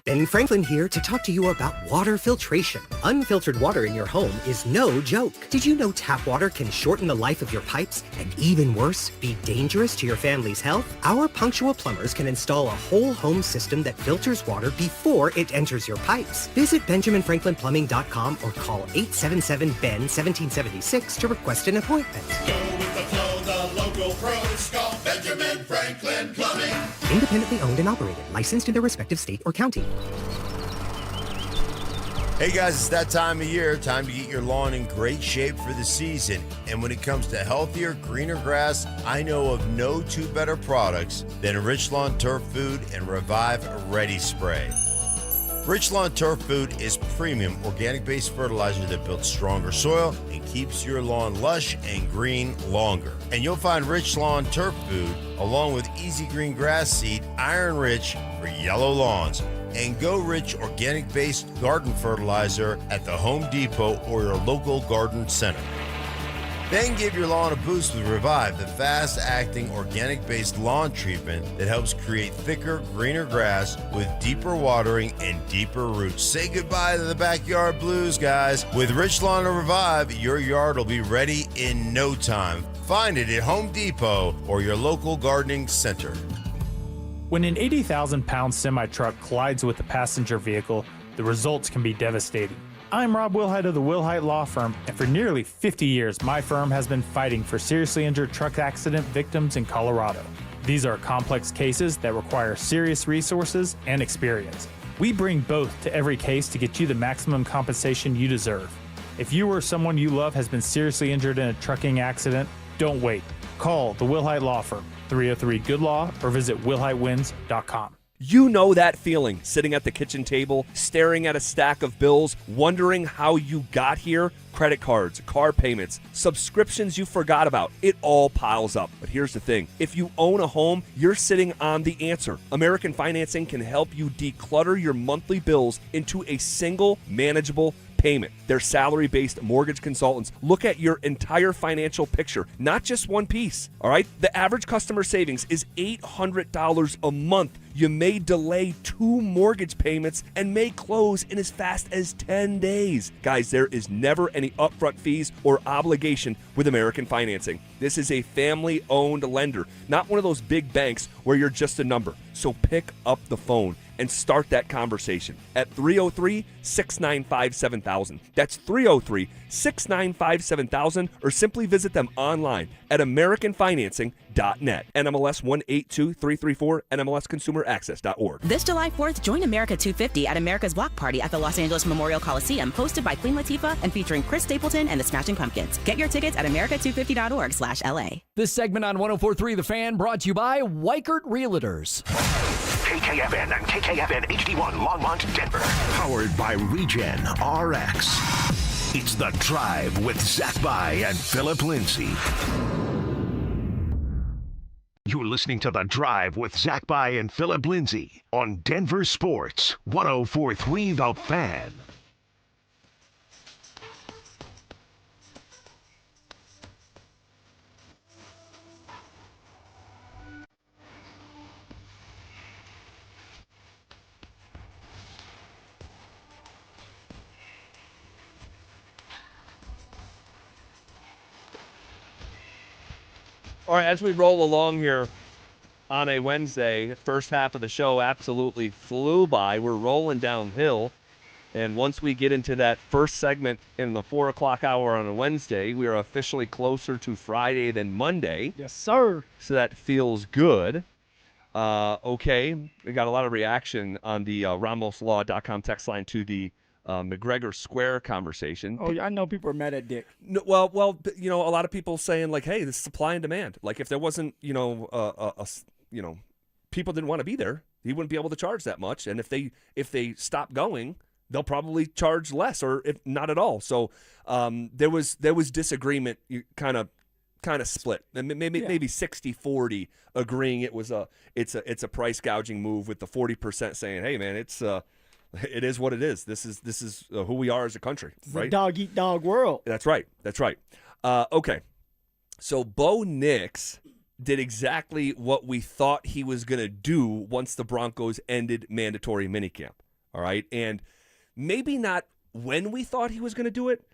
Ben Franklin here to talk to you about water filtration. Unfiltered water in your home is no joke. Did you know tap water can shorten the life of your pipes and, even worse, be dangerous to your family's health? Our punctual plumbers can install a whole home system that filters water before it enters your pipes. Visit BenjaminFranklinPlumbing.com or call 877-BEN-1776 to request an appointment.
Go with the flow, the local pros call Benjamin Franklin Plumbing.
Independently owned and operated, licensed in their respective state or county.
Hey guys, it's that time of year, time to get your lawn in great shape for the season. And when it comes to healthier, greener grass, I know of no two better products than Rich Lawn Turf Food and Revive Ready Spray. Richlawn Turf Food is premium organic-based fertilizer that builds stronger soil and keeps your lawn lush and green longer. And you'll find Richlawn Turf Food along with Easy Green Grass Seed, Iron Rich for yellow lawns, and Go Rich organic-based garden fertilizer at the Home Depot or your local garden center. Then give your lawn a boost with Revive, the fast-acting organic-based lawn treatment that helps create thicker, greener grass with deeper watering and deeper roots. Say goodbye to the backyard blues, guys. With Rich Lawn and Revive, your yard will be ready in no time. Find it at Home Depot or your local gardening center.
When an 80,000-pound semi-truck collides with a passenger vehicle, the results can be devastating. I'm Rob Wilhite of the Wilhite Law Firm, and for nearly 50 years, my firm has been fighting for seriously injured truck accident victims in Colorado. These are complex cases that require serious resources and experience. We bring both to every case to get you the maximum compensation you deserve. If you or someone you love has been seriously injured in a trucking accident, don't wait. Call the Wilhite Law Firm, 303-GOOD-LAW, or visit wilhitewins.com.
You know that feeling, sitting at the kitchen table, staring at a stack of bills, wondering how you got here? Credit cards, car payments, subscriptions you forgot about. It all piles up. But here's the thing. If you own a home, you're sitting on the answer. American Financing can help you declutter your monthly bills into a single manageable payment. Their salary-based mortgage consultants look at your entire financial picture, not just one piece, all right? The average customer savings is $800 a month. You may delay 2 mortgage payments and may close in as fast as 10 days. Guys, there is never any upfront fees or obligation with American Financing. This is a family-owned lender, not one of those big banks where you're just a number. So pick up the phone and start that conversation at 303-695-7000. That's 303-695-7000, or simply visit them online at AmericanFinancing.net. NMLS 182334, NMLSConsumerAccess.org.
This July 4th, join America 250 at America's Block Party at the Los Angeles Memorial Coliseum, hosted by Queen Latifah and featuring Chris Stapleton and the Smashing Pumpkins. Get your tickets at america250.org/LA.
This segment on 104.3 The Fan brought to you by Weichert Realtors.
KKFN and KKFN HD1 Longmont, Denver. Powered by Regen RX. It's The Drive with Zach By and Phillip Lindsay. You're listening to The Drive with Zach By and Phillip Lindsay on Denver Sports 104.3 The Fan.
All right, as we roll along here on a Wednesday, first half of the show absolutely flew by. We're rolling downhill. And once we get into that first segment in the 4 o'clock hour on a Wednesday, we are officially closer to Friday than Monday.
Yes, sir.
So that feels good. Okay, we got a lot of reaction on the RamosLaw.com text line to the McGregor Square conversation.
Oh, I know people are mad at Dick.
No, well, you know, a lot of people saying like, "Hey, this is supply and demand. Like, if there wasn't, people didn't want to be there, he wouldn't be able to charge that much. And if they stop going, they'll probably charge less, or if not at all." So there was disagreement, kind of split, and maybe 60-40 agreeing it's a price gouging move, with the 40% saying, "Hey, man, it is what it is. This is who we are as a country."
It's
right?
a dog-eat-dog world.
That's right. Okay. So Bo Nix did exactly what we thought he was going to do once the Broncos ended mandatory minicamp. All right. And maybe not when we thought he was going to do it,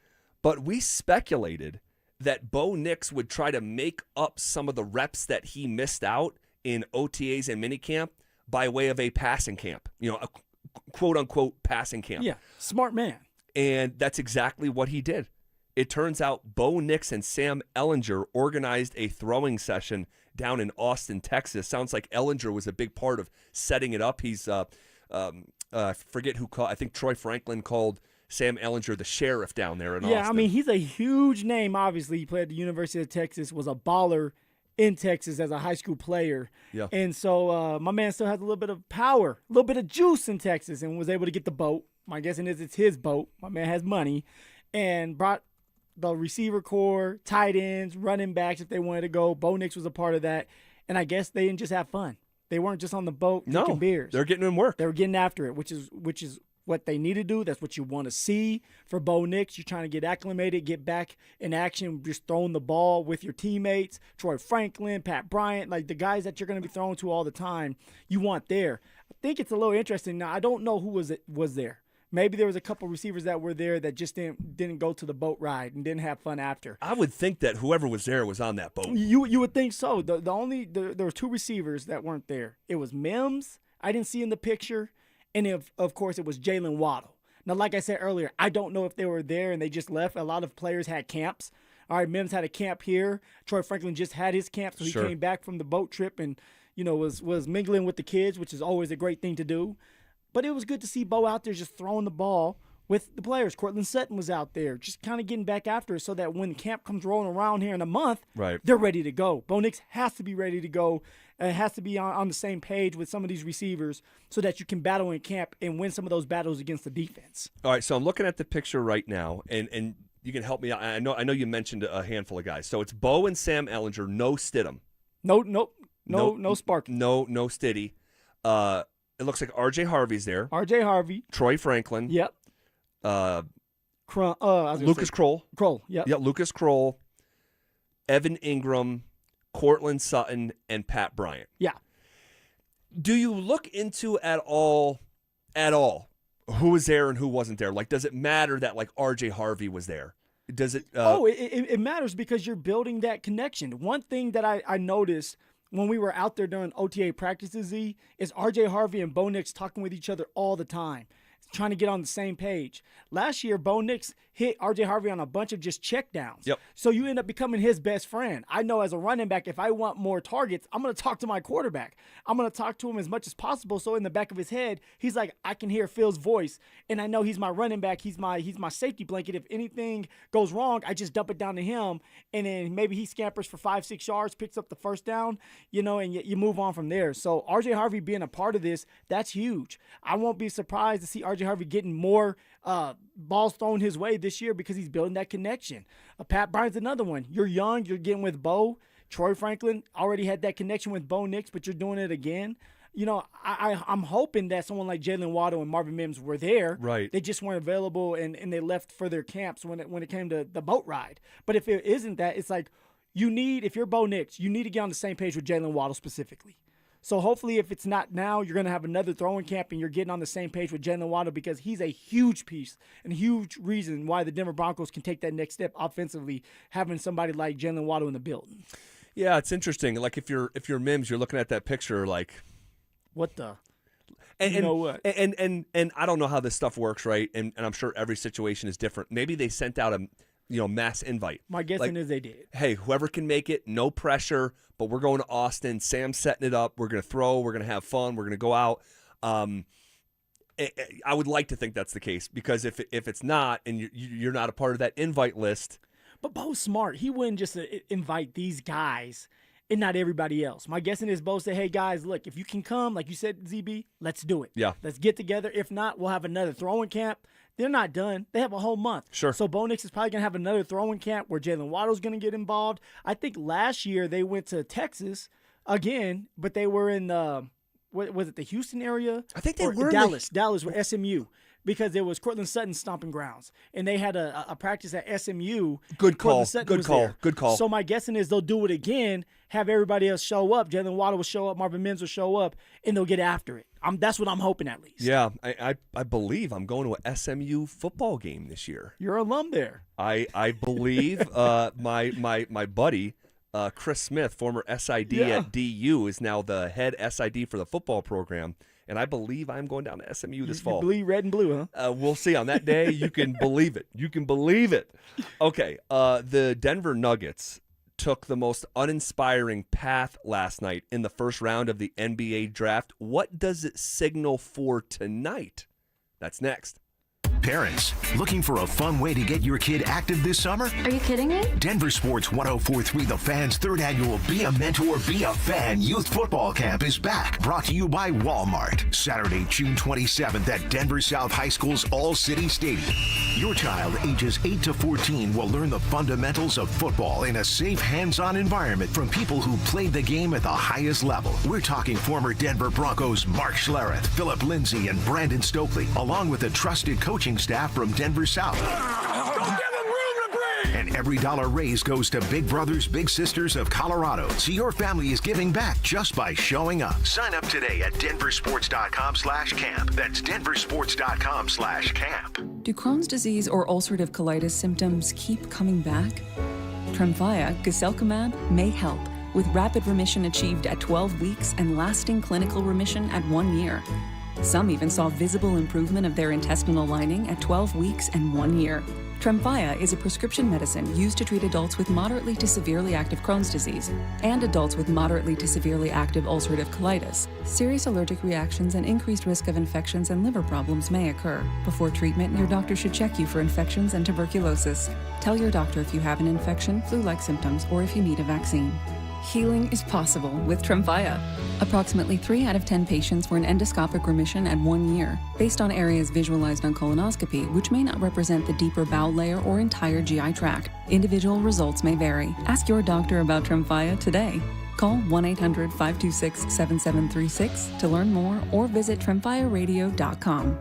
but we speculated that Bo Nix would try to make up some of the reps that he missed out in OTAs and minicamp by way of a passing camp, a quote-unquote passing camp.
Yeah, smart man.
And that's exactly what he did. It turns out Bo Nix and Sam Ehlinger organized a throwing session down in Austin, Texas. Sounds like Ehlinger was a big part of setting it up. He's, forget who called, I think Troy Franklin called Sam Ehlinger the sheriff down there in Austin.
Yeah, I mean, he's a huge name, obviously. He played at the University of Texas, was a baller in Texas as a high school player.
Yeah.
And so my man still has a little bit of power, a little bit of juice in Texas, and was able to get the boat. My guessing is it's his boat. My man has money, and brought the receiver core, tight ends, running backs if they wanted to go. Bo Nix was a part of that. And I guess they didn't just have fun. They weren't just on the boat drinking beers.
They're getting in work.
They were getting after it, which is what they need to do. That's what you want to see for Bo Nix. You're trying to get acclimated, get back in action, just throwing the ball with your teammates, Troy Franklin, Pat Bryant, like the guys that you're going to be throwing to all the time, you want there. I think it's a little interesting. Now, I don't know who was there. Maybe there was a couple receivers that were there that just didn't go to the boat ride and didn't have fun after.
I would think that whoever was there was on that boat.
You would think so. There were two receivers that weren't there. It was Mims, I didn't see in the picture, and of course it was Jalen Waddle. Now, like I said earlier, I don't know if they were there and they just left. A lot of players had camps. All right, Mims had a camp here. Troy Franklin just had his camp, so he came back from the boat trip and was mingling with the kids, which is always a great thing to do. But it was good to see Bo out there just throwing the ball with the players. Cortland Sutton was out there just kind of getting back after it so that when camp comes rolling around here in a month, they're ready to go. Bo Nix has to be ready to go. It has to be on the same page with some of these receivers so that you can battle in camp and win some of those battles against the defense.
All right, so I'm looking at the picture right now, and you can help me out. I know you mentioned a handful of guys. So it's Bo and Sam Ehlinger, no Stidham.
No Sparky.
No Stiddy. It looks like R.J. Harvey's there.
R.J. Harvey.
Troy Franklin.
Yep.
Lucas Kroll.
Kroll, yep.
Yeah, Lucas Kroll, Evan Ingram, Cortland Sutton, and Pat Bryant.
Yeah.
Do you look into at all who was there and who wasn't there? Like, does it matter that like R.J. Harvey was there? Does it?
It matters because you're building that connection. One thing that I noticed when we were out there during OTA practices, is R.J. Harvey and Bo Nix talking with each other all the time, trying to get on the same page. Last year, Bo Nix hit R.J. Harvey on a bunch of just checkdowns.
Yep.
So you end up becoming his best friend. I know as a running back, if I want more targets, I'm going to talk to my quarterback. I'm going to talk to him as much as possible. So in the back of his head, he's like, I can hear Phil's voice, and I know he's my running back. He's my safety blanket. If anything goes wrong, I just dump it down to him, and then maybe he scampers for 5-6 yards, picks up the first down, and you move on from there. So R.J. Harvey being a part of this, that's huge. I won't be surprised to see R.J. Harvey getting more balls thrown his way this year because he's building that connection. Pat Bryant's another one. You're young. You're getting with Bo. Troy Franklin already had that connection with Bo Nix, but you're doing it again. I'm hoping that someone like Jalen Waddle and Marvin Mims were there.
Right.
They just weren't available, and they left for their camps when it came to the boat ride. But if it isn't that, it's like if you're Bo Nix, you need to get on the same page with Jalen Waddle specifically. So hopefully if it's not now, you're going to have another throwing camp and you're getting on the same page with Jalen Waddle because he's a huge piece and a huge reason why the Denver Broncos can take that next step offensively, having somebody like Jalen Waddle in the building.
Yeah, it's interesting. Like if you're Mims, you're looking at that picture like,
what the?
And
you know what?
And I don't know how this stuff works, right? And I'm sure every situation is different. Maybe they sent out a mass invite.
My guessing is they did.
Hey, whoever can make it, no pressure, but we're going to Austin. Sam's setting it up. We're going to throw. We're going to have fun. We're going to go out. I would like to think that's the case because if it's not and you're not a part of that invite list.
But Bo's smart. He wouldn't just invite these guys and not everybody else. My guessing is Bo said, hey, guys, look, if you can come, like you said, ZB, let's do it.
Yeah.
Let's get together. If not, we'll have another throwing camp. They're not done. They have a whole month.
Sure.
So Bo Nix is probably going to have another throwing camp where Jalen Waddle's going to get involved. I think last year they went to Texas again, but they were in was it the Houston area?
I think they were
Dallas with SMU. Because it was Cortland Sutton's stomping grounds, and they had a practice at SMU.
Good call.
Good call. So my guessing is they'll do it again, have everybody else show up. Jalen Waddle will show up, Marvin Mims will show up, and they'll get after it. That's what I'm hoping at least.
Yeah, I believe I'm going to a SMU football game this year.
You're an alum there.
I believe my buddy Chris Smith, former SID at DU, is now the head SID for the football program. And I believe I'm going down to SMU this fall.
You believe red and blue, huh?
We'll see on that day. You can believe it. You can believe it. Okay, the Denver Nuggets took the most uninspiring path last night in the first round of the NBA draft. What does it signal for tonight? That's next.
Parents, looking for a fun way to get your kid active this summer?
Are you kidding me?
Denver Sports 1043 The Fan's third annual Be a Mentor, Be a Fan Youth Football Camp is back. Brought to you by Walmart. Saturday, June 27th at Denver South High School's All-City Stadium. Your child ages 8 to 14 will learn the fundamentals of football in a safe, hands-on environment from people who played the game at the highest level. We're talking former Denver Broncos Mark Schlereth, Phillip Lindsay, and Brandon Stokely, along with a trusted coaching staff from Denver South. And every dollar raised goes to Big Brothers Big Sisters of Colorado. So your family is giving back just by showing up. Sign up today at DenverSports.com/camp. That's DenverSports.com/camp.
Do Crohn's disease or ulcerative colitis symptoms keep coming back? Tremfya, guselkumab, may help, with rapid remission achieved at 12 weeks and lasting clinical remission at 1 year. Some even saw visible improvement of their intestinal lining at 12 weeks and 1 year. Tremfya is a prescription medicine used to treat adults with moderately to severely active Crohn's disease and adults with moderately to severely active ulcerative colitis. Serious allergic reactions and increased risk of infections and liver problems may occur. Before treatment, your doctor should check you for infections and tuberculosis. Tell your doctor if you have an infection, flu-like symptoms, or if you need a vaccine. Healing is possible with Tremfya. Approximately 3 out of 10 patients were in endoscopic remission at 1 year, based on areas visualized on colonoscopy, which may not represent the deeper bowel layer or entire GI tract. Individual results may vary. Ask your doctor about Tremfya today. Call 1-800-526-7736 to learn more or visit tremfyaradio.com.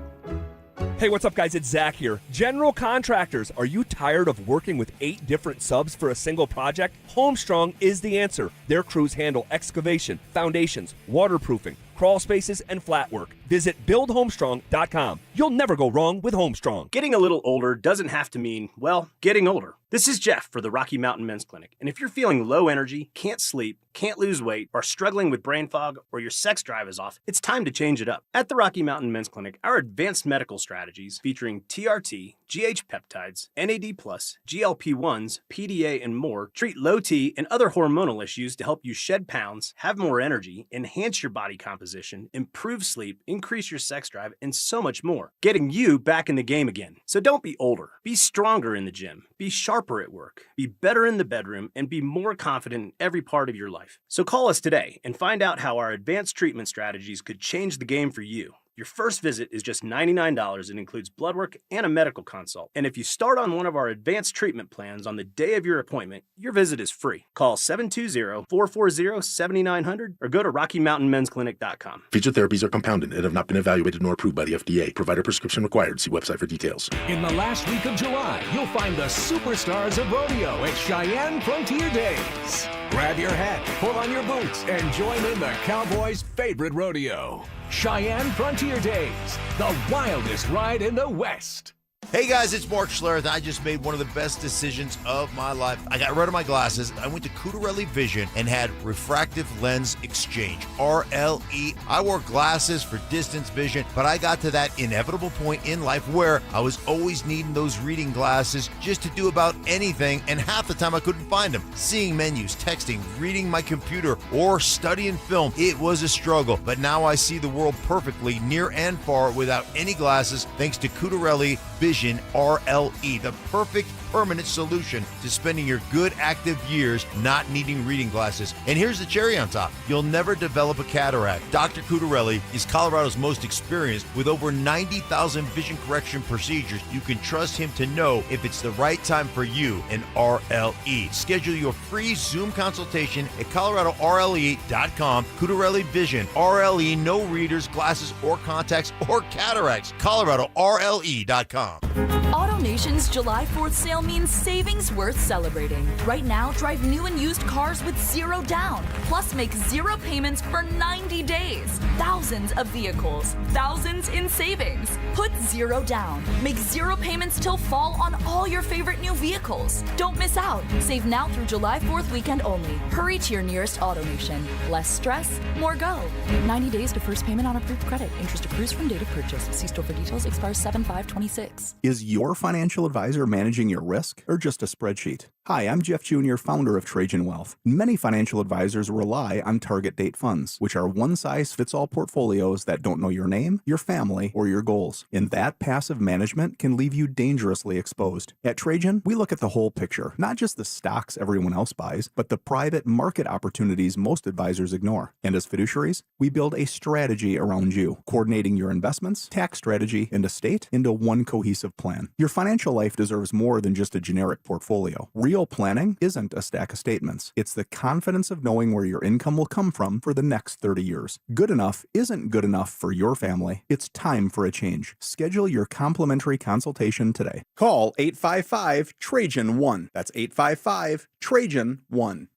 Hey, what's up, guys? It's Zach here. General contractors, are you tired of working with 8 different subs for a single project? Homestrong is the answer. Their crews handle excavation, foundations, waterproofing, crawl spaces, and flat work. Visit buildhomestrong.com. You'll never go wrong with Homestrong.
Getting a little older doesn't have to mean, well, getting older. This is Jeff for the Rocky Mountain Men's Clinic, and if you're feeling low energy, can't sleep, can't lose weight, are struggling with brain fog, or your sex drive is off, it's time to change it up. At the Rocky Mountain Men's Clinic, our advanced medical strategies featuring TRT, GH peptides, NAD+, GLP-1s, PDA, and more treat low T and other hormonal issues to help you shed pounds, have more energy, enhance your body composition, improve sleep, increase your sex drive, and so much more, getting you back in the game again. So don't be older. Be stronger in the gym. Be sharper at work. Be better in the bedroom, and be more confident in every part of your life. So call us today and find out how our advanced treatment strategies could change the game for you. Your first visit is just $99 and includes blood work and a medical consult. And if you start on one of our advanced treatment plans on the day of your appointment, your visit is free. Call 720-440-7900 or go to RockyMountainMen'sClinic.com.
Featured therapies are compounded and have not been evaluated nor approved by the FDA. Provider prescription required. See website for details.
In the last week of July, you'll find the superstars of rodeo at Cheyenne Frontier Days. Grab your hat, pull on your boots, and join in the Cowboys' favorite rodeo. Cheyenne Frontier Days, the wildest ride in the West.
Hey guys, it's Mark Schlereth. I just made one of the best decisions of my life. I got rid of my glasses. I went to Cutarelli Vision and had refractive lens exchange, RLE. I wore glasses for distance vision, but I got to that inevitable point in life where I was always needing those reading glasses just to do about anything, and half the time I couldn't find them. Seeing menus, texting, reading my computer, or studying film, it was a struggle. But now I see the world perfectly, near and far, without any glasses, thanks to Cutarelli Vision RLE, the perfect permanent solution to spending your good active years not needing reading glasses. And here's the cherry on top. You'll never develop a cataract. Dr. Cutarelli is Colorado's most experienced with over 90,000 vision correction procedures. You can trust him to know if it's the right time for you and RLE. Schedule your free Zoom consultation at ColoradoRLE.com. Cutarelli Vision, RLE, no readers, glasses, or contacts, or cataracts. ColoradoRLE.com.
AutoNation's July 4th sale means savings worth celebrating. Right now, drive new and used cars with zero down. Plus, make zero payments for 90 days. Thousands of vehicles, thousands in savings. Put zero down. Make zero payments till fall on all your favorite new vehicles. Don't miss out. Save now through July 4th weekend only. Hurry to your nearest AutoNation. Less stress, more go. 90 days to first payment on approved credit. Interest accrues from date of purchase. See store for details. Expires 7/5/26.
Is your financial
financial advisor managing your risk or just a spreadsheet? Hi, I'm Jeff Jr., founder of Trajan Wealth. Many financial advisors rely on target date funds, which are one-size-fits-all portfolios that don't know your name, your family, or your goals. And that passive management can leave you dangerously exposed. At Trajan, we look at the whole picture, not just the stocks everyone else buys, but the private market opportunities most advisors ignore. And as fiduciaries, we build a strategy around you, coordinating your investments, tax strategy, and estate into one cohesive plan. Your financial life deserves more than just a generic portfolio. Real planning isn't a stack of statements. It's the confidence of knowing where your income will come from for the next 30 years. Good enough isn't good enough for your family. It's time for a change. Schedule your complimentary consultation today. Call 855-TRAJAN-1. That's 855-TRAJAN-1.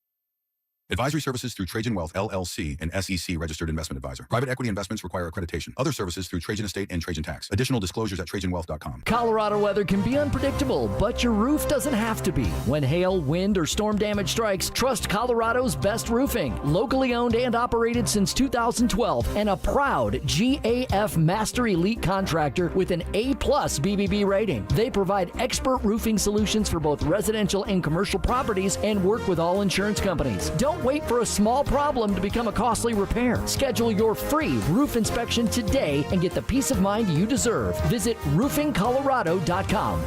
Advisory services through Trajan Wealth, LLC, an SEC registered investment advisor. Private equity investments require accreditation. Other services through Trajan Estate and Trajan Tax. Additional disclosures at TrajanWealth.com.
Colorado weather can be unpredictable, but your roof doesn't have to be. When hail, wind, or storm damage strikes, trust Colorado's best roofing. Locally owned and operated since 2012, and a proud GAF Master Elite contractor with an A+ BBB rating. They provide expert roofing solutions for both residential and commercial properties and work with all insurance companies. Don't wait for a small problem to become a costly repair. Schedule your free roof inspection today and get the peace of mind you deserve. Visit roofingcolorado.com.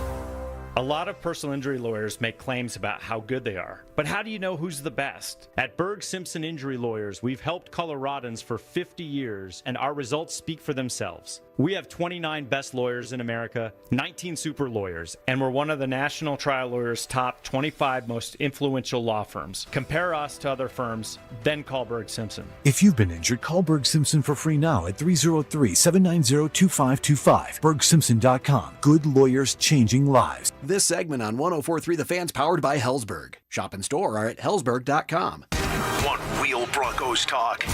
A lot of personal injury lawyers make claims about how good they are. But how do you know who's the best? At Berg Simpson Injury Lawyers, we've helped Coloradans for 50 years, and our results speak for themselves. We have 29 best lawyers in America, 19 super lawyers, and we're one of the National Trial Lawyers' top 25 most influential law firms. Compare us to other firms, then call Berg Simpson.
If you've been injured, call Berg Simpson for free now at 303-790-2525. BergSimpson.com. Good lawyers changing lives.
This segment on 104.3 The Fan's powered by Hellsberg. Shop and store are at hellsberg.com.
Want real Broncos talk?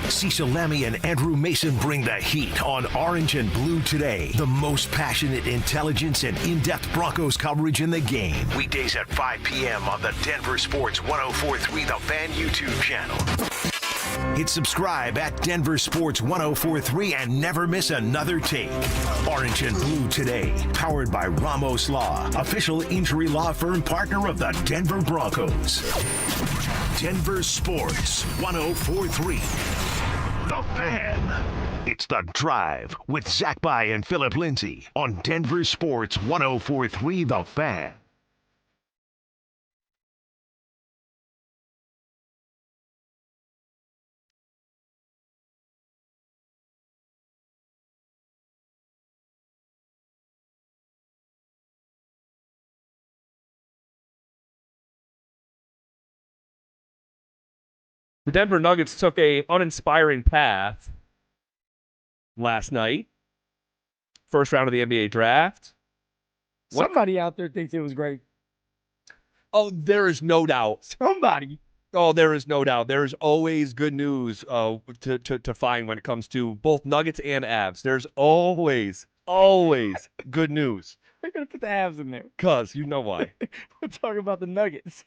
Cecil Lemmy and Andrew Mason bring the heat on Orange and Blue Today. The most passionate intelligence and in-depth Broncos coverage in the game. Weekdays at 5 p.m. on the Denver Sports 104.3 The Fan YouTube channel. Hit subscribe at Denver Sports 104.3 and never miss another take. Orange and Blue Today, powered by Ramos Law, official injury law firm partner of the Denver Broncos. Denver Sports 104.3. The Fan. It's The Drive with Zach By and Phillip Lindsay on Denver Sports 104.3 The Fan.
The Denver Nuggets took a uninspiring path last night. First round of the NBA draft.
Somebody out there thinks it was great.
Oh, there is no doubt.
Somebody.
Oh, there is no doubt. There is always good news to find when it comes to both Nuggets and Avs. There's always good news.
We're going to put the Avs in there.
Because you know why.
We're talking about the Nuggets.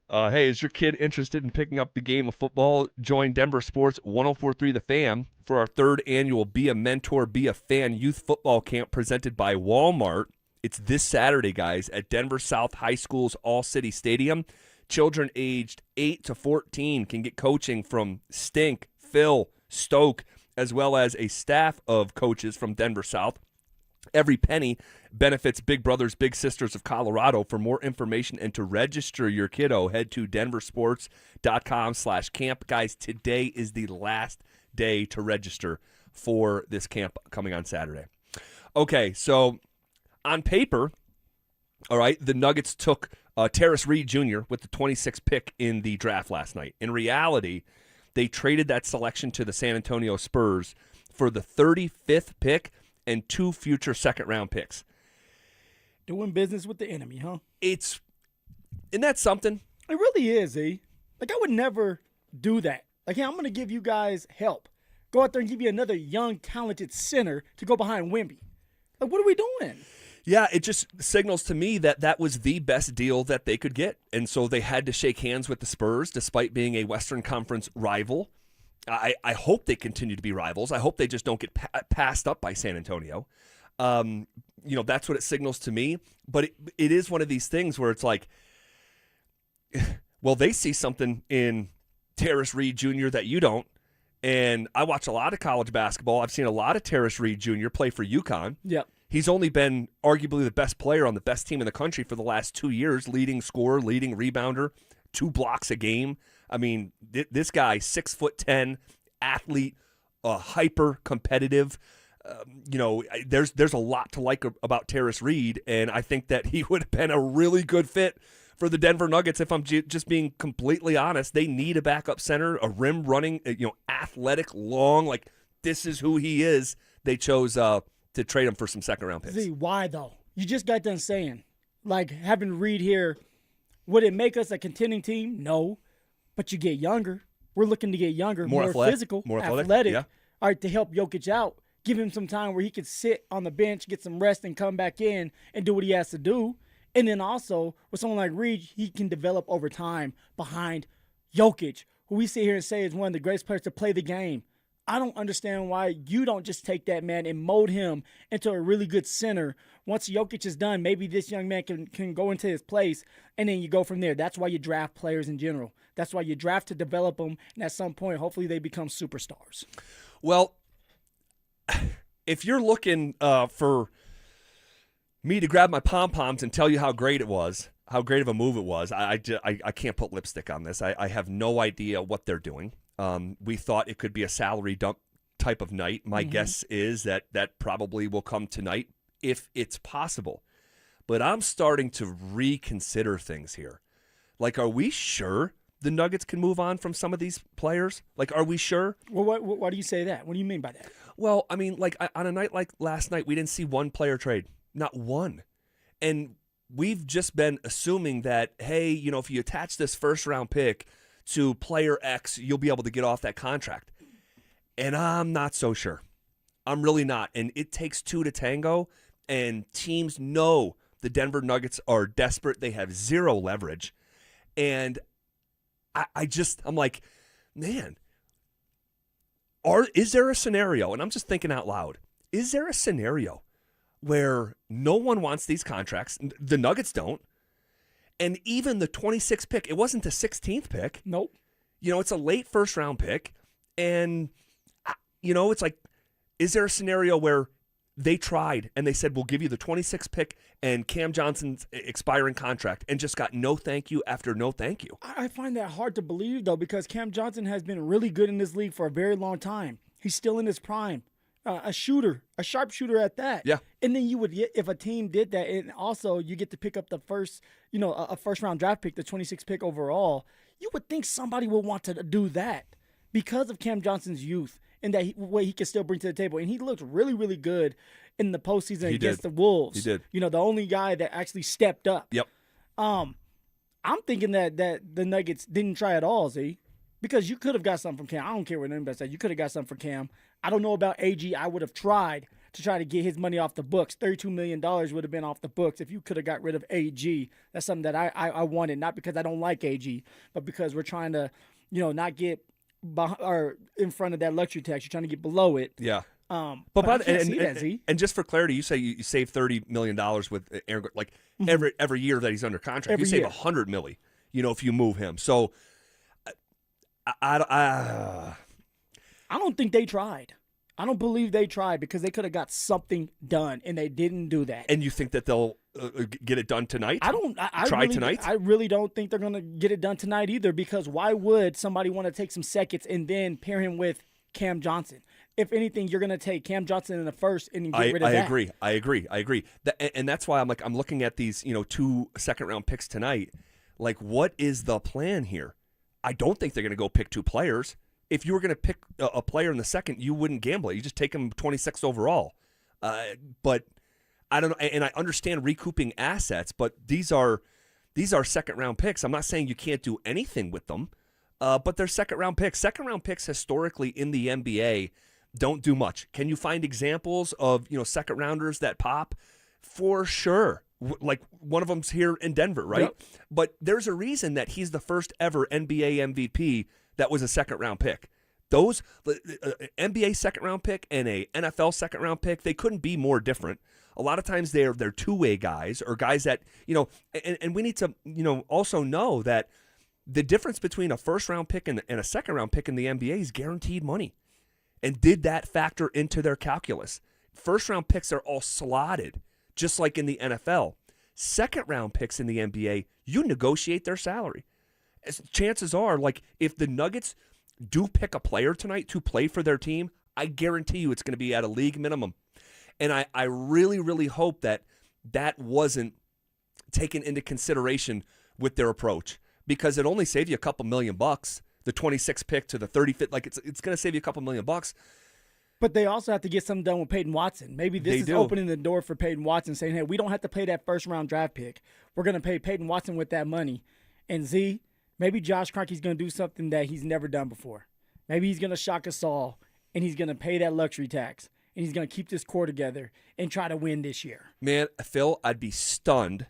Hey, is your kid interested in picking up the game of football? Join Denver Sports 104.3 The Fan for our third annual Be a Mentor, Be a Fan youth football camp presented by Walmart. It's this Saturday, guys, at Denver South High School's All-City Stadium. Children aged 8 to 14 can get coaching from Stink, Phil, Stoke, as well as a staff of coaches from Denver South. Every penny benefits Big Brothers Big Sisters of Colorado. For more information and to register your kiddo, head to denversports.com/camp. Guys, today is the last day to register for this camp coming on Saturday. Okay, so on paper, all right, the Nuggets took Terrace Reed Jr. with the 26th pick in the draft last night. In reality, they traded that selection to the San Antonio Spurs for the 35th pick and 2 future second-round picks.
Doing business with the enemy, huh?
Isn't that something?
It really is, E. Like, I would never do that. Like, hey, I'm going to give you guys help. Go out there and give you another young, talented center to go behind Wemby. Like, what are we doing?
Yeah, it just signals to me that that was the best deal that they could get. And so they had to shake hands with the Spurs despite being a Western Conference rival. I hope they continue to be rivals. I hope they just don't get passed up by San Antonio. That's what it signals to me. But it is one of these things where it's like, well, they see something in Terrace Reed Jr. that you don't. And I watch a lot of college basketball. I've seen a lot of Terrace Reed Jr. play for UConn.
Yep.
He's only been arguably the best player on the best team in the country for the last 2 years, leading scorer, leading rebounder, 2 blocks a game. I mean, this guy, 6'10", athlete, hyper competitive. There's a lot to like about Terrace Reed, and I think that he would have been a really good fit for the Denver Nuggets. If I'm just being completely honest, they need a backup center, a rim running, athletic, long. Like, this is who he is. They chose to trade him for some second-round picks.
See, why, though? You just got done saying, like, having Reed here, would it make us a contending team? No. But you get younger. We're looking to get younger, more physical,
more
athletic.
Yeah.
All right, to help Jokic out. Give him some time where he could sit on the bench, get some rest, and come back in and do what he has to do. And then also, with someone like Reed, he can develop over time behind Jokic, who we sit here and say is one of the greatest players to play the game. I don't understand why you don't just take that man and mold him into a really good center. Once Jokic is done, maybe this young man can go into his place, and then you go from there. That's why you draft players in general. That's why you draft to develop them, and at some point, hopefully they become superstars.
Well, if you're looking for me to grab my pom-poms and tell you how great it was, how great of a move it was, I can't put lipstick on this. I have no idea what they're doing. We thought it could be a salary dump type of night. My guess is that probably will come tonight if it's possible. But I'm starting to reconsider things here. Like, are we sure the Nuggets can move on from some of these players? Like, are we sure?
Well, why do you say that? What do you mean by that?
Well, I mean, like, on a night like last night, we didn't see one player trade. Not one. And we've just been assuming that, hey, if you attach this first-round pick to player X, you'll be able to get off that contract. And I'm not so sure. I'm really not. And it takes two to tango, and teams know the Denver Nuggets are desperate. They have zero leverage. And I'm like, man, is there a scenario, and I'm just thinking out loud, is there a scenario where no one wants these contracts? The Nuggets don't. And even the 26th pick, it wasn't the 16th pick.
Nope.
It's a late first-round pick. And, it's like, is there a scenario where they tried and they said, we'll give you the 26th pick and Cam Johnson's expiring contract, and just got no thank you after no thank you?
I find that hard to believe, though, because Cam Johnson has been really good in this league for a very long time. He's still in his prime. A shooter, a sharpshooter at that.
Yeah.
And then you would, if a team did that, and also you get to pick up the first, a first-round draft pick, the 26th pick overall, you would think somebody would want to do that because of Cam Johnson's youth and that what he can still bring to the table. And he looked really, really good in the postseason against the Wolves.
He did.
The only guy that actually stepped up.
Yep.
I'm thinking that the Nuggets didn't try at all, Z, because you could have got something from Cam. I don't care what anybody said. You could have got something for Cam. I don't know about AG. I would have tried to get his money off the books. $32 million would have been off the books if you could have got rid of AG. That's something that I wanted, not because I don't like AG, but because we're trying to, not get or in front of that luxury tax. You're trying to get below it.
Yeah.
But I can't see that, Z.
And just for clarity, you say you save $30 million with Aaron, like every year that he's under contract.
Every
you save
year.
$100 million, if you move him. So I
don't think they tried. I don't believe they tried because they could have got something done, and they didn't do that.
And you think that they'll get it done tonight?
Tonight? I really don't think they're going to get it done tonight either, because why would somebody want to take some seconds and then pair him with Cam Johnson? If anything, you're going to take Cam Johnson in the first and get rid of that.
I agree. And that's why I'm looking at these, 2 second-round picks tonight. Like, what is the plan here? I don't think they're going to go pick 2 players. If you were going to pick a player in the second, you wouldn't gamble it. You just take him 26th overall. But I don't know, and I understand recouping assets, but these are second-round picks. I'm not saying you can't do anything with them, but they're second-round picks. Second-round picks historically in the NBA don't do much. Can you find examples of second-rounders that pop? For sure. Like, one of them's here in Denver, right?
Yep.
But there's a reason that he's the first ever NBA MVP that was a second-round pick, Those NBA second-round pick and a NFL second-round pick, they couldn't be more different. A lot of times they're two-way guys or guys that, and we need to, also know that the difference between a first-round pick and a second-round pick in the NBA is guaranteed money. And did that factor into their calculus? First-round picks are all slotted, just like in the NFL. Second-round picks in the NBA, you negotiate their salary. Chances are, like, if the Nuggets do pick a player tonight to play for their team, I guarantee you it's going to be at a league minimum. And I really, really hope that wasn't taken into consideration with their approach, because it only saved you a couple $1 million, the 26th pick to the 35th. Like, it's going to save you a couple $1 million.
But they also have to get something done with Payton Watson. Maybe this is opening the door for Payton Watson, saying, hey, we don't have to pay that first-round draft pick. We're going to pay Payton Watson with that money. And Z, maybe Josh Kroenke's going to do something that he's never done before. Maybe he's going to shock us all, and he's going to pay that luxury tax, and he's going to keep this core together and try to win this year.
Man, Phil, I'd be stunned.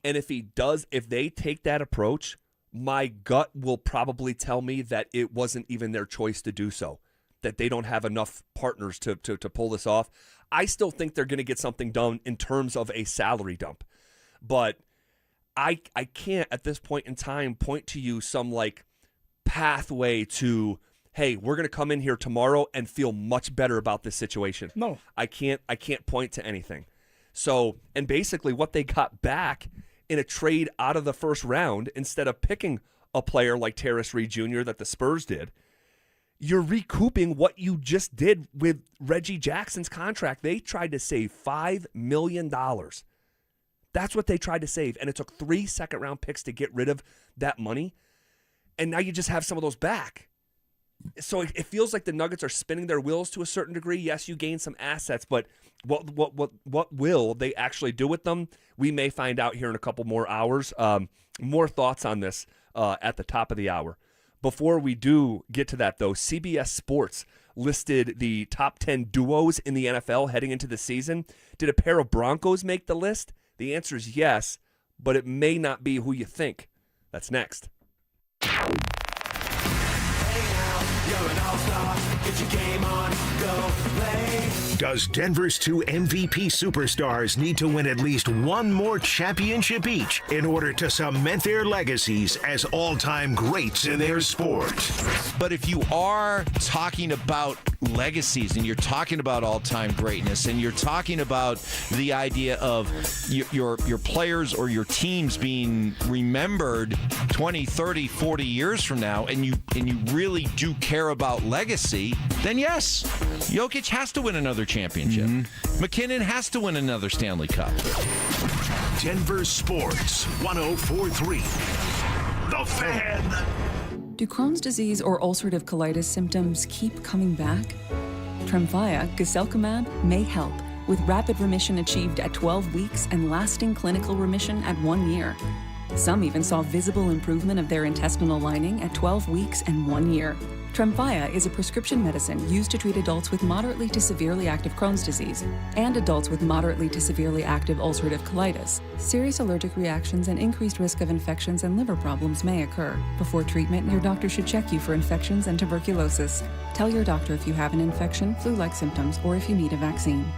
And if they take that approach, my gut will probably tell me that it wasn't even their choice to do so, that they don't have enough partners to pull this off. I still think they're going to get something done in terms of a salary dump. But I can't at this point in time point to you some like pathway to, hey, we're going to come in here tomorrow and feel much better about this situation.
No.
I can't point to anything. So, and basically what they got back in a trade out of the first round, instead of picking a player like Terrace Reed Jr. that the Spurs did, you're recouping what you just did with Reggie Jackson's contract. They tried to save $5 million. That's what they tried to save. And it took 3 second-round picks to get rid of that money. And now you just have some of those back. So it feels like the Nuggets are spinning their wheels to a certain degree. Yes, you gain some assets, but what will they actually do with them? We may find out here in a couple more hours. More thoughts on this at the top of the hour. Before we do get to that, though, CBS Sports listed the top 10 duos in the NFL heading into the season. Did a pair of Broncos make the list? The answer is yes, but it may not be who you think. That's next.
Does Denver's 2 MVP superstars need to win at least one more championship each in order to cement their legacies as all-time greats in their sport?
But if you are talking about legacies and you're talking about all-time greatness and you're talking about the idea of your players or your teams being remembered 20, 30, 40 years from now, and you really do care about legacy, then yes, Jokic has to win another championship. McKinnon has to win another Stanley Cup.
Denver Sports 104.3. The Fan.
Do Crohn's disease or ulcerative colitis symptoms keep coming back? Tremfya, guselkumab, may help, with rapid remission achieved at 12 weeks and lasting clinical remission at 1 year. Some even saw visible improvement of their intestinal lining at 12 weeks and 1 year. Tremfya is a prescription medicine used to treat adults with moderately to severely active Crohn's disease and adults with moderately to severely active ulcerative colitis. Serious allergic reactions and increased risk of infections and liver problems may occur. Before treatment, your doctor should check you for infections and tuberculosis. Tell your doctor if you have an infection, flu-like symptoms, or if you need a vaccine.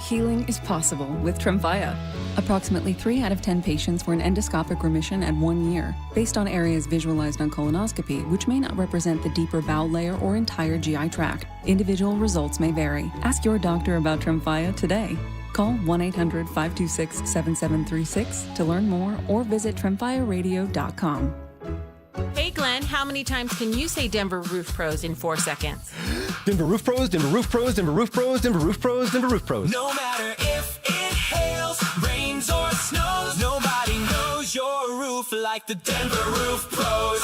Healing is possible with Tremfya. Approximately 3 out of 10 patients were in endoscopic remission at 1 year, based on areas visualized on colonoscopy, which may not represent the deeper bowel layer or entire GI tract. Individual results may vary. Ask your doctor about Tremfya today. Call 1-800-526-7736 to learn more or visit tremfyaradio.com.
Hey Glenn, how many times can you say Denver Roof Pros in 4 seconds?
Denver Roof Pros, Denver Roof Pros, Denver Roof Pros, Denver Roof Pros, Denver Roof Pros.
No matter if it hails, rains, or snows, nobody knows your roof like the Denver Roof Pros.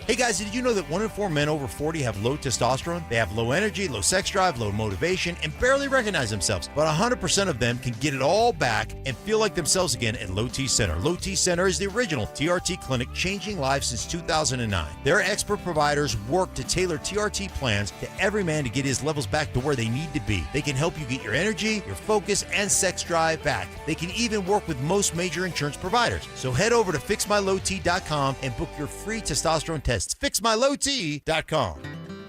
Hey guys, did you know that 1 in 4 men over 40 have low testosterone? They have low energy, low sex drive, low motivation, and barely recognize themselves. But 100% of them can get it all back and feel like themselves again at Low T Center. Low T Center is the original TRT clinic, changing lives since 2009. Their expert providers work to tailor TRT plans to every man to get his levels back to where they need to be. They can help you get your energy, your focus, and sex drive back. They can even work with most major insurance providers. So head over to fixmylowt.com and book your free testosterone tests. Fixmylowt.com.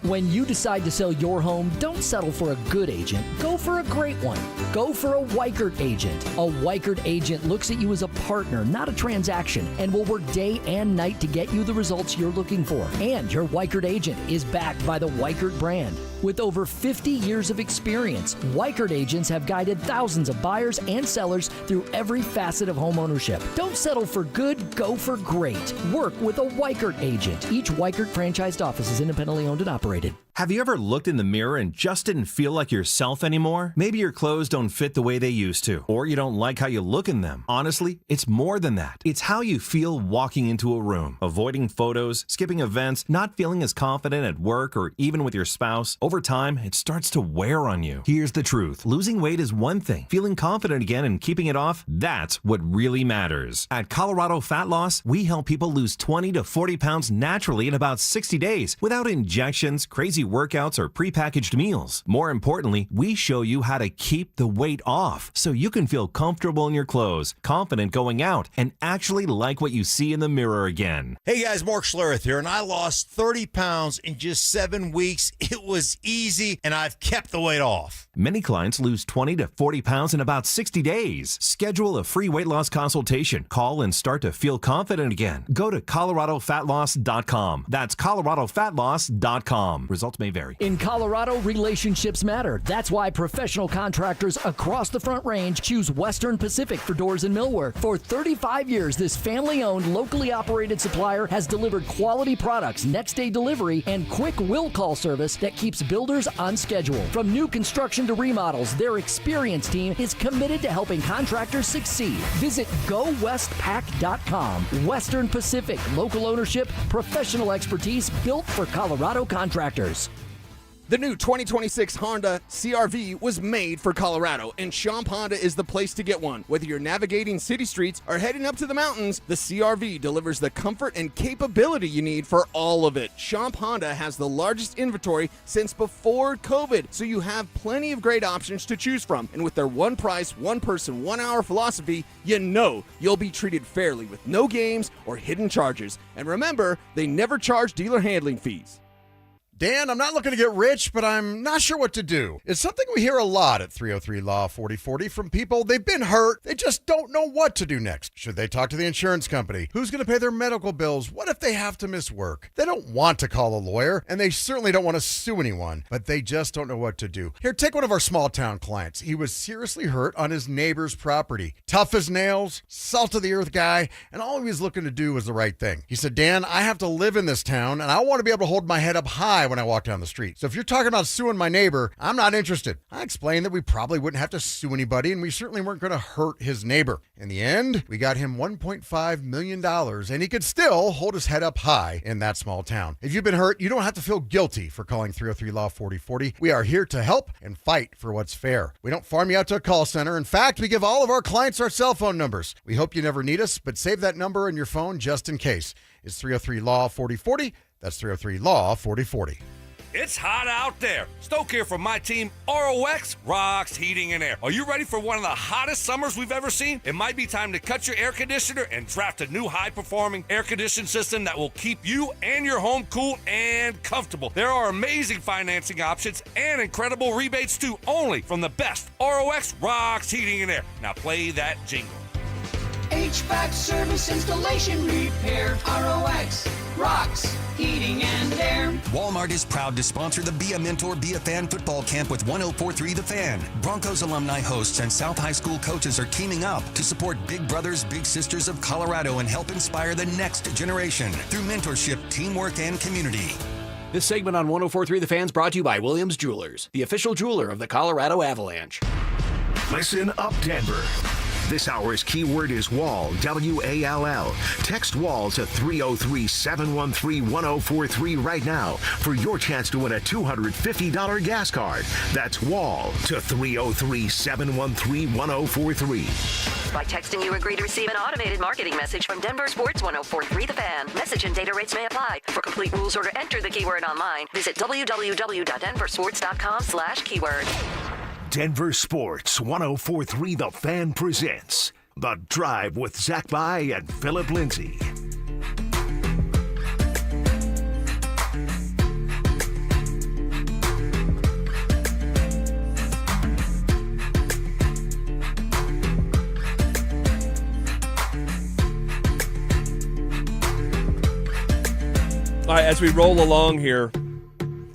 When you decide to sell your home, don't settle for a good agent. Go for a great one. Go for a Weichert agent. A Weichert agent looks at you as a partner, not a transaction, and will work day and night to get you the results you're looking for. And your Weichert agent is backed by the Weichert brand. With over 50 years of experience, Weichert agents have guided thousands of buyers and sellers through every facet of home ownership. Don't settle for good, go for great. Work with a Weichert agent. Each Weichert franchised office is independently owned and operated.
Have you ever looked in the mirror and just didn't feel like yourself anymore? Maybe your clothes don't fit the way they used to, or you don't like how you look in them. Honestly, it's more than that. It's how you feel walking into a room, avoiding photos, skipping events, not feeling as confident at work or even with your spouse. Over time, it starts to wear on you. Here's the truth. Losing weight is one thing. Feeling confident again and keeping it off, that's what really matters. At Colorado Fat Loss, we help people lose 20 to 40 pounds naturally in about 60 days without injections, crazy workouts, or prepackaged meals. More importantly, we show you how to keep the weight off so you can feel comfortable in your clothes, confident going out, and actually like what you see in the mirror again.
Hey guys, Mark Schlereth here, and I lost 30 pounds in just 7 weeks. It was easy, and I've kept the weight off.
Many clients lose 20 to 40 pounds in about 60 days. Schedule a free weight loss consultation. Call and start to feel confident again. Go to ColoradoFatLoss.com. That's ColoradoFatLoss.com. Results may vary.
In Colorado, relationships matter. That's why professional contractors across the Front Range choose Western Pacific for doors and millwork. For 35 years, this family-owned, locally operated supplier has delivered quality products, next-day delivery, and quick will call service that keeps builders on schedule. From new construction to remodels, their experienced team is committed to helping contractors succeed. Visit GoWestPack.com. Western Pacific, local ownership, professional expertise built for Colorado contractors.
The new 2026 Honda CR-V was made for Colorado, and Champ Honda is the place to get one. Whether you're navigating city streets or heading up to the mountains, the CR-V delivers the comfort and capability you need for all of it. Champ Honda has the largest inventory since before COVID, so you have plenty of great options to choose from. And with their one price, one person, 1 hour philosophy, you know you'll be treated fairly with no games or hidden charges. And remember, they never charge dealer handling fees.
Dan, I'm not looking to get rich, but I'm not sure what to do. It's something we hear a lot at 303 Law 4040 from people. They've been hurt. They just don't know what to do next. Should they talk to the insurance company? Who's going to pay their medical bills? What if they have to miss work? They don't want to call a lawyer, and they certainly don't want to sue anyone, but they just don't know what to do. Here, take one of our small town clients. He was seriously hurt on his neighbor's property. Tough as nails, salt of the earth guy, and all he was looking to do was the right thing. He said, Dan, I have to live in this town, and I want to be able to hold my head up high when I walk down the street. So if you're talking about suing my neighbor, I'm not interested. I explained that we probably wouldn't have to sue anybody, and we certainly weren't going to hurt his neighbor. In the end, we got him $1.5 million, and he could still hold his head up high in that small town. If you've been hurt, you don't have to feel guilty for calling 303 Law 4040. We are here to help and fight for what's fair. We don't farm you out to a call center. In fact, we give all of our clients our cell phone numbers. We hope you never need us, but save that number in your phone just in case. It's 303 Law 4040. That's 303 Law 4040.
It's hot out there. Stoke here from my team, ROX Rocks Heating and Air. Are you ready for one of the hottest summers we've ever seen? It might be time to cut your air conditioner and draft a new high-performing air conditioning system that will keep you and your home cool and comfortable. There are amazing financing options and incredible rebates too, only from the best ROX Rocks Heating and Air. Now play that jingle.
HVAC service, installation, repair, ROX Rocks Heating and Air.
Walmart is proud to sponsor the Be a Mentor, Be a Fan football camp with 1043 The Fan. Broncos alumni hosts and South High School coaches are teaming up to support Big Brothers, Big Sisters of Colorado and help inspire the next generation through mentorship, teamwork, and community.
This segment on 1043 The Fan is brought to you by Williams Jewelers, the official jeweler of the Colorado Avalanche.
Listen up, Denver. This hour's keyword is WALL, W-A-L-L. Text WALL to 303-713-1043 right now for your chance to win a $250 gas card. That's WALL to 303-713-1043.
By texting, you agree to receive an automated marketing message from Denver Sports 1043 The Fan. Message and data rates may apply. For complete rules or to enter the keyword online, visit www.denversports.com/keyword.
Denver Sports 1043 The Fan presents The Drive with Zach By and Phillip Lindsay.
All right, as we roll along here,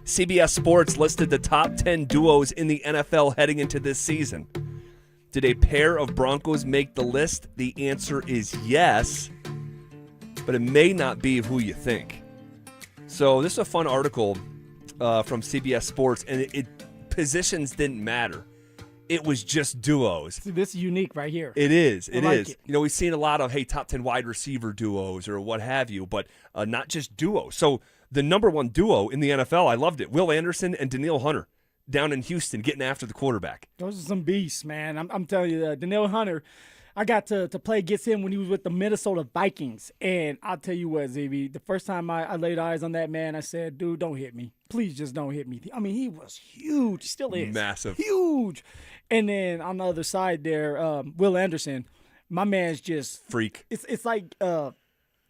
CBS Sports listed the top 10 duos in the NFL heading into this season. Did a pair of Broncos make the list? The answer is yes, but it may not be who you think. So this is a fun article from CBS Sports, and positions didn't matter. It was just duos.
See, this is unique right here.
It is.
I like it.
You know, we've seen a lot of, top 10 wide receiver duos or what have you, but not just duos. So the number one duo in the NFL, I loved it. Will Anderson and Danielle Hunter down in Houston getting after the quarterback.
Those are some beasts, man. I'm telling you, Danielle Hunter, I got to play against him when he was with the Minnesota Vikings. And I'll tell you what, ZB, the first time I laid eyes on that man, I said, dude, don't hit me. Please just don't hit me. I mean, he was huge. He still is.
Massive.
Huge. And then on the other side there, Will Anderson, my man's just
freak.
It's like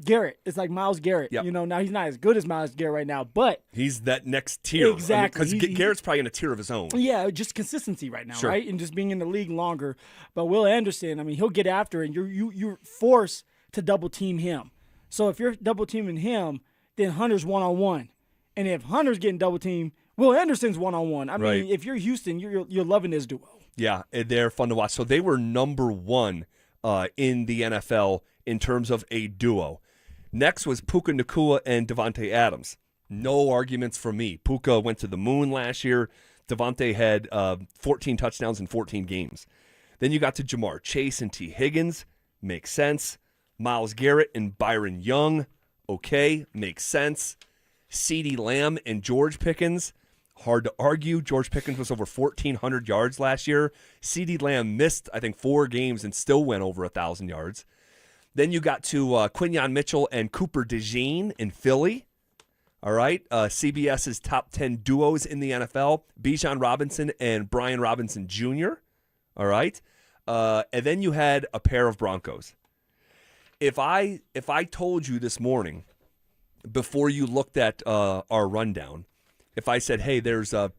Garrett. It's like Myles Garrett.
Yep.
You know, now he's not as good as Myles Garrett right now, but
he's that next tier.
Exactly.
Because Garrett's probably in a tier of his own.
Yeah, just consistency right now,
Sure.
right? And just being in the league longer. But Will Anderson, I mean, he'll get after it, and you're forced to double team him. So if you're double teaming him, then Hunter's one-on-one. And if Hunter's getting double teamed, Will Anderson's one-on-one. I mean, if you're Houston, you're loving this duo.
Yeah, they're fun to watch. So they were number one in the NFL in terms of a duo. Next was Puka Nacua and Devontae Adams. No arguments from me. Puka went to the moon last year. Devontae had 14 touchdowns in 14 games. Then you got to Jamar Chase and T. Higgins. Makes sense. Myles Garrett and Byron Young. Okay, makes sense. CeeDee Lamb and George Pickens. Hard to argue. George Pickens was over 1,400 yards last year. CeeDee Lamb missed, I think, 4 games and still went over 1,000 yards. Then you got to Quinyon Mitchell and Cooper DeJean in Philly. All right. CBS's top 10 duos in the NFL. Bijan Robinson and Brian Robinson Jr. All right. And then you had a pair of Broncos. If I told you this morning, before you looked at our rundown, if I said, hey, there's a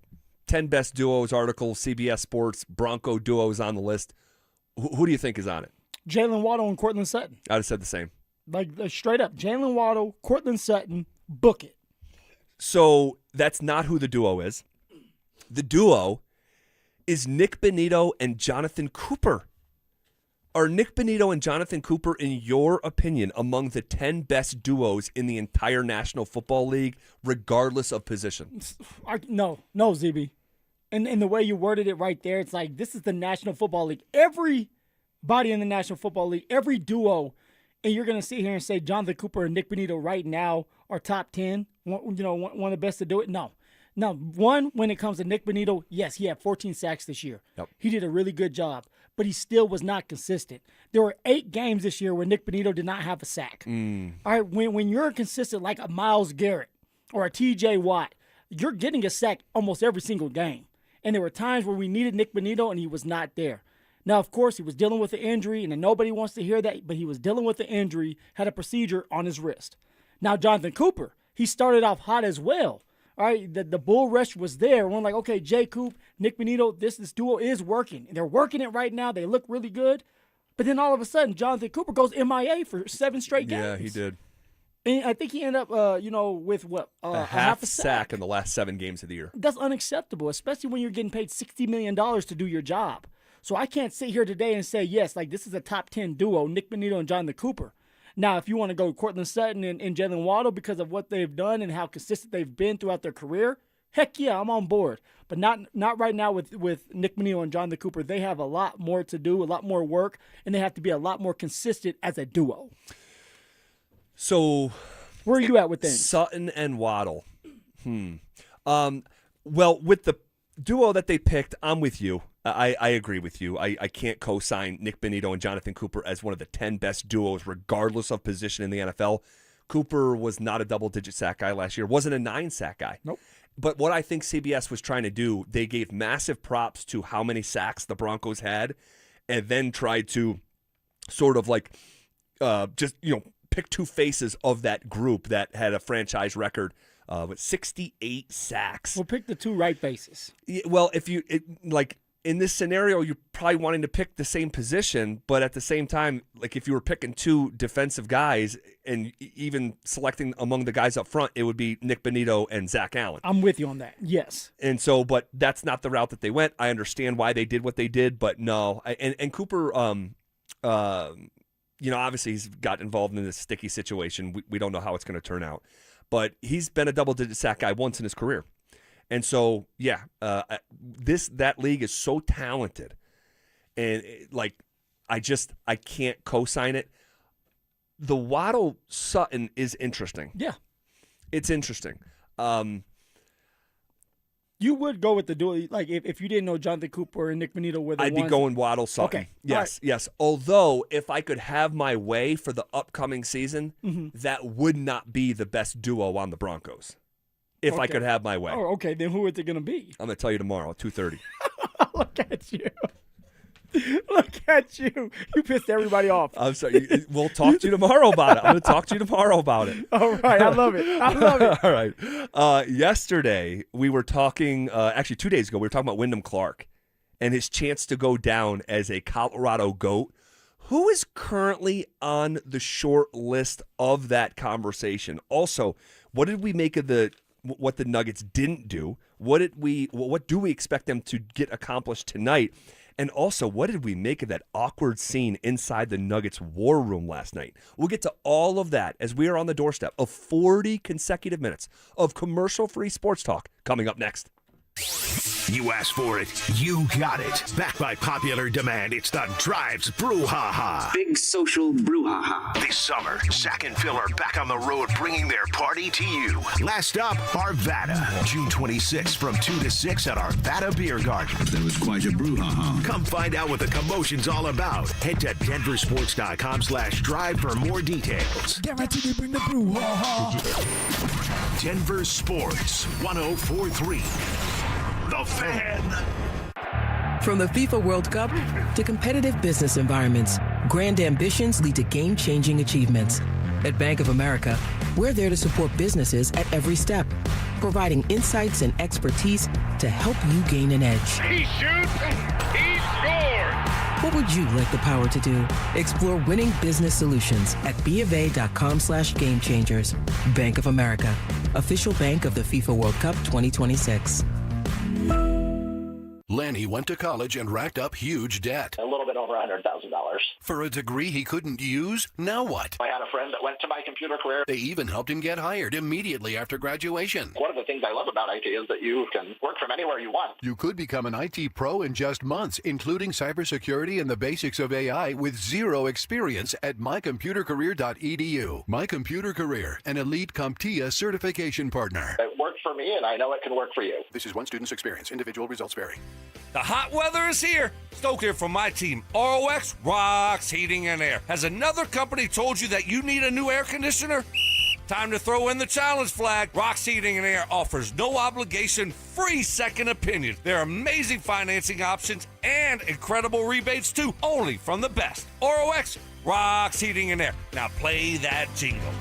10 best duos article, CBS Sports, Bronco duos on the list, who do you think is on it?
Jalen Waddle and Courtland Sutton.
I'd have said the same.
Like straight up, Jalen Waddle, Courtland Sutton, book it.
So that's not who the duo is. The duo is Nick Bonitto and Jonathan Cooper. Are Nick Bonitto and Jonathan Cooper, in your opinion, among the 10 best duos in the entire National Football League, regardless of position?
No, ZB. And the way you worded it right there, it's like this is the National Football League. Everybody in the National Football League, every duo, and you're going to sit here and say Jonathan Cooper and Nick Bonitto right now are top 10, one of the best to do it? No. Now, when it comes to Nick Bonitto, yes, he had 14 sacks this year.
Yep.
He did a really good job, but he still was not consistent. There were 8 games this year where Nick Bonitto did not have a sack. All right, when you're consistent like a Myles Garrett or a TJ Watt, you're getting a sack almost every single game. And there were times where we needed Nick Bonitto and he was not there. Now, of course, he was dealing with an injury, and nobody wants to hear that, but he was dealing with an injury, had a procedure on his wrist. Now, Jonathan Cooper, he started off hot as well. All right, the bull rush was there. We're like, okay, Jay Coop, Nick Bonitto, this duo is working. And they're working it right now. They look really good. But then all of a sudden, Jonathan Cooper goes MIA for 7 straight games.
Yeah, he did.
And I think he ended up, with what?
A half a sack in the last 7 games of the year.
That's unacceptable, especially when you're getting paid $60 million to do your job. So I can't sit here today and say, yes, like this is a top 10 duo, Nick Bonitto and Jonathan Cooper. Now, if you want to go Courtland Sutton and Jalen Waddle because of what they've done and how consistent they've been throughout their career, heck yeah, I'm on board. But not right now with Nick Bonitto and Jonathan Cooper. They have a lot more to do, a lot more work, and they have to be a lot more consistent as a duo.
So
where are you at with things?
Sutton and Waddle. Well, with the duo that they picked, I'm with you. I agree with you. I can't co-sign Nick Bonitto and Jonathan Cooper as one of the 10 best duos, regardless of position in the NFL. Cooper was not a double-digit sack guy last year. Wasn't a 9-sack guy.
Nope.
But what I think CBS was trying to do, they gave massive props to how many sacks the Broncos had, and then tried to sort of like pick 2 faces of that group that had a franchise record with 68 sacks.
We'll pick the 2 right faces.
Well, in this scenario, you're probably wanting to pick the same position, but at the same time, like if you were picking two defensive guys and even selecting among the guys up front, it would be Nick Bonito and Zach Allen.
I'm with you on that. Yes.
And so, but that's not the route that they went. I understand why they did what they did, but no. And Cooper, obviously he's got involved in this sticky situation. We don't know how it's going to turn out, but he's been a double-digit sack guy once in his career. And so, that league is so talented, and I can't co-sign it. The Waddle Sutton is interesting.
Yeah,
it's interesting.
You would go with the dual, like if you didn't know Jonathan Cooper and Nick Bonito were the
I'd
ones.
be going Waddle Sutton.
Okay,
yes. Although if I could have my way for the upcoming season, that would not be the best duo on the Broncos. If I could have my way.
Oh, okay. Then who is it going to be?
I'm going to tell you tomorrow at 2:30.
Look at you. Look at you. You pissed everybody off.
I'm sorry. We'll talk to you tomorrow about it. I'm going to talk to you tomorrow about it.
All right. I love it.
All right. Yesterday, we were talking, actually 2 days ago, we were talking about Wyndham Clark and his chance to go down as a Colorado GOAT. Who is currently on the short list of that conversation? Also, what did we make of what the Nuggets didn't do? What do we expect them to get accomplished tonight? And also, what did we make of that awkward scene inside the Nuggets war room last night? We'll get to all of that as we are on the doorstep of 40 consecutive minutes of commercial-free sports talk coming up next.
You asked for it, you got it. Backed by popular demand, it's the Drives Brouhaha.
Big social brouhaha.
This summer, Zach and Phil are back on the road bringing their party to you. Last stop, Arvada. June 26th from 2 to 6 at Arvada Beer Garden.
There was quite a brouhaha.
Come find out what the commotion's all about. Head to DenverSports.com/drive for more details.
Guaranteed to bring the brouhaha.
Denver Sports 104.3. The Fan.
From the FIFA World Cup to competitive business environments, grand ambitions lead to game-changing achievements. At Bank of America, we're there to support businesses at every step, providing insights and expertise to help you gain an edge.
He shoots, he scores.
What would you like the power to do? Explore winning business solutions at BofA.com/gamechangers. Bank of America, official bank of the FIFA World Cup 2026.
Lenny went to college and racked up huge debt.
A little bit over $100,000.
For a degree he couldn't use? Now what?
I had a friend that went to my computer career.
They even helped him get hired immediately after graduation.
One of the things I love about IT is that you can work from anywhere you want.
You could become an IT pro in just months, including cybersecurity and the basics of AI with zero experience at mycomputercareer.edu. My Computer Career, an elite CompTIA certification partner.
It worked for me, and I know it can work for you.
This is one student's experience. Individual results vary.
The hot weather is here. Stoke here from my team. ROX Rocks Heating and Air. Has another company told you that you need a new air conditioner? Time to throw in the challenge flag. Rocks Heating and Air offers no obligation, free second opinion. There are amazing financing options and incredible rebates too, only from the best. ROX Rocks Heating and Air. Now play that jingle.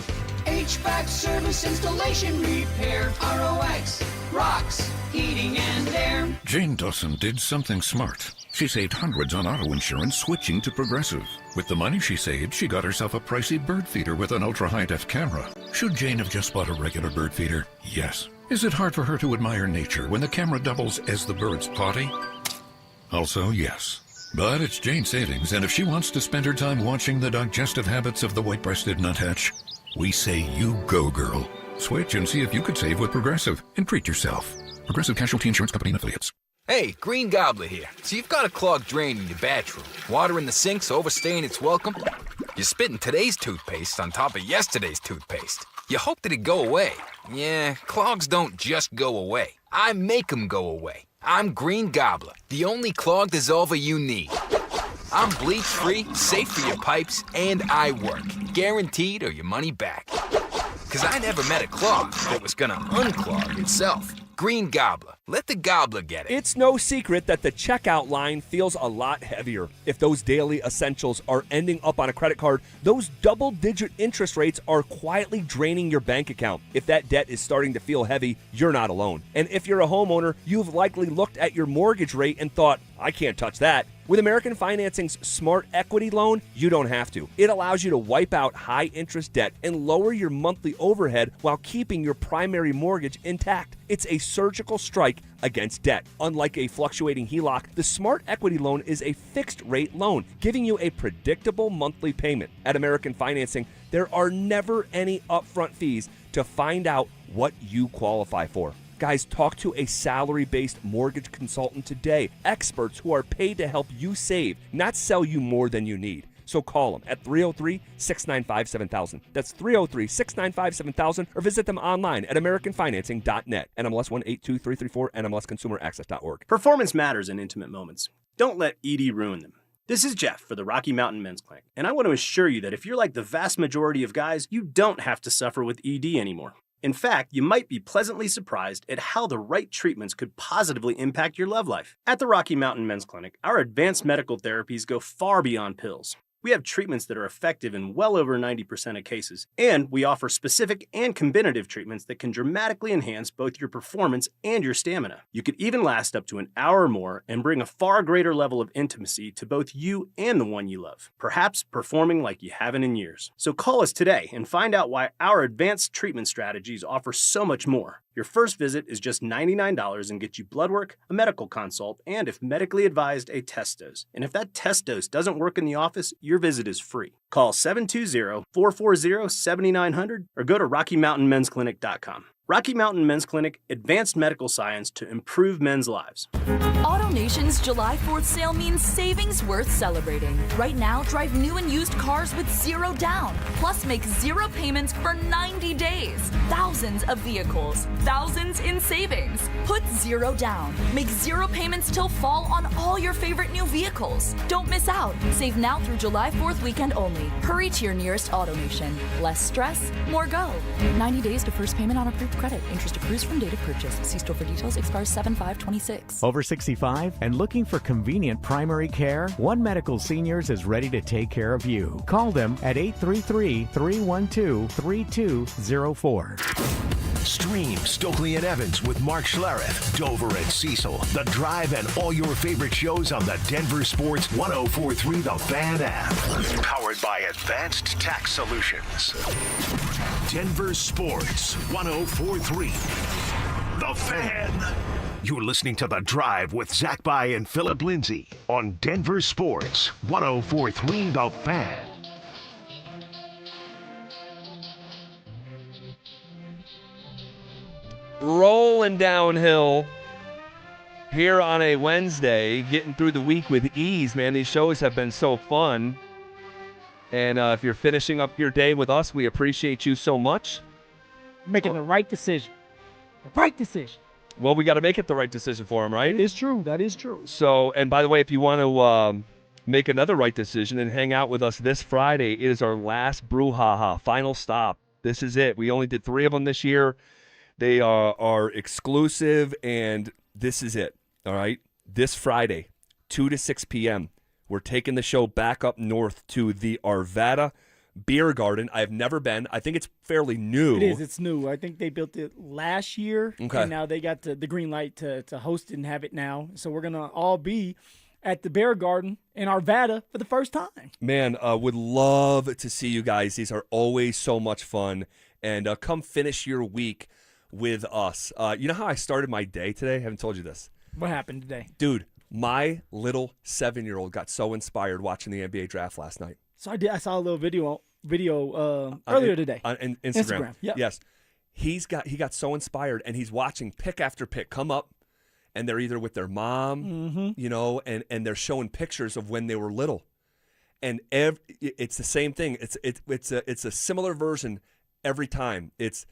HVAC service, installation, repair. ROX Rocks Heating and Air.
Jane Dawson did something smart. She saved hundreds on auto insurance switching to Progressive. With the money she saved, she got herself a pricey bird feeder with an ultra-high-def camera. Should Jane have just bought a regular bird feeder? Yes. Is it hard for her to admire nature when the camera doubles as the bird's potty? Also, yes. But it's Jane's savings, and if she wants to spend her time watching the digestive habits of the white-breasted nuthatch, we say you go, girl. Switch and see if you could save with Progressive and treat yourself. Progressive Casualty Insurance Company and Affiliates.
Hey, Green Gobbler here. So you've got a clogged drain in your bathroom. Water in the sink's overstaying its welcome. You're spitting today's toothpaste on top of yesterday's toothpaste. You hope that it go away. Yeah, clogs don't just go away. I make them go away. I'm Green Gobbler, the only clog dissolver you need. I'm bleach-free, safe for your pipes, and I work. Guaranteed or your money back. Because I never met a clog that was gonna unclog itself. Green Gobbler, Let the gobbler get it.
It's no secret that the checkout line feels a lot heavier. If those daily essentials are ending up on a credit card, those double-digit interest rates are quietly draining your bank account. If that debt is starting to feel heavy, you're not alone. And if you're a homeowner, you've likely looked at your mortgage rate and thought, I can't touch that. With American Financing's Smart Equity Loan, you don't have to. It allows you to wipe out high-interest debt and lower your monthly overhead while keeping your primary mortgage intact. It's a surgical strike against debt. Unlike a fluctuating HELOC, the Smart Equity Loan is a fixed-rate loan, giving you a predictable monthly payment. At American Financing, there are never any upfront fees to find out what you qualify for. Guys, talk to a salary-based mortgage consultant today. Experts who are paid to help you save, not sell you more than you need. So call them at 303-695-7000. That's 303-695-7000, or visit them online at americanfinancing.net. NMLS 182334, NMLSconsumeraccess.org.
Performance matters in intimate moments. Don't let ED ruin them. This is Jeff for the Rocky Mountain Men's Clinic, and I want to assure you that if you're like the vast majority of guys, you don't have to suffer with ED anymore. In fact, you might be pleasantly surprised at how the right treatments could positively impact your love life. At the Rocky Mountain Men's Clinic, our advanced medical therapies go far beyond pills. We have treatments that are effective in well over 90% of cases, and we offer specific and combinative treatments that can dramatically enhance both your performance and your stamina. You could even last up to an hour or more and bring a far greater level of intimacy to both you and the one you love, perhaps performing like you haven't in years. So call us today and find out why our advanced treatment strategies offer so much more. Your first visit is just $99 and gets you blood work, a medical consult, and if medically advised, a test dose. And if that test dose doesn't work in the office, your visit is free. Call 720-440-7900 or go to RockyMountainMen'sClinic.com. Rocky Mountain Men's Clinic, advanced medical science to improve men's lives.
AutoNation's July 4th sale means savings worth celebrating. Right now, drive new and used cars with zero down. Plus, make zero payments for 90 days. Thousands of vehicles, thousands in savings. Put zero down. Make zero payments till fall on all your favorite new vehicles. Don't miss out. Save now through July 4th weekend only. Hurry to your nearest AutoNation. Less stress, more go. 90 days to first payment on approved credit. Interest accrues from date of purchase. See store for details. Expires 7/5/26.
Over 65 and looking for convenient primary care? One Medical Seniors is ready to take care of you. Call them at 833-312-3204.
Stream Stokely and Evans with Mark Schlereth, Dover and Cecil, The Drive, and all your favorite shows on the Denver Sports 1043 The Fan app. Powered by Advanced Tax Solutions. Denver Sports 1043 The Fan. You're listening to The Drive with Zach By and Phillip Lindsay on Denver Sports 1043 The Fan.
Rolling downhill here on a Wednesday, getting through the week with ease, man. These shows have been so fun. And if you're finishing up your day with us, we appreciate you so much.
Making the right decision. The right decision.
Well, we got to make it the right decision for him, right?
It is true. That is true.
So, and by the way, if you want to make another right decision and hang out with us this Friday, it is our last brouhaha, final stop. This is it. We only did 3 of them this year. They are exclusive, and this is it, all right? This Friday, 2 to 6 p.m., we're taking the show back up north to the Arvada Beer Garden. I've never been. I think it's fairly new.
It is. It's new. I think they built it last year,
okay,
and now they got the green light to host it and have it now. So we're going to all be at the Beer Garden in Arvada for the first time.
Man, would love to see you guys. These are always so much fun, and come finish your week with us. You know how I started my day today? I haven't told you this.
What happened today?
Dude, my little 7-year-old got so inspired watching the NBA draft last night.
So I saw a little video earlier today.
On Instagram.
Yep.
Yes. He got so inspired, and he's watching pick after pick come up, and they're either with their mom, you know, and they're showing pictures of when they were little. And it's the same thing. It's a similar version every time. It's,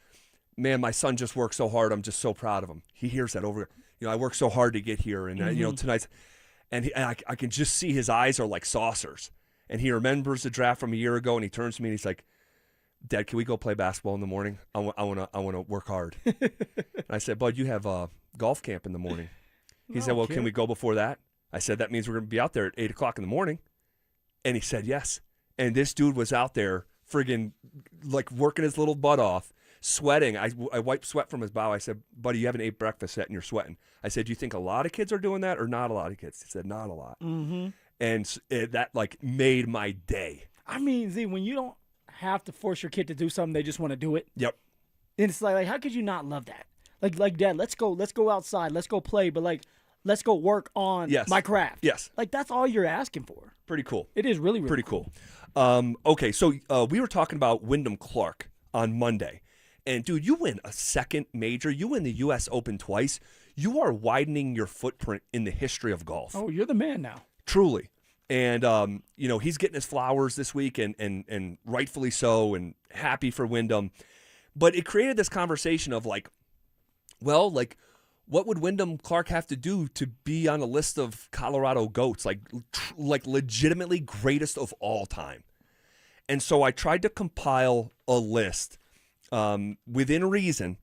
man, my son just worked so hard. I'm just so proud of him. He hears that over. You know, I worked so hard to get here, and you know, tonight's, and I can just see his eyes are like saucers, and he remembers the draft from a year ago, and he turns to me and he's like, Dad, can we go play basketball in the morning? I want to work hard. And I said, Bud, you have golf camp in the morning. He said, well, can we go before that? I said, that means we're going to be out there at 8 o'clock in the morning. And he said, yes. And this dude was out there friggin' like working his little butt off, sweating. I wiped sweat from his brow. I said, buddy, you haven't ate breakfast yet and you're sweating. I said, do you think a lot of kids are doing that or not a lot of kids? He said, not a lot.
Mm-hmm.
And that like made my day.
I mean, Z, when you don't have to force your kid to do something, they just want to do it.
Yep.
And it's like how could you not love that? Like Dad, let's go outside, let's go play, but like let's go work on my craft.
Yes.
Like that's all you're asking for.
Pretty cool.
It is really, really
pretty cool. Okay, so we were talking about Wyndham Clark on Monday. And, dude, you win a second major. You win the U.S. Open twice. You are widening your footprint in the history of golf.
Oh, you're the man now.
Truly. And, he's getting his flowers this week, and rightfully so, and happy for Wyndham. But it created this conversation of, what would Wyndham Clark have to do to be on a list of Colorado GOATs, like legitimately greatest of all time? And so I tried to compile a list within reason,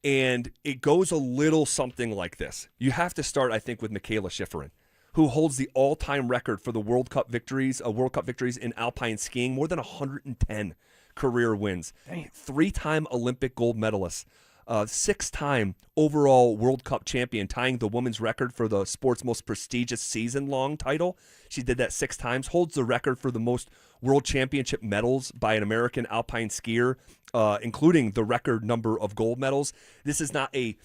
and it goes a little something like this. You have to start, I think, with Mikaela Shiffrin, who holds the all-time record for the World Cup victories in alpine skiing, more than 110 career wins.
Damn.
3-time Olympic gold medalist. 6-time overall World Cup champion, tying the women's record for the sport's most prestigious season-long title. She did that 6 times, holds the record for the most world championship medals by an American alpine skier, including the record number of gold medals. This is not a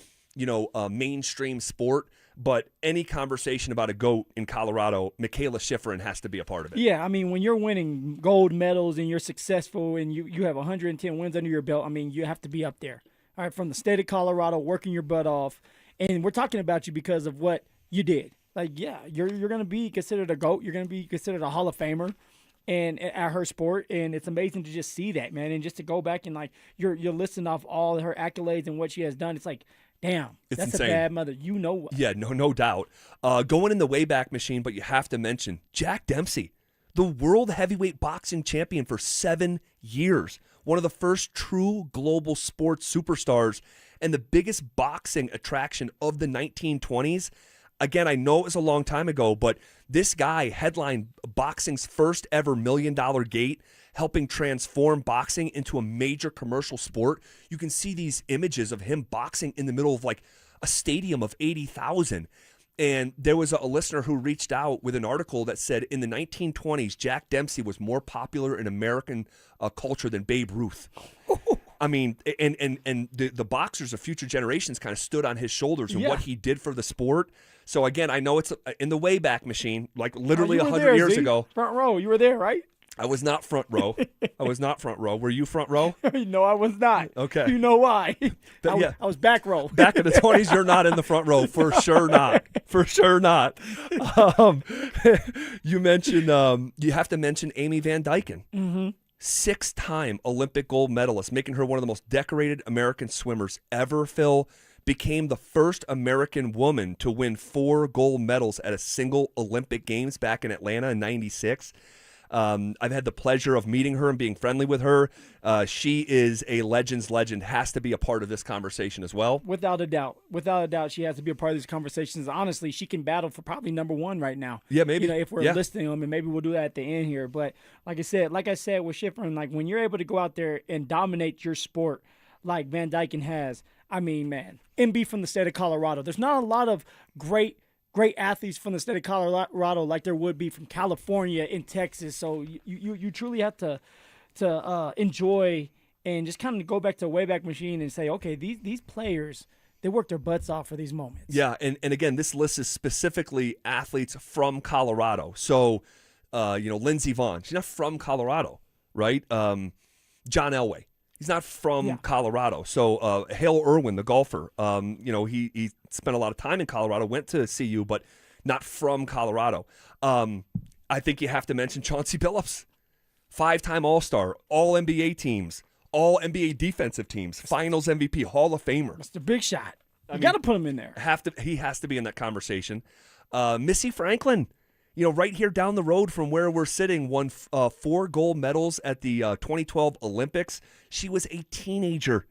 mainstream sport, but any conversation about a GOAT in Colorado, Mikaela Shiffrin has to be a part of it.
Yeah, I mean, when you're winning gold medals and you're successful and you have 110 wins under your belt, I mean, you have to be up there. All right, from the state of Colorado, working your butt off. And we're talking about you because of what you did. Like, yeah, you're going to be considered a GOAT. You're going to be considered a Hall of Famer and at her sport. And it's amazing to just see that, man. And just to go back and, you're listing off all her accolades and what she has done. It's like, damn,
it's
that's
insane.
A bad mother. You know what?
Yeah, no doubt. Going in the Wayback Machine, but you have to mention Jack Dempsey, the world heavyweight boxing champion for 7 years. One of the first true global sports superstars and the biggest boxing attraction of the 1920s. Again, I know it was a long time ago, but this guy headlined boxing's first ever $1 million gate, helping transform boxing into a major commercial sport. You can see these images of him boxing in the middle of a stadium of 80,000. And there was a listener who reached out with an article that said in the 1920s, Jack Dempsey was more popular in American culture than Babe Ruth. I mean, and the boxers of future generations kind of stood on his shoulders and what he did for the sport. So again, I know it's in the Wayback Machine, literally 100 years ago.
Front row, you were there, right?
I was not front row. Were you front row?
No, I was not.
Okay.
You know why? I was back row.
Back in the 20s, you're not in the front row. For sure not. For sure not. You mentioned, you have to mention Amy Van Dyken.
Mm-hmm.
6-time Olympic gold medalist, making her one of the most decorated American swimmers ever, Phil. Became the first American woman to win 4 gold medals at a single Olympic Games back in Atlanta in 96. I've had the pleasure of meeting her and being friendly with her. She is a legend's legend, has to be a part of this conversation as well.
Without a doubt. Without a doubt, she has to be a part of these conversations. Honestly, she can battle for probably number 1 right now.
Yeah, maybe.
If we're listing them, and maybe we'll do that at the end here. But like I said with Shiffrin, when you're able to go out there and dominate your sport like Van Dyken has, I mean, man, MB from the state of Colorado. There's not a lot of great athletes from the state of Colorado like there would be from California and Texas. So you truly have to enjoy and just kind of go back to Wayback Machine and say, okay, these players, they work their butts off for these moments.
Yeah, and again, this list is specifically athletes from Colorado. So, Lindsey Vaughn, she's not from Colorado, right? John Elway. He's not from Colorado. So Hale Irwin, the golfer, he spent a lot of time in Colorado, went to CU, but not from Colorado. I think you have to mention Chauncey Billups, 5-time All-Star, all NBA teams, all NBA defensive teams, Finals MVP, Hall of Famer.
Mr. Big Shot. You got to put him in there.
He has to be in that conversation. Missy Franklin, right here down the road from where we're sitting, won 4 gold medals at the 2012 Olympics. She was a teenager.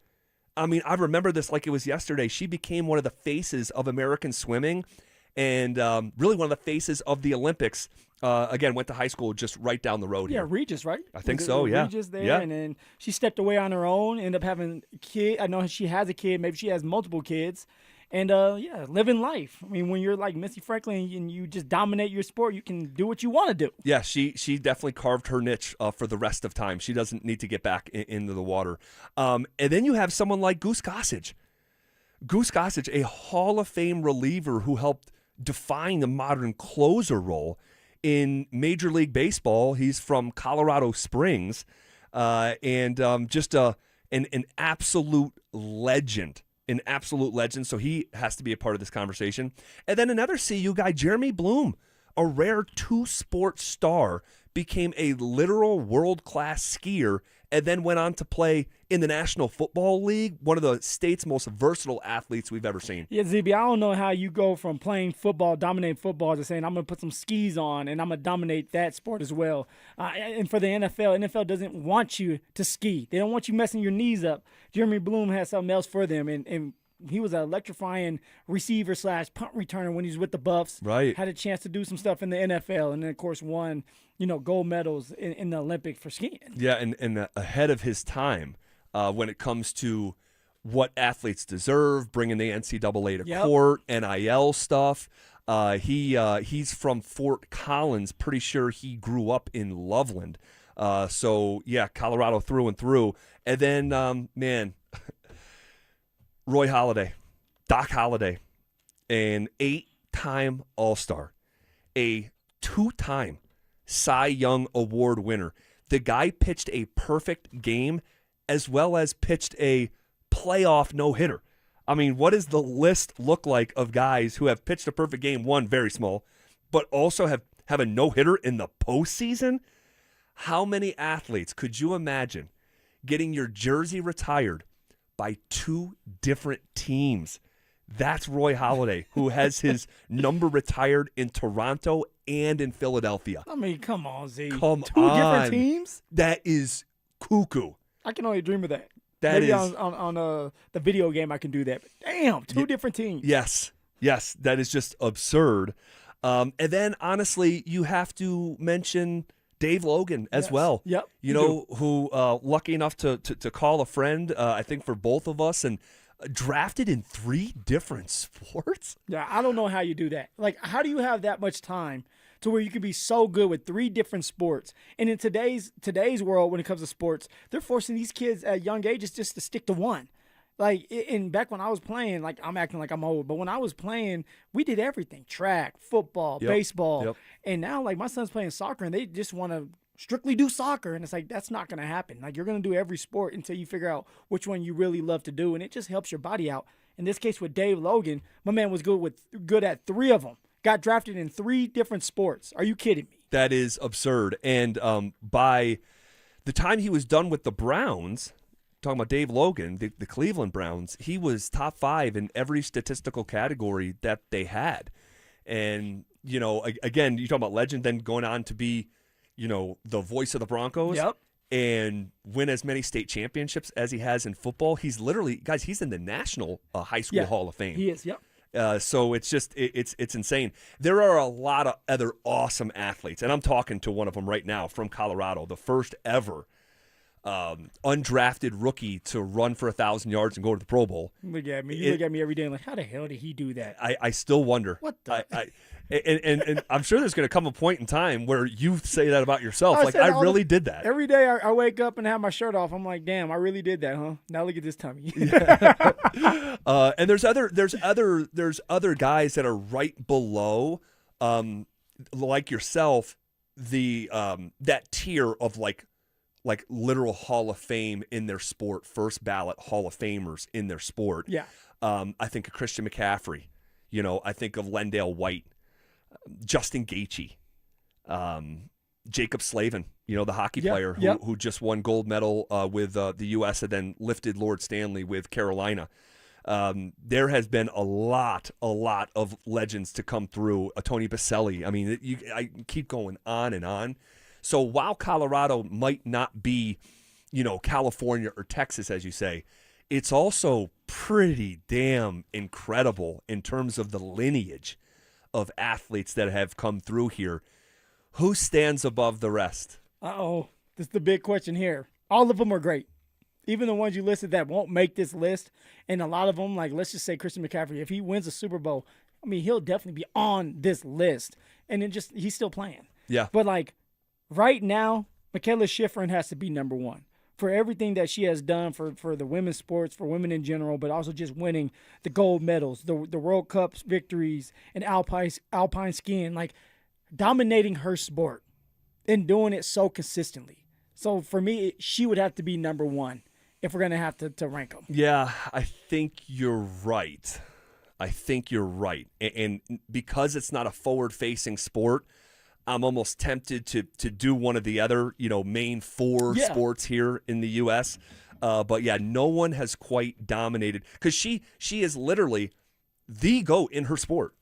I mean, I remember this like it was yesterday. She became one of the faces of American swimming and really one of the faces of the Olympics. Again, went to high school just right down the road here.
Regis, right?
I think so, yeah.
Regis there,
Yeah.
and then she stepped away on her own, ended up having a kid. I know she has a kid. Maybe she has multiple kids. And, living life. I mean, when you're like Missy Franklin and you just dominate your sport, you can do what you want to do.
Yeah, she definitely carved her niche for the rest of time. She doesn't need to get back into the water. And then you have someone like Goose Gossage. Goose Gossage, a Hall of Fame reliever who helped define the modern closer role in Major League Baseball. He's from Colorado Springs, and just an absolute legend. An absolute legend, so he has to be a part of this conversation. And then another CU guy, Jeremy Bloom, a rare 2-sport star, became a literal world-class skier and then went on to play in the National Football League, one of the state's most versatile athletes we've ever seen.
Yeah, ZB, I don't know how you go from playing football, dominating football, to saying I'm going to put some skis on and I'm going to dominate that sport as well. And for the NFL doesn't want you to ski. They don't want you messing your knees up. Jeremy Bloom has something else for them, and he was an electrifying receiver / punt returner when he was with the Buffs.
Right.
Had a chance to do some stuff in the NFL, and then, of course, won gold medals in the Olympics for skiing.
Yeah, and ahead of his time when it comes to what athletes deserve, bringing the NCAA to court, NIL stuff. He's from Fort Collins. Pretty sure he grew up in Loveland. So, yeah, Colorado through and through. And then, man, Roy Halladay, Doc Halladay, an 8-time All-Star, a 2-time Cy Young Award winner. The guy pitched a perfect game as well as pitched a playoff no-hitter. I mean, what does the list look like of guys who have pitched a perfect game, one, very small, but also have a no-hitter in the postseason? How many athletes could you imagine getting your jersey retired by 2 different teams? That's Roy Halladay, who has his number retired in Toronto and in Philadelphia.
I mean, come on, Z.
Come
2
on.
different teams?
That is cuckoo.
I can only dream of that.
That
Maybe
is
on the video game I can do that. But damn, 2 different teams.
Yes, that is just absurd. And then, honestly, you have to mention Dave Logan as well.
Yep.
Who lucky enough to call a friend, I think for both of us, and drafted in 3 different sports.
Yeah, I don't know how you do that. Like, how do you have that much time to where you can be so good with 3 different sports? And in today's world, when it comes to sports, they're forcing these kids at young ages just to stick to one. Like, back when I was playing, like, I'm acting like I'm old, but when I was playing, we did everything: track, football, baseball.
Yep.
And now, like, my son's playing soccer, and they just want to strictly do soccer. And it's like, that's not going to happen. Like, you're going to do every sport until you figure out which one you really love to do, and it just helps your body out. In this case with Dave Logan, my man was good at 3 of them. Got drafted in 3 different sports. Are you kidding me?
That is absurd. And by the time he was done with the Browns, talking about Dave Logan, the Cleveland Browns, he was top 5 in every statistical category that they had. And, again, you talk about legend, then going on to be, the voice of the Broncos.
Yep.
And win as many state championships as he has in football. He's literally, guys, he's in the National High School Hall of Fame.
He is, yep.
So it's just it's insane. There are a lot of other awesome athletes, and I'm talking to one of them right now from Colorado, the first ever undrafted rookie to run for 1,000 yards and go to the Pro Bowl.
Look at me. You look at me every day and like, how the hell did he do that?
I still wonder.
What the?
And I'm sure there's going to come a point in time where you say that about yourself. I really did that.
Every day I wake up and have my shirt off. I'm like, damn, I really did that, huh? Now look at this tummy.
And there's other guys that are right below, like yourself, that tier of like literal Hall of Fame in their sport, first ballot Hall of Famers in their sport.
Yeah.
I think of Christian McCaffrey. I think of Lendale White, Justin Gaethje, Jacob Slavin, the hockey player who just won gold medal with the U.S. and then lifted Lord Stanley with Carolina. There has been a lot of legends to come through. Tony Baselli. I mean, I keep going on and on. So while Colorado might not be, California or Texas, as you say, it's also pretty damn incredible in terms of the lineage of athletes that have come through here. Who stands above the rest?
Uh-oh. This is the big question here. All of them are great. Even the ones you listed that won't make this list, and a lot of them, like let's just say Christian McCaffrey, if he wins a Super Bowl, I mean, he'll definitely be on this list. And then he's still playing.
Yeah.
But like right now, Michaela Schifrin has to be number one for everything that she has done for the women's sports, for women in general, but also just winning the gold medals, the World Cup victories, and alpine skiing, like dominating her sport and doing it so consistently. So for me, she would have to be number one if we're going to have to rank them.
Yeah, I think you're right. And because it's not a forward-facing sport, I'm almost tempted to do one of the other, main four sports here in the U.S. But yeah, no one has quite dominated because she is literally the GOAT in her sport.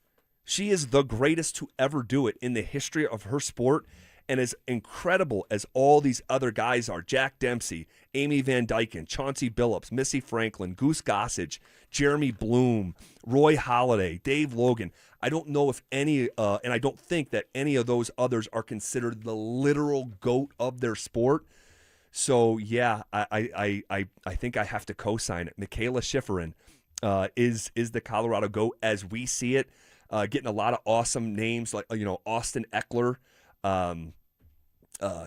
She is the greatest to ever do it in the history of her sport. And as incredible as all these other guys are, Jack Dempsey, Amy Van Dyken, Chauncey Billups, Missy Franklin, Goose Gossage, Jeremy Bloom, Roy Halladay, Dave Logan, I don't know if any, and I don't think that any of those others are considered the literal GOAT of their sport. So yeah, I think I have to co-sign it. Michaela Schifrin is the Colorado GOAT as we see it. Getting a lot of awesome names like Austin Eckler.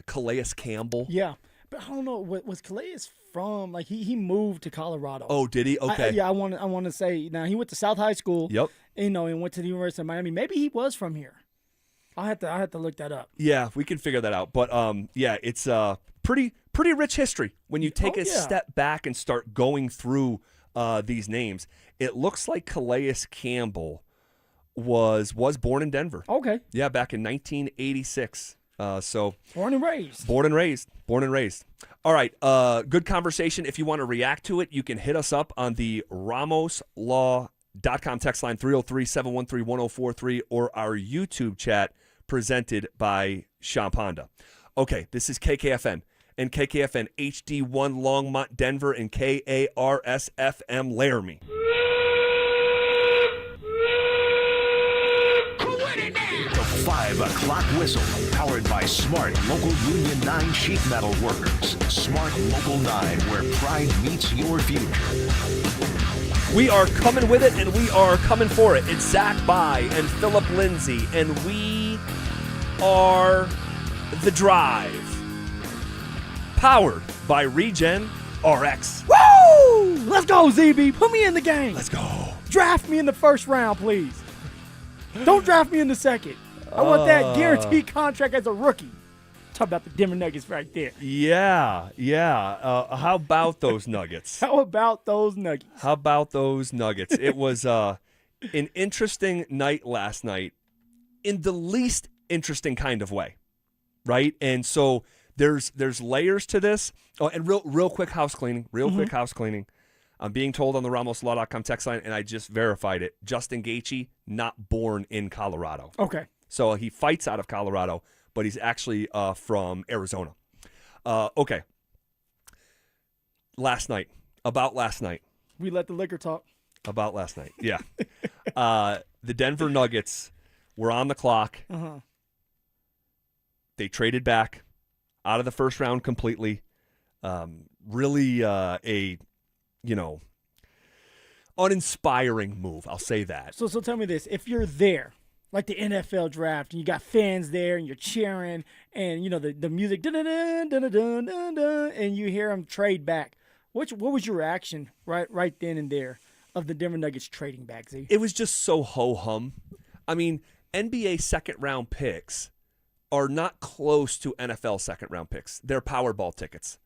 Calais Campbell.
Yeah, but I don't know. Was Calais from? Like he moved to Colorado.
Oh, did he? Okay.
I want to say now he went to South High School.
Yep.
And went to the University of Miami. Maybe he was from here. I have to look that up.
Yeah, we can figure that out. But yeah, it's pretty rich history when you take a step back and start going through these names. It looks like Calais Campbell was born in Denver.
Okay.
Yeah, back in 1986. So
born and raised.
All right. Good conversation. If you want to react to it, you can hit us up on the RamosLaw.com text line 303-713-1043 or our YouTube chat presented by Honda. Okay, this is KKFN and KKFN HD1 Longmont, Denver, and KARS-FM Laramie.
The 5 o'clock whistle, powered by Smart Local Union 9 sheet metal workers. Smart Local 9, where pride meets your future.
We are coming with it, and we are coming for it. It's Zach By and Phillip Lindsay, and we are The Drive. Powered by Regen RX.
Woo! Let's go, ZB. Put me in the game.
Let's go.
Draft me in the first round, please. Don't draft me in the second. I want that guaranteed contract as a rookie. Talk about the Denver Nuggets right there.
Yeah. How about those Nuggets?
How about those Nuggets?
It was an interesting night last night in the least interesting kind of way, right? And so there's layers to this. Oh, and real quick house cleaning. Quick house cleaning. I'm being told on the RamosLaw.com text line, and I just verified it. Justin Gaethje, not born in Colorado.
Okay.
So he fights out of Colorado, but he's actually from Arizona. Okay. About last night.
We let the liquor talk.
About last night, yeah. The Denver Nuggets were on the clock.
Uh-huh.
They traded back out of the first round completely. Really a uninspiring move. I'll say that.
So tell me this. If you're there, like the NFL draft, and you got fans there, and you're cheering, and, the music, dun-dun-dun-dun-dun-dun-dun, and you hear them trade back, what was your reaction right then and there of the Denver Nuggets trading back, Z?
It was just so ho-hum. I mean, NBA second-round picks are not close to NFL second-round picks. They're Powerball tickets.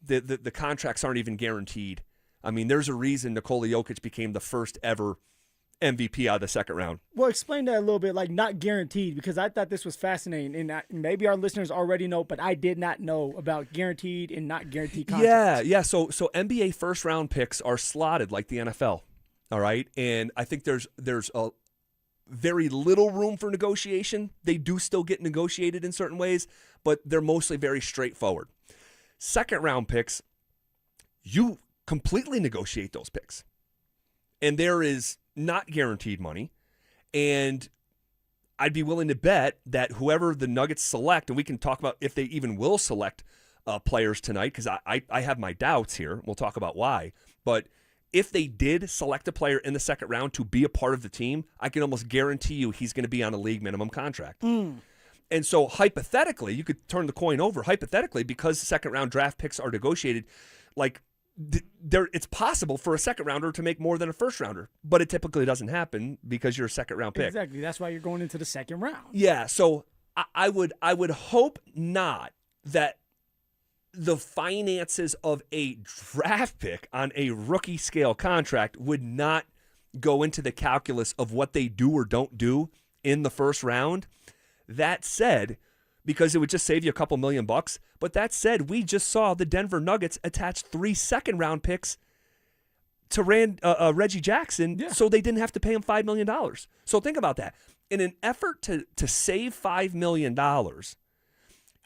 The contracts aren't even guaranteed. I mean, there's a reason Nikola Jokic became the first ever MVP out of the second round.
Well, explain that a little bit, like not guaranteed, because I thought this was fascinating. And maybe our listeners already know, but I did not know about guaranteed and not guaranteed contracts.
Yeah. So NBA first-round picks are slotted like the NFL. All right, and I think there's a very little room for negotiation. They do still get negotiated in certain ways, but they're mostly very straightforward. Second round picks, you completely negotiate those picks. And there is not guaranteed money. And I'd be willing to bet that whoever the Nuggets select, and we can talk about if they even will select players tonight, because I have my doubts here. We'll talk about why. But if they did select a player in the second round to be a part of the team, I can almost guarantee you he's going to be on a league minimum contract. And so hypothetically, you could turn the coin over. Hypothetically, because second round draft picks are negotiated, like it's possible for a second rounder to make more than a first rounder, but it typically doesn't happen because you're a second round pick.
Exactly. That's why you're going into the second round.
Yeah. So I would hope not that the finances of a draft pick on a rookie scale contract would not go into the calculus of what they do or don't do in the first round. That said, because it would just save you a couple $1,000,000, but that said, we just saw the Denver Nuggets attach 3 second-round picks to Reggie Jackson, so they didn't have to pay him $5 million. So think about that. In an effort to save $5 million,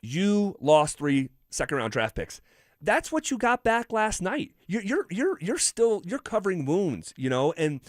you lost 3 second-round draft picks. That's what you got back last night. You're still covering wounds, and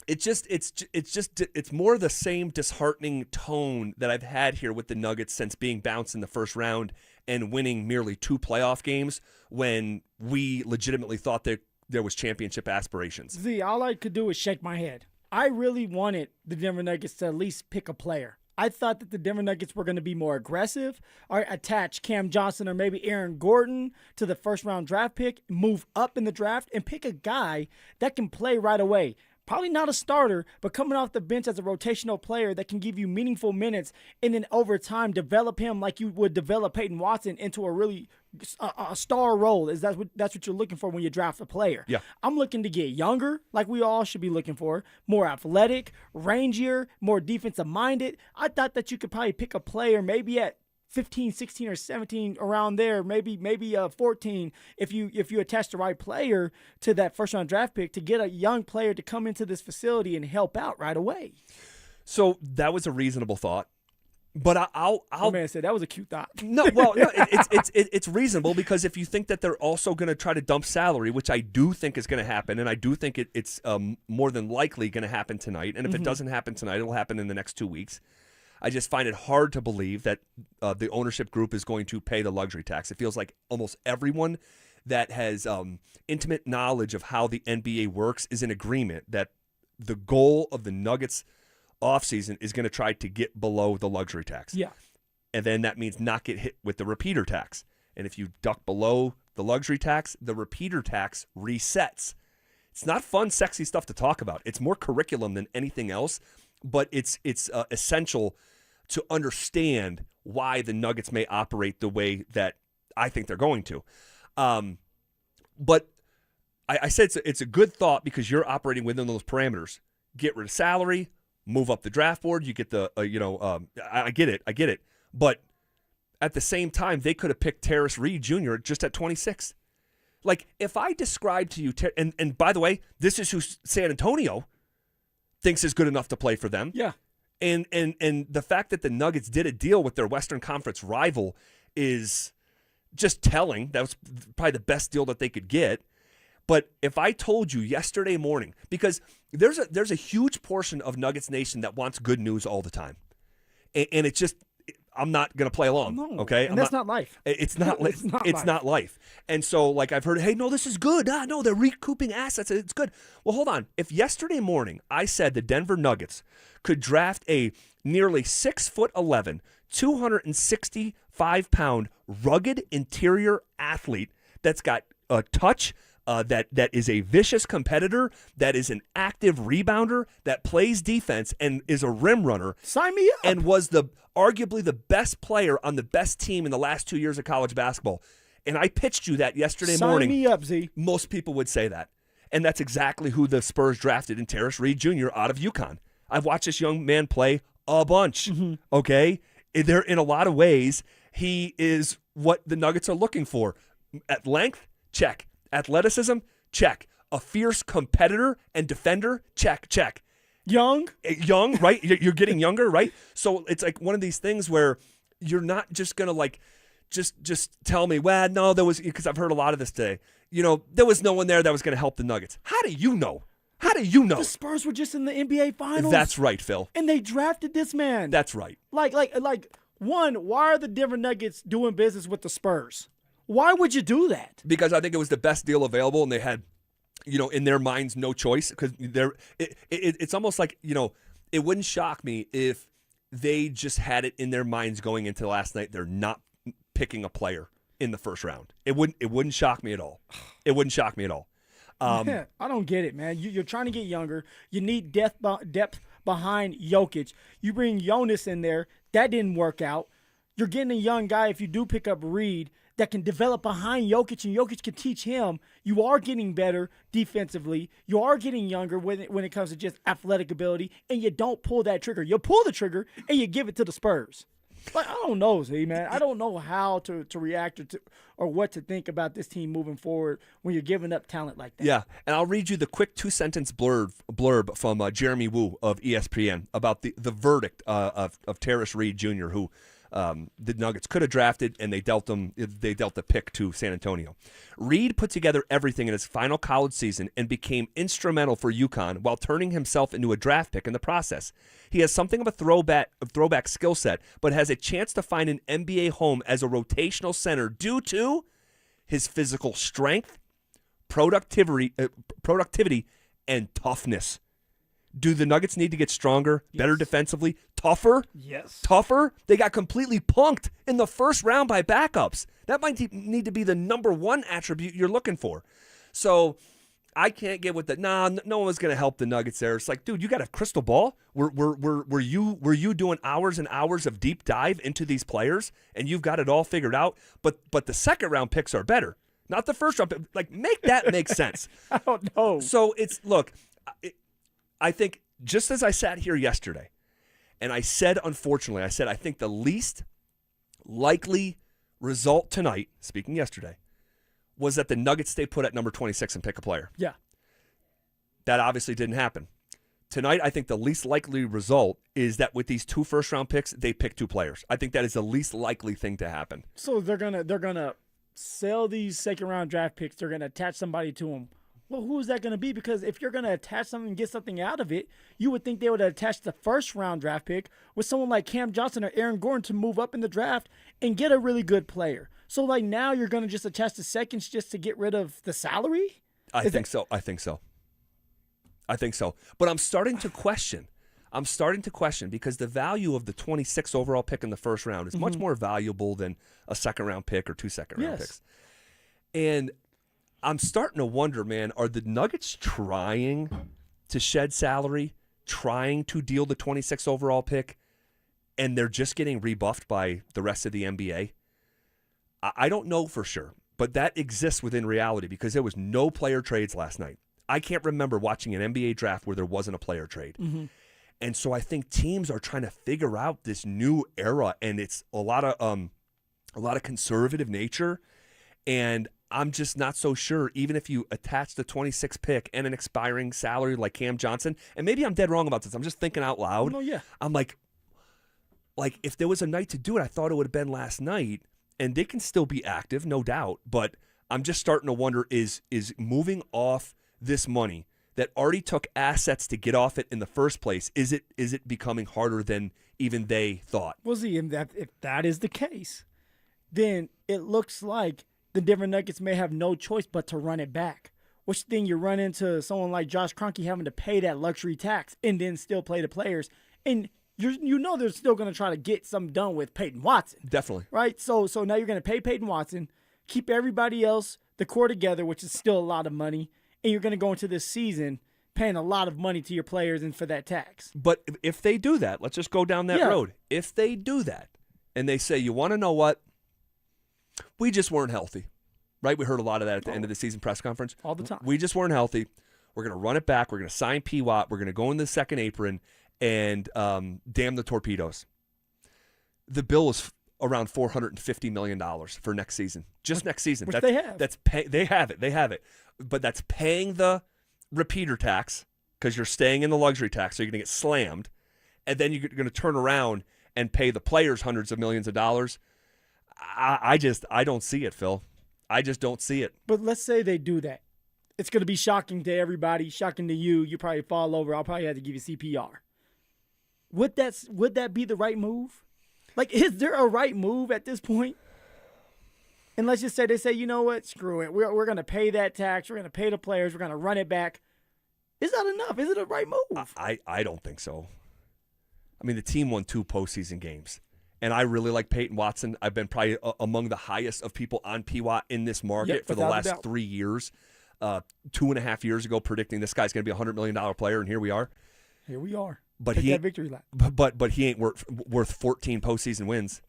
it's more the same disheartening tone that I've had here with the Nuggets since being bounced in the first round and winning merely 2 playoff games when we legitimately thought that there was championship aspirations.
Z, all I could do is shake my head. I really wanted the Denver Nuggets to at least pick a player. I thought that the Denver Nuggets were going to be more aggressive or attach Cam Johnson or maybe Aaron Gordon to the first-round draft pick, move up in the draft, and pick a guy that can play right away. Probably not a starter, but coming off the bench as a rotational player that can give you meaningful minutes and then over time develop him like you would develop Payton Watson into a really a star role. That's what you're looking for when you draft a player.
Yeah.
I'm looking to get younger, like we all should be looking for, more athletic, rangier, more defensive-minded. I thought that you could probably pick a player maybe at 15, 16, or 17 around there, maybe 14 if you attach the right player to that first-round draft pick to get a young player to come into this facility and help out right away.
So that was a reasonable thought. But I'll
man said that was a cute thought.
No, well, no, it's reasonable because if you think that they're also going to try to dump salary, which I do think is going to happen, and I do think it's more than likely going to happen tonight, and if it doesn't happen tonight, it'll happen in the next 2 weeks. I just find it hard to believe that the ownership group is going to pay the luxury tax. It feels like almost everyone that has intimate knowledge of how the NBA works is in agreement that the goal of the Nuggets offseason is going to try to get below the luxury tax.
Yeah.
And then that means not get hit with the repeater tax. And if you duck below the luxury tax, the repeater tax resets. It's not fun, sexy stuff to talk about. It's more curriculum than anything else, but it's essential to understand why the Nuggets may operate the way that I think they're going to. But I said it's a good thought because you're operating within those parameters. Get rid of salary, move up the draft board. You get the, I get it. But at the same time, they could have picked Terrace Reed Jr. just at 26. Like, if I describe to you, and by the way, this is who San Antonio thinks is good enough to play for them.
Yeah.
And the fact that the Nuggets did a deal with their Western Conference rival is just telling. That was probably the best deal that they could get. But if I told you yesterday morning, because there's a huge portion of Nuggets Nation that wants good news all the time, and it's just I'm not going to play along.
No.
Okay,
and that's not life.
It's not. It's not life. And so, like I've heard, hey, no, this is good. No, they're recouping assets. It's good. Well, hold on. If yesterday morning I said the Denver Nuggets could draft a nearly 6'11", 265-pound, rugged interior athlete that's got a touch. That is a vicious competitor, that is an active rebounder, that plays defense and is a rim runner.
Sign me up.
And was arguably the best player on the best team in the last 2 years of college basketball. And I pitched you that yesterday morning.
Sign me up, Z.
Most people would say that. And that's exactly who the Spurs drafted in Terrace Reed Jr. out of UConn. I've watched this young man play a bunch, okay? In a lot of ways, he is what the Nuggets are looking for. At length, check. Athleticism, check. a fierce competitor and defender, check.
Young,
right? You're getting younger, right? So it's like one of these things where you're not just gonna like just tell me, well, no, there was, because I've heard a lot of this today. There was no one there that was going to help the Nuggets. How do you know?
The Spurs were just in the NBA Finals.
That's right, Phil.
And they drafted this man.
That's right.
Like, one, why are the Denver Nuggets doing business with the Spurs? Why would you do that?
Because I think it was the best deal available, and they had, in their minds, no choice. Because it's almost like, it wouldn't shock me if they just had it in their minds going into last night. They're not picking a player in the first round. It wouldn't shock me at all. It wouldn't shock me at all.
I don't get it, man. You're trying to get younger. You need depth behind Jokic. You bring Jonas in there. That didn't work out. You're getting a young guy, if you do pick up Reed, that can develop behind Jokic, and Jokic can teach him. You are getting better defensively. You are getting younger when it comes to just athletic ability, and you don't pull that trigger. You pull the trigger, and you give it to the Spurs. Like, I don't know, Z, man. I don't know how to react or what to think about this team moving forward when you're giving up talent like that.
Yeah, and I'll read you the quick 2-sentence blurb from Jeremy Woo of ESPN about the verdict of Terrace Reed Jr., who the Nuggets could have drafted, and they dealt the pick to San Antonio. Reed put together everything in his final college season and became instrumental for UConn while turning himself into a draft pick in the process. He has something of a throwback skill set, but has a chance to find an NBA home as a rotational center due to his physical strength, productivity, and toughness. Do the Nuggets need to get stronger, better defensively, tougher?
Yes.
Tougher? They got completely punked in the first round by backups. That might need to be the number one attribute you're looking for. So I can't get with that. No one's going to help the Nuggets there. It's like, dude, you got a crystal ball? Were you doing hours and hours of deep dive into these players, and you've got it all figured out? But the second round picks are better, not the first round pick. Like, make that make sense.
I don't know.
So I think just as I sat here yesterday, and I said, unfortunately, I think the least likely result tonight, speaking yesterday, was that the Nuggets stay put at number 26 and pick a player.
Yeah.
That obviously didn't happen. Tonight, I think the least likely result is that with these 2 first-round picks, they pick 2 players. I think that is the least likely thing to happen.
So they're gonna sell these second-round draft picks. They're gonna attach somebody to them. Well, who is that going to be? Because if you're going to attach something and get something out of it, you would think they would attach the first-round draft pick with someone like Cam Johnson or Aaron Gordon to move up in the draft and get a really good player. So, like, now you're going to just attach the seconds just to get rid of the salary?
I think so. But I'm starting to question. Because the value of the 26th overall pick in the first round is much more valuable than a second-round pick or 2 second-round picks. And I'm starting to wonder, man, are the Nuggets trying to shed salary, trying to deal the 26th overall pick, and they're just getting rebuffed by the rest of the NBA? I don't know for sure, but that exists within reality because there was no player trades last night. I can't remember watching an NBA draft where there wasn't a player trade.
Mm-hmm.
And so I think teams are trying to figure out this new era, and it's a lot of conservative nature, and I'm just not so sure, even if you attach the 26th pick and an expiring salary like Cam Johnson, and maybe I'm dead wrong about this. I'm just thinking out loud.
No, yeah.
I'm like if there was a night to do it, I thought it would have been last night, and they can still be active, no doubt, but I'm just starting to wonder, is moving off this money that already took assets to get off it in the first place, is it becoming harder than even they thought?
Well, see, if that is the case, then it looks like the Denver Nuggets may have no choice but to run it back. Which then you run into someone like Josh Kroenke having to pay that luxury tax and then still play the players. And you know they're still going to try to get something done with Peyton Watson.
Definitely.
Right? So now you're going to pay Peyton Watson, keep everybody else, the core together, which is still a lot of money, and you're going to go into this season paying a lot of money to your players and for that tax.
But if they do that, let's just go down that road. If they do that and they say, you want to know what? We just weren't healthy, right? We heard a lot of that at the end of the season press conference.
All the time.
We just weren't healthy. We're going to run it back. We're going to sign P-Watt. We're going to go in the second apron and damn the torpedoes. The bill is around $450 million for next season. Just next season.
Which they have.
They have it. But that's paying the repeater tax because you're staying in the luxury tax, so you're going to get slammed. And then you're going to turn around and pay the players hundreds of millions of dollars. I don't see it, Phil. I just don't see it.
But let's say they do that. It's going to be shocking to everybody, shocking to you. You probably fall over. I'll probably have to give you CPR. Would that be the right move? Like, is there a right move at this point? And let's just say they say, you know what, screw it. We're going to pay that tax. We're going to pay the players. We're going to run it back. Is that enough? Is it a right move?
I don't think so. I mean, the team won 2 postseason games. And I really like Payton Watson. I've been probably among the highest of people on PWAT in this market for the last 3 years. 2.5 years ago, predicting this guy's going to be a $100 million player, and here we are.
Here we are.
But
Take
he
that victory lap.
But he ain't worth 14 postseason wins.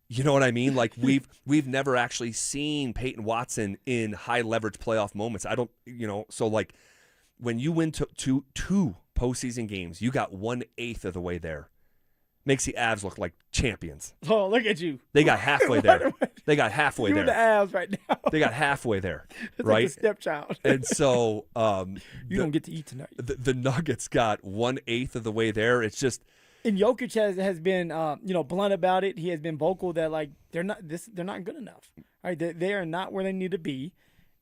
You know what I mean? Like we've never actually seen Payton Watson in high leverage playoff moments. I don't, so like when you win two postseason games, you got 1/8 of the way there. Makes the Avs look like champions.
Oh, look at you.
They got halfway there. They got halfway there.
You're the Avs right now.
They got halfway there,
It's
right?
like a stepchild.
And so
you don't get to eat tonight.
The Nuggets got 1/8 of the way there. It's just.
And Jokic has been blunt about it. He has been vocal that like they're not good enough. Right? They are not where they need to be.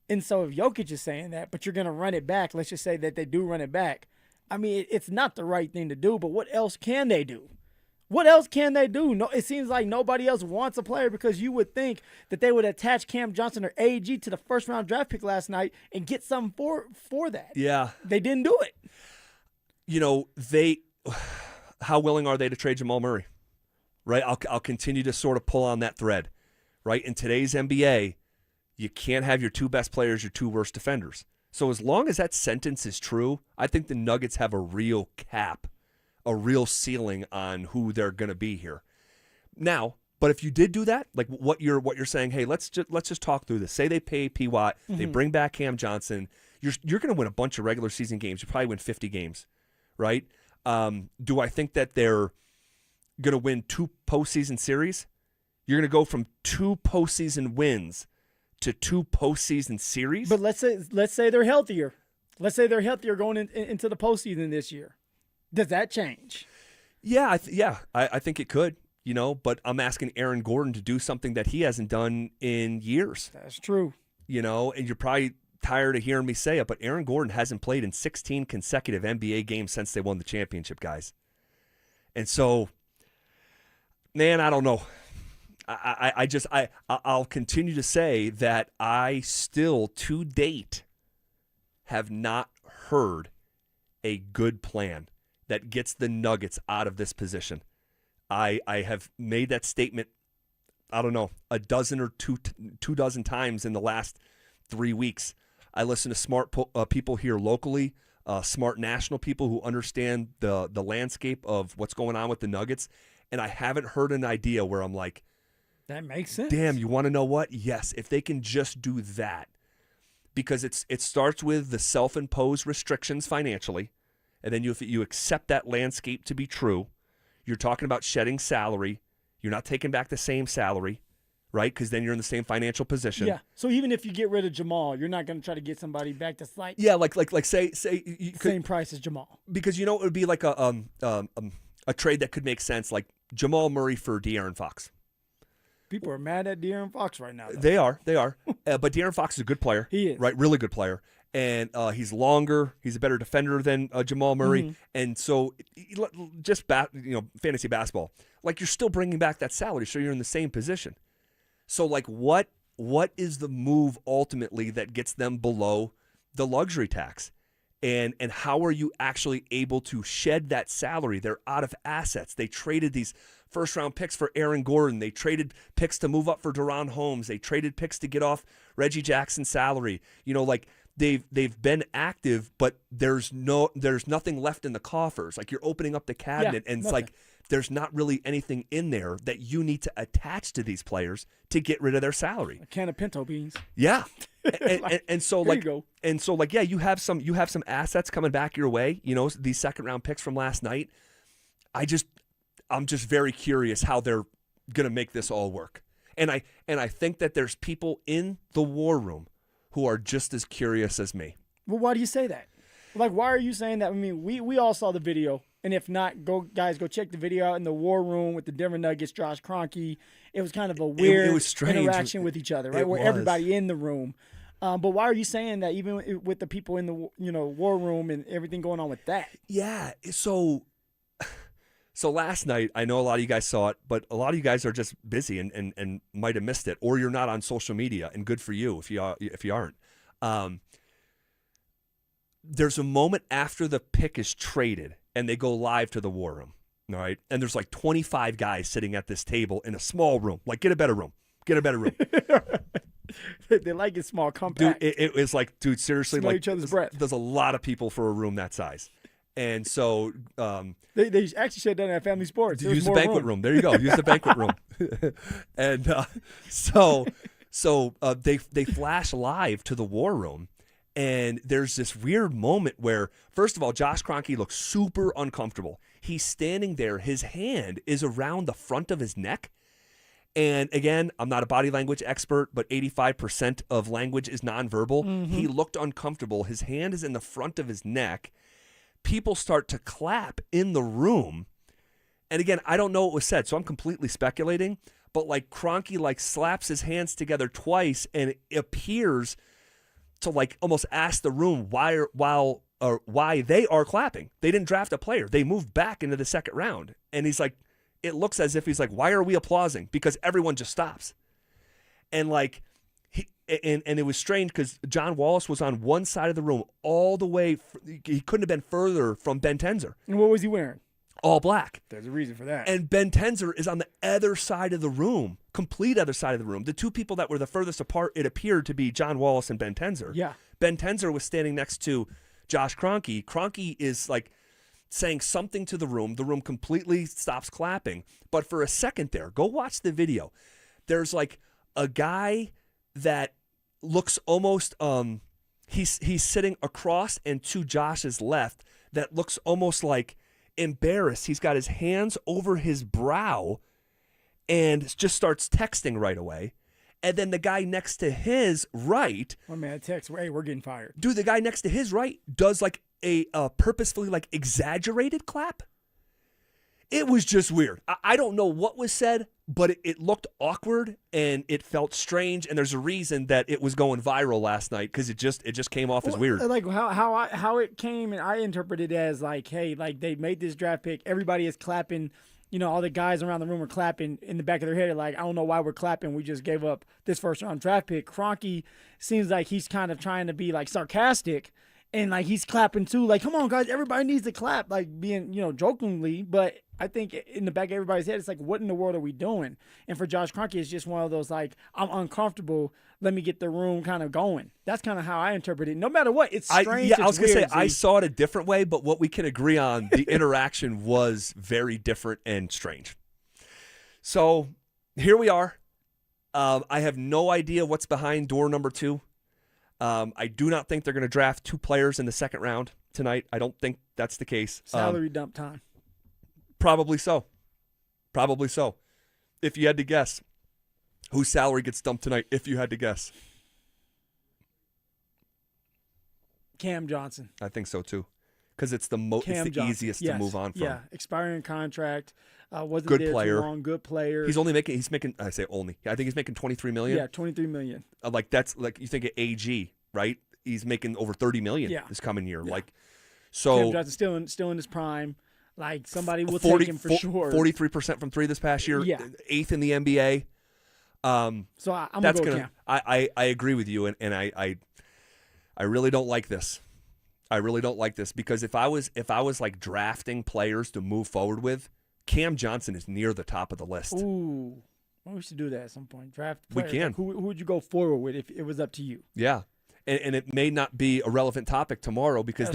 And so if Jokic is saying that, but you're going to run it back, let's just say that they do run it back. I mean, it's not the right thing to do, but what else can they do? What else can they do? No, it seems like nobody else wants a player because you would think that they would attach Cam Johnson or AG to the first-round draft pick last night and get something for that.
Yeah.
They didn't do it.
How willing are they to trade Jamal Murray? Right? I'll continue to sort of pull on that thread. Right? In today's NBA, you can't have your 2 best players, your 2 worst defenders. So as long as that sentence is true, I think the Nuggets have a real cap, a real ceiling on who they're going to be here. Now, but if you did do that, like what you're saying, hey, let's just talk through this. Say they pay P. Watt, they bring back Cam Johnson. You're going to win a bunch of regular season games. You probably win 50 games, right? Do I think that they're going to win 2 postseason series? You're going to go from 2 postseason wins to 2 postseason series?
But let's say they're healthier. Let's say they're healthier going into the postseason this year. Does that change?
Yeah, I think it could. But I'm asking Aaron Gordon to do something that he hasn't done in years.
That's true.
And you're probably tired of hearing me say it, but Aaron Gordon hasn't played in 16 consecutive NBA games since they won the championship, guys. And so, man, I don't know. I'll continue to say that I still, to date, have not heard a good plan that gets the Nuggets out of this position. I have made that statement, I don't know, a dozen or two dozen times in the last 3 weeks. I listen to smart people here locally, smart national people who understand the landscape of what's going on with the Nuggets, and I haven't heard an idea where I'm like,
that makes sense.
Damn, you want to know what? Yes, if they can just do that. Because it starts with the self-imposed restrictions financially, and then if you accept that landscape to be true, you're talking about shedding salary. You're not taking back the same salary, right? Because then you're in the same financial position.
Yeah. So even if you get rid of Jamal, you're not going to try to get somebody back that's like
say you could,
same price as Jamal.
Because it would be like a trade that could make sense, like Jamal Murray for De'Aaron Fox.
People are mad at De'Aaron Fox right now, though.
They are. But De'Aaron Fox is a good player.
He is.
Right, really good player. And he's longer. He's a better defender than Jamal Murray.
Mm-hmm.
And so just fantasy basketball, like you're still bringing back that salary, so you're in the same position. So like what is the move ultimately that gets them below the luxury tax? And how are you actually able to shed that salary? They're out of assets. They traded these first-round picks for Aaron Gordon. They traded picks to move up for De'Ron Holmes. They traded picks to get off Reggie Jackson's salary. They've been active, but there's nothing left in the coffers. Like you're opening up the cabinet, and it's like there's not really anything in there that you need to attach to these players to get rid of their salary.
A can of pinto beans.
Yeah. You have some assets coming back your way, these second round picks from last night. I'm just very curious how they're gonna make this all work. And I think that there's people in the war room who are just as curious as me.
Well, why do you say that? Like, why are you saying that? I mean, we all saw the video, and if not, go check the video out in the war room with the Denver Nuggets, Josh Kroenke. It was kind of a weird
it was strange.
interaction with each other, right? Where everybody in the room. But why are you saying that even with the people in the war room and everything going on with that?
Yeah, so last night, I know a lot of you guys saw it, but a lot of you guys are just busy and might have missed it, or you're not on social media, and good for you if you aren't. There's a moment after the pick is traded, and they go live to the war room, all right? And there's like 25 guys sitting at this table in a small room. Like, get a better room.
They like it small, compact.
Dude, it was like, dude, seriously,
Smell
like
each other's breath.
There's a lot of people for a room that size. And so
they actually shut down at Family Sports.
Use the banquet room. There you go. Use the banquet room. And so they flash live to the war room, and there's this weird moment where, first of all, Josh Kroenke looks super uncomfortable. He's standing there. His hand is around the front of his neck. And again, I'm not a body language expert, but 85% of language is nonverbal.
Mm-hmm.
He looked uncomfortable. His hand is in the front of his neck. People start to clap in the room. And again, I don't know what was said, so I'm completely speculating. But like Kroenke like slaps his hands together twice, and it appears to like almost ask the room why they are clapping. They didn't draft a player. They moved back into the second round. And he's like, it looks as if he's like, why are we applauding? Because everyone just stops. And like, and it was strange because John Wallace was on one side of the room all the way. He couldn't have been further from Ben Tenzer.
And what was he wearing?
All black.
There's a reason for that.
And Ben Tenzer is on the other side of the room, complete other side of the room. The two people that were the furthest apart, it appeared to be John Wallace and Ben Tenzer.
Yeah.
Ben Tenzer was standing next to Josh Kroenke. Kroenke is like saying something to the room. The room completely stops clapping. But for a second there, go watch the video. There's like a guy that looks almost he's sitting across and to Josh's left that looks almost like embarrassed. He's got his hands over his brow and just starts texting right away. And then the guy next to his right,
oh man, text, hey, we're getting fired.
Dude, the guy next to his right does like a purposefully like exaggerated clap. It was just weird. I don't know what was said, but it looked awkward and it felt strange. And there's a reason that it was going viral last night because it just came off as weird.
Like how it came, and I interpreted it as like, hey, like they made this draft pick, everybody is clapping. You know, all the guys around the room are clapping in the back of their head. Like, I don't know why we're clapping. We just gave up this first-round draft pick. Kroenke seems like he's kind of trying to be, like, sarcastic. And, like, he's clapping, too. Like, come on, guys, everybody needs to clap. Like, being, you know, jokingly. But I think in the back of everybody's head, it's like, what in the world are we doing? And for Josh Kroenke, it's just one of those, like, I'm uncomfortable. Let me get the room kind of going. That's kind of how I interpret it. No matter what, it's strange.
I was going to say, I saw it a different way, but what we can agree on, the interaction was very different and strange. So here we are. I have no idea what's behind door number 2. I do not think they're going to draft 2 players in the second round tonight. I don't think that's the case.
Salary dump time.
Probably so. Probably so. If you had to guess, whose salary gets dumped tonight, if you had to guess?
Cam Johnson.
I think so, too. Because it's the easiest to move on from.
Yeah, expiring contract. Wasn't
good
there
player.
too long. Good player.
He's making. I say only. I think he's making $23 million.
Yeah, $23 million.
Like that's like you think of AG, right? He's making over $30 million this coming year.
Yeah.
Like, so
Cam Johnson still in his prime. Like somebody will take him for sure.
43% from 3 this past year.
Yeah.
8th in the NBA.
So I'm gonna go Cam.
I agree with you, and I really don't like this. I really don't like this because if I was like drafting players to move forward with, Cam Johnson is near the top of the list.
Ooh, well, we should do that at some point. Draft players.
We can.
Like, who would you go forward with if it was up to you?
Yeah, and it may not be a relevant topic tomorrow because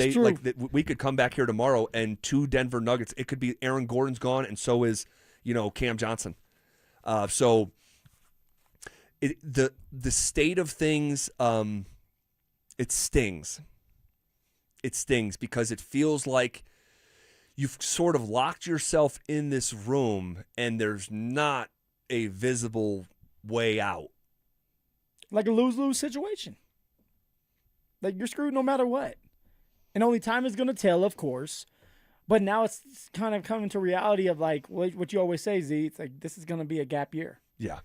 we could come back here tomorrow and 2 Denver Nuggets. It could be Aaron Gordon's gone and so is Cam Johnson. So the state of things it stings. It stings because it feels like you've sort of locked yourself in this room and there's not a visible way out.
Like a lose-lose situation. Like, you're screwed no matter what. And only time is going to tell, of course. But now it's kind of coming to reality of, like, what you always say, Z. It's like, this is going to be a gap year.
Yeah.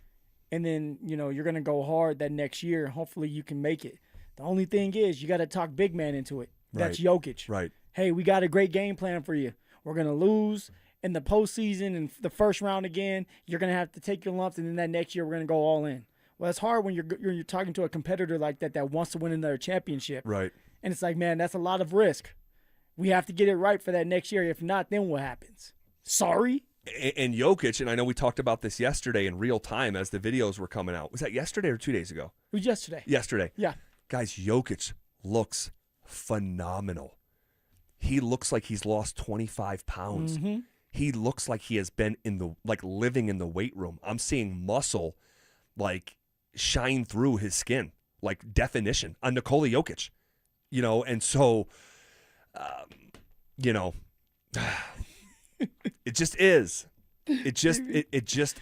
And then, you're going to go hard that next year. Hopefully you can make it. The only thing is you got to talk big man into it. That's Jokic.
Right.
Hey, we got a great game plan for you. We're going to lose in the postseason and the first round again. You're going to have to take your lumps, and then that next year we're going to go all in. Well, it's hard when you're talking to a competitor like that wants to win another championship.
Right.
And it's like, man, that's a lot of risk. We have to get it right for that next year. If not, then what happens? Sorry?
And Jokic, and I know we talked about this yesterday in real time as the videos were coming out. Was that yesterday or 2 days ago?
It was yesterday.
Yesterday.
Yeah.
Guys, Jokic looks phenomenal. He looks like he's lost 25 pounds.
Mm-hmm.
He looks like he has been living in the weight room. I'm seeing muscle shine through his skin, like definition on Nikola Jokic, and so, it just is. It just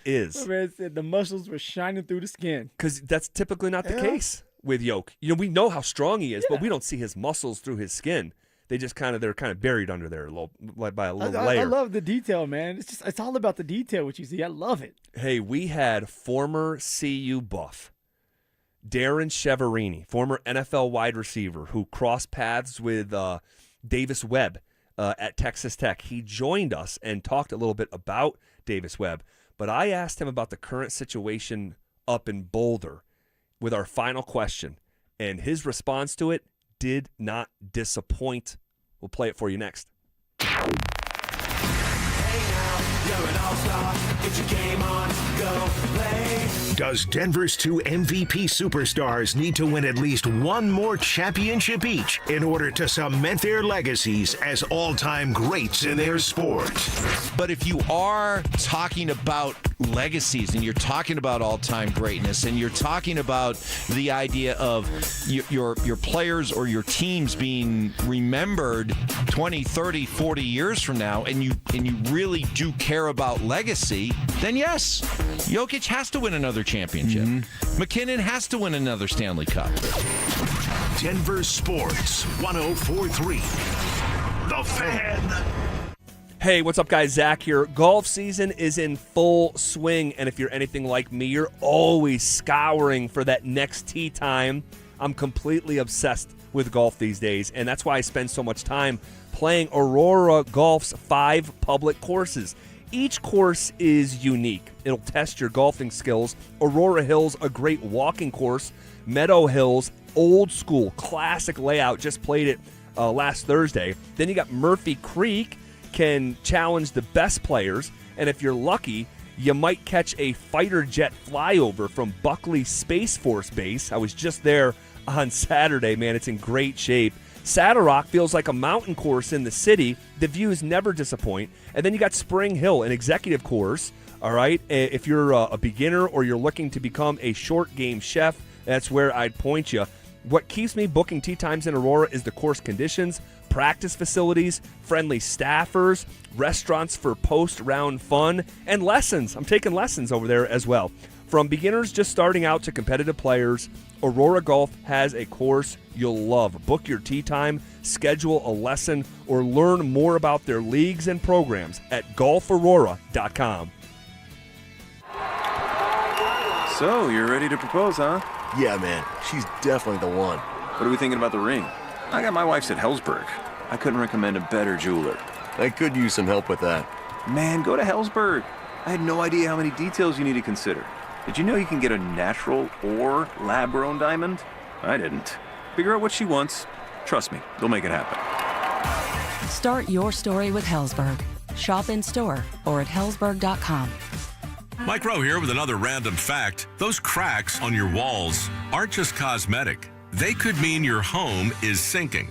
is.
My man said the muscles were shining through the skin.
Because that's typically not the case with Jokic. We know how strong he is, but we don't see his muscles through his skin. They just they're kind of buried under there by a little layer.
I love the detail, man. It's all about the detail, what you see. I love it.
Hey, we had former CU buff Darren Cheverini, former NFL wide receiver who crossed paths with Davis Webb at Texas Tech. He joined us and talked a little bit about Davis Webb, but I asked him about the current situation up in Boulder with our final question, and his response to it did not disappoint. We'll play it for you next.
You're an all-star. Get your game on. Go play.
Does Denver's two MVP superstars need to win at least one more championship each in order to cement their legacies as all-time greats in their sport?
But if you are talking about legacies and you're talking about all-time greatness and you're talking about the idea of your players or your teams being remembered 20, 30, 40 years from now, and you really do care about legacy, then yes, Jokic has to win another championship. McKinnon has to win another Stanley Cup.
Denver Sports 104.3 The Fan.
Hey, what's up, guys? Zach here. Golf season is in full swing, and if you're anything like me, you're always scouring for that next tee time. I'm completely obsessed with golf these days, and that's why I spend so much time playing Aurora Golf's 5 public courses. Each course is unique. It'll test your golfing skills. Aurora Hills, a great walking course. Meadow Hills, old school, classic layout. Just played it last Thursday. Then you got Murphy Creek, can challenge the best players. And if you're lucky, you might catch a fighter jet flyover from Buckley Space Force Base. I was just there on Saturday, man. It's in great shape. Saddle Rock feels like a mountain course in the city. The views never disappoint. And then you got Spring Hill, an executive course. All right, if you're a beginner or you're looking to become a short game chef, that's where I'd point you. What keeps me booking tee times in Aurora is the course conditions, practice facilities, friendly staffers, restaurants for post-round fun, and lessons. I'm taking lessons over there as well. From beginners just starting out to competitive players, Aurora Golf has a course you'll love. Book your tee time, schedule a lesson, or learn more about their leagues and programs at golfaurora.com.
So, you're ready to propose, huh?
Yeah, man. She's definitely the one.
What are we thinking about the ring? I got my wife's at Hellsberg. I couldn't recommend a better jeweler.
I could use some help with that.
Man, go to Hellsberg. I had no idea how many details you need to consider. Did you know you can get a natural or lab-grown diamond? I didn't. Figure out what she wants. Trust me, they'll make it happen.
Start your story with Hellsberg. Shop in store or at hellsberg.com.
Mike Rowe here with another random fact. Those cracks on your walls aren't just cosmetic. They could mean your home is sinking.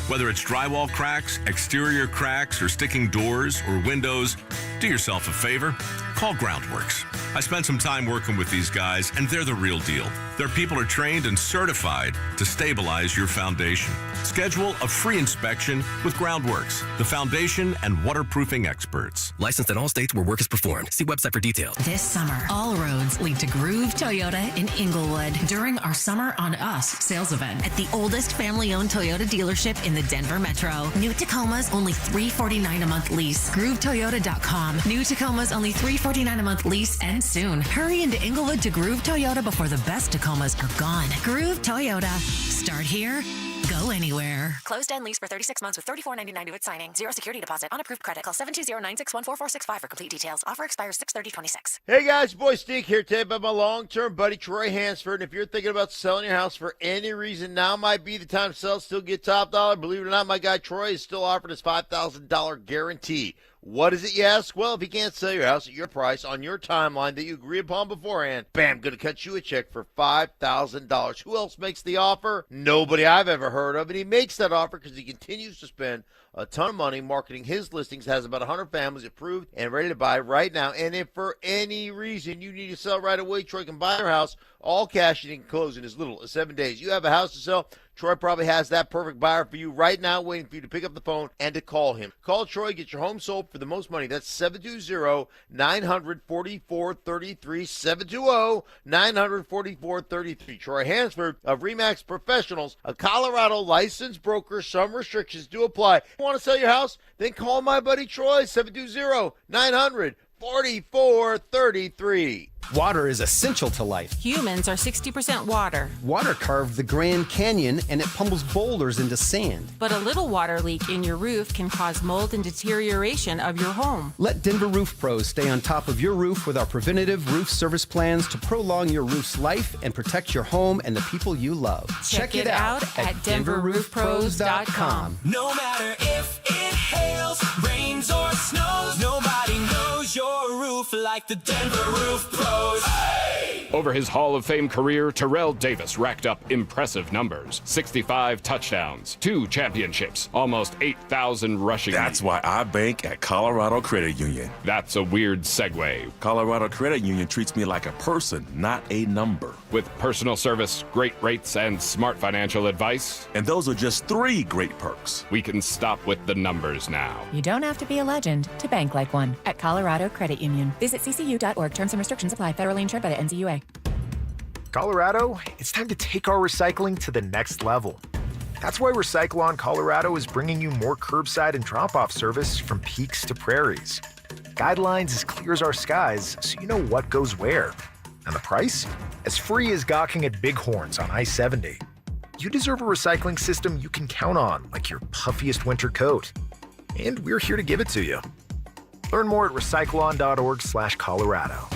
Whether it's drywall cracks, exterior cracks, or sticking doors or windows, do yourself a favor. Call Groundworks. I spent some time working with these guys, and they're the real deal. Their people are trained and certified to stabilize your foundation. Schedule a free inspection with Groundworks, the foundation and waterproofing experts.
Licensed in all states where work is performed. See website for details.
This summer, all roads lead to Groove Toyota in Inglewood during our Summer on Us sales event at the oldest family-owned Toyota dealership in the Denver Metro. New Tacoma's only $349 a month lease. GrooveToyota.com. New Tacoma's only $349 a month lease and soon. Hurry into Inglewood to Groove Toyota before the best Tacomas are gone. Groove Toyota. Start here. Go anywhere. Closed end lease for 36 months with $34.99 due at signing. Zero security deposit. Unapproved credit. Call 720-961-4465 for complete details. Offer expires 6/30/26.
Hey guys, boy Steve here today about my long-term buddy Troy Hansford. And if you're thinking about selling your house for any reason, now might be the time to sell. Still get top dollar. Believe it or not, my guy Troy is still offering his $5,000 guarantee. What is it, you ask? Well, if you can't sell your house at your price on your timeline that you agree upon beforehand, bam, going to cut you a check for $5,000. Who else makes the offer? Nobody I've ever heard of. And he makes that offer because he continues to spend a ton of money marketing his listings, has about 100 families approved and ready to buy right now. And if for any reason you need to sell right away, Troy can buy your house, all cash, and he can close in as little as 7 days. You have a house to sell, Troy probably has that perfect buyer for you right now, waiting for you to pick up the phone and to call him. Call Troy, get your home sold for the most money. That's 720-900-4433, 720-900-4433. Troy Hansford of RE/MAX Professionals, a Colorado licensed broker. Some restrictions do apply. Want to sell your house? Then call my buddy Troy, 720-900-4433.
Water is essential to life.
Humans are 60% water.
Water carved the Grand Canyon and it pummels boulders into sand.
But a little water leak in your roof can cause mold and deterioration of your home.
Let Denver Roof Pros stay on top of your roof with our preventative roof service plans to prolong your roof's life and protect your home and the people you love.
Check it out at DenverRoofPros.com.
No matter if it hails, rains, or snows, nobody knows your roof like the Denver Roof Pros. Hey!
Over his Hall of Fame career, Terrell Davis racked up impressive numbers. 65 touchdowns, 2 championships, almost 8,000 rushing.
That's why I bank at Colorado Credit Union.
That's a weird segue.
Colorado Credit Union treats me like a person, not a number.
With personal service, great rates, and smart financial advice.
And those are just 3 great perks.
We can stop with the numbers now.
You don't have to be a legend to bank like one at Colorado Credit Union. Visit ccu.org. Terms and restrictions apply. Federally insured by the NCUA.
Colorado, it's time to take our recycling to the next level. That's why Recycle-On Colorado is bringing you more curbside and drop-off service from peaks to prairies. Guidelines as clear as our skies, so you know what goes where. And the price? As free as gawking at Bighorns on I-70. You deserve a recycling system you can count on, like your puffiest winter coat. And we're here to give it to you. Learn more at recycleon.org/Colorado.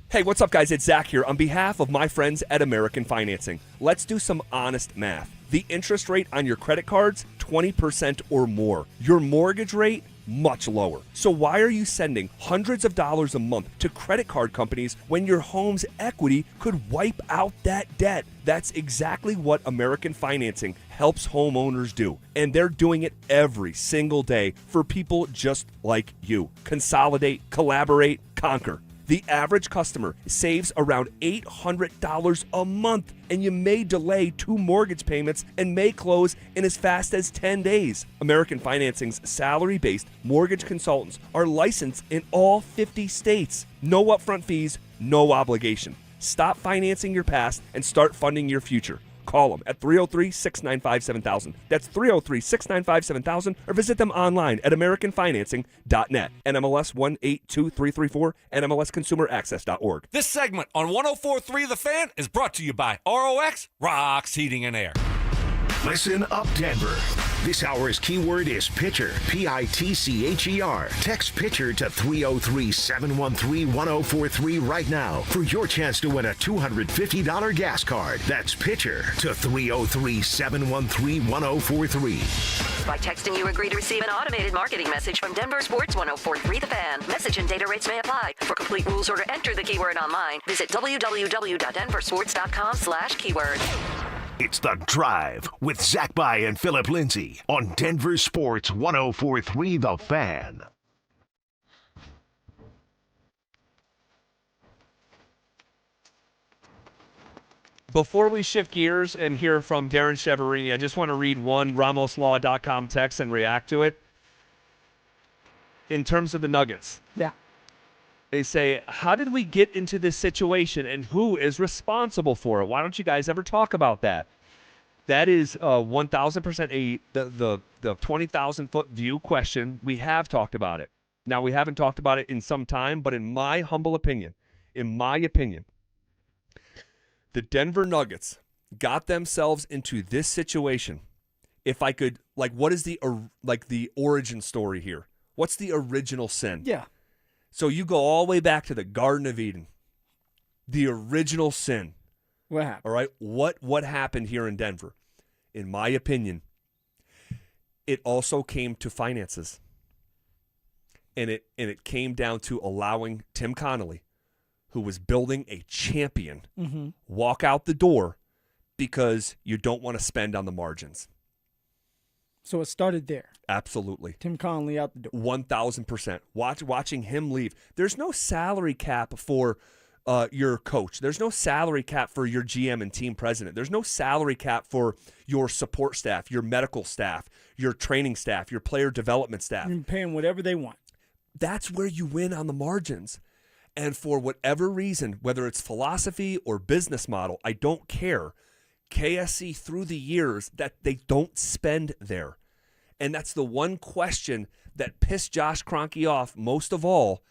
Hey, what's up, guys? It's Zach here on behalf of my friends at American Financing. Let's do some honest math. The interest rate on your credit cards, 20% or more. Your mortgage rate, much lower. So why are you sending hundreds of dollars a month to credit card companies when your home's equity could wipe out that debt? That's exactly what American Financing helps homeowners do. And they're doing it every single day for people just like you. Consolidate, collaborate, conquer. The average customer saves around $800 a month, and you may delay 2 mortgage payments and may close in as fast as 10 days. American Financing's salary-based mortgage consultants are licensed in all 50 states. No upfront fees, no obligation. Stop financing your past and start funding your future. Call them at 303-695-7000. That's 303-695-7000, or visit them online at AmericanFinancing.net. NMLS 182334, NMLSConsumerAccess.org.
This segment on 104.3 The Fan is brought to you by ROX Rocks Heating and Air.
Listen up, Denver. This hour's keyword is pitcher, Pitcher. Text pitcher to 303-713-1043 right now for your chance to win a $250 gas card. That's pitcher to 303-713-1043.
By texting, you agree to receive an automated marketing message from Denver Sports 104.3 The Fan. Message and data rates may apply. For complete rules or to enter the keyword online, visit www.denversports.com/keyword.
It's The Drive with Zach By and Phillip Lindsay on Denver Sports 104.3 The Fan.
Before we shift gears and hear from Darren Cheverini, I just want to read one RamosLaw.com text and react to it. In terms of the Nuggets.
Yeah.
They say, how did we get into this situation and who is responsible for it? Why don't you guys ever talk about that? That is 1,000% the 20,000-foot view question. We have talked about it. Now, we haven't talked about it in some time, but in my humble opinion, the Denver Nuggets got themselves into this situation. If I could, what is the origin story here? What's the original sin?
Yeah.
So you go all the way back to the Garden of Eden. The original sin.
What happened?
All right. What happened here in Denver? In my opinion, it also came to finances. And it came down to allowing Tim Connolly, who was building a champion, walk out the door because you don't want to spend on the margins.
So it started there.
Absolutely.
Tim Connolly out the door.
1,000%. Watching him leave. There's no salary cap for your coach. There's no salary cap for your GM and team president. There's no salary cap for your support staff, your medical staff, your training staff, your player development staff.
You can pay them whatever they want.
That's where you win on the margins. And for whatever reason, whether it's philosophy or business model, I don't care. KSC through the years that they don't spend there. And that's the one question that pissed Josh Kroenke off most of all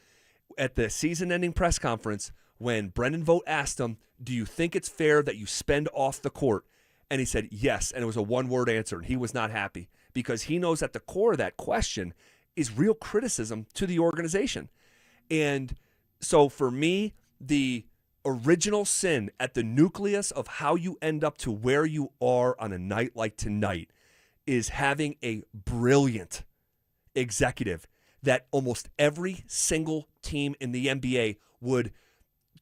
at the season-ending press conference when Brendan Vogt asked him, do you think it's fair that you spend off the court? And he said yes, and it was a one-word answer, and he was not happy because he knows at the core of that question is real criticism to the organization. And so for me, the original sin at the nucleus of how you end up to where you are on a night like tonight is having a brilliant executive that almost every single team in the NBA would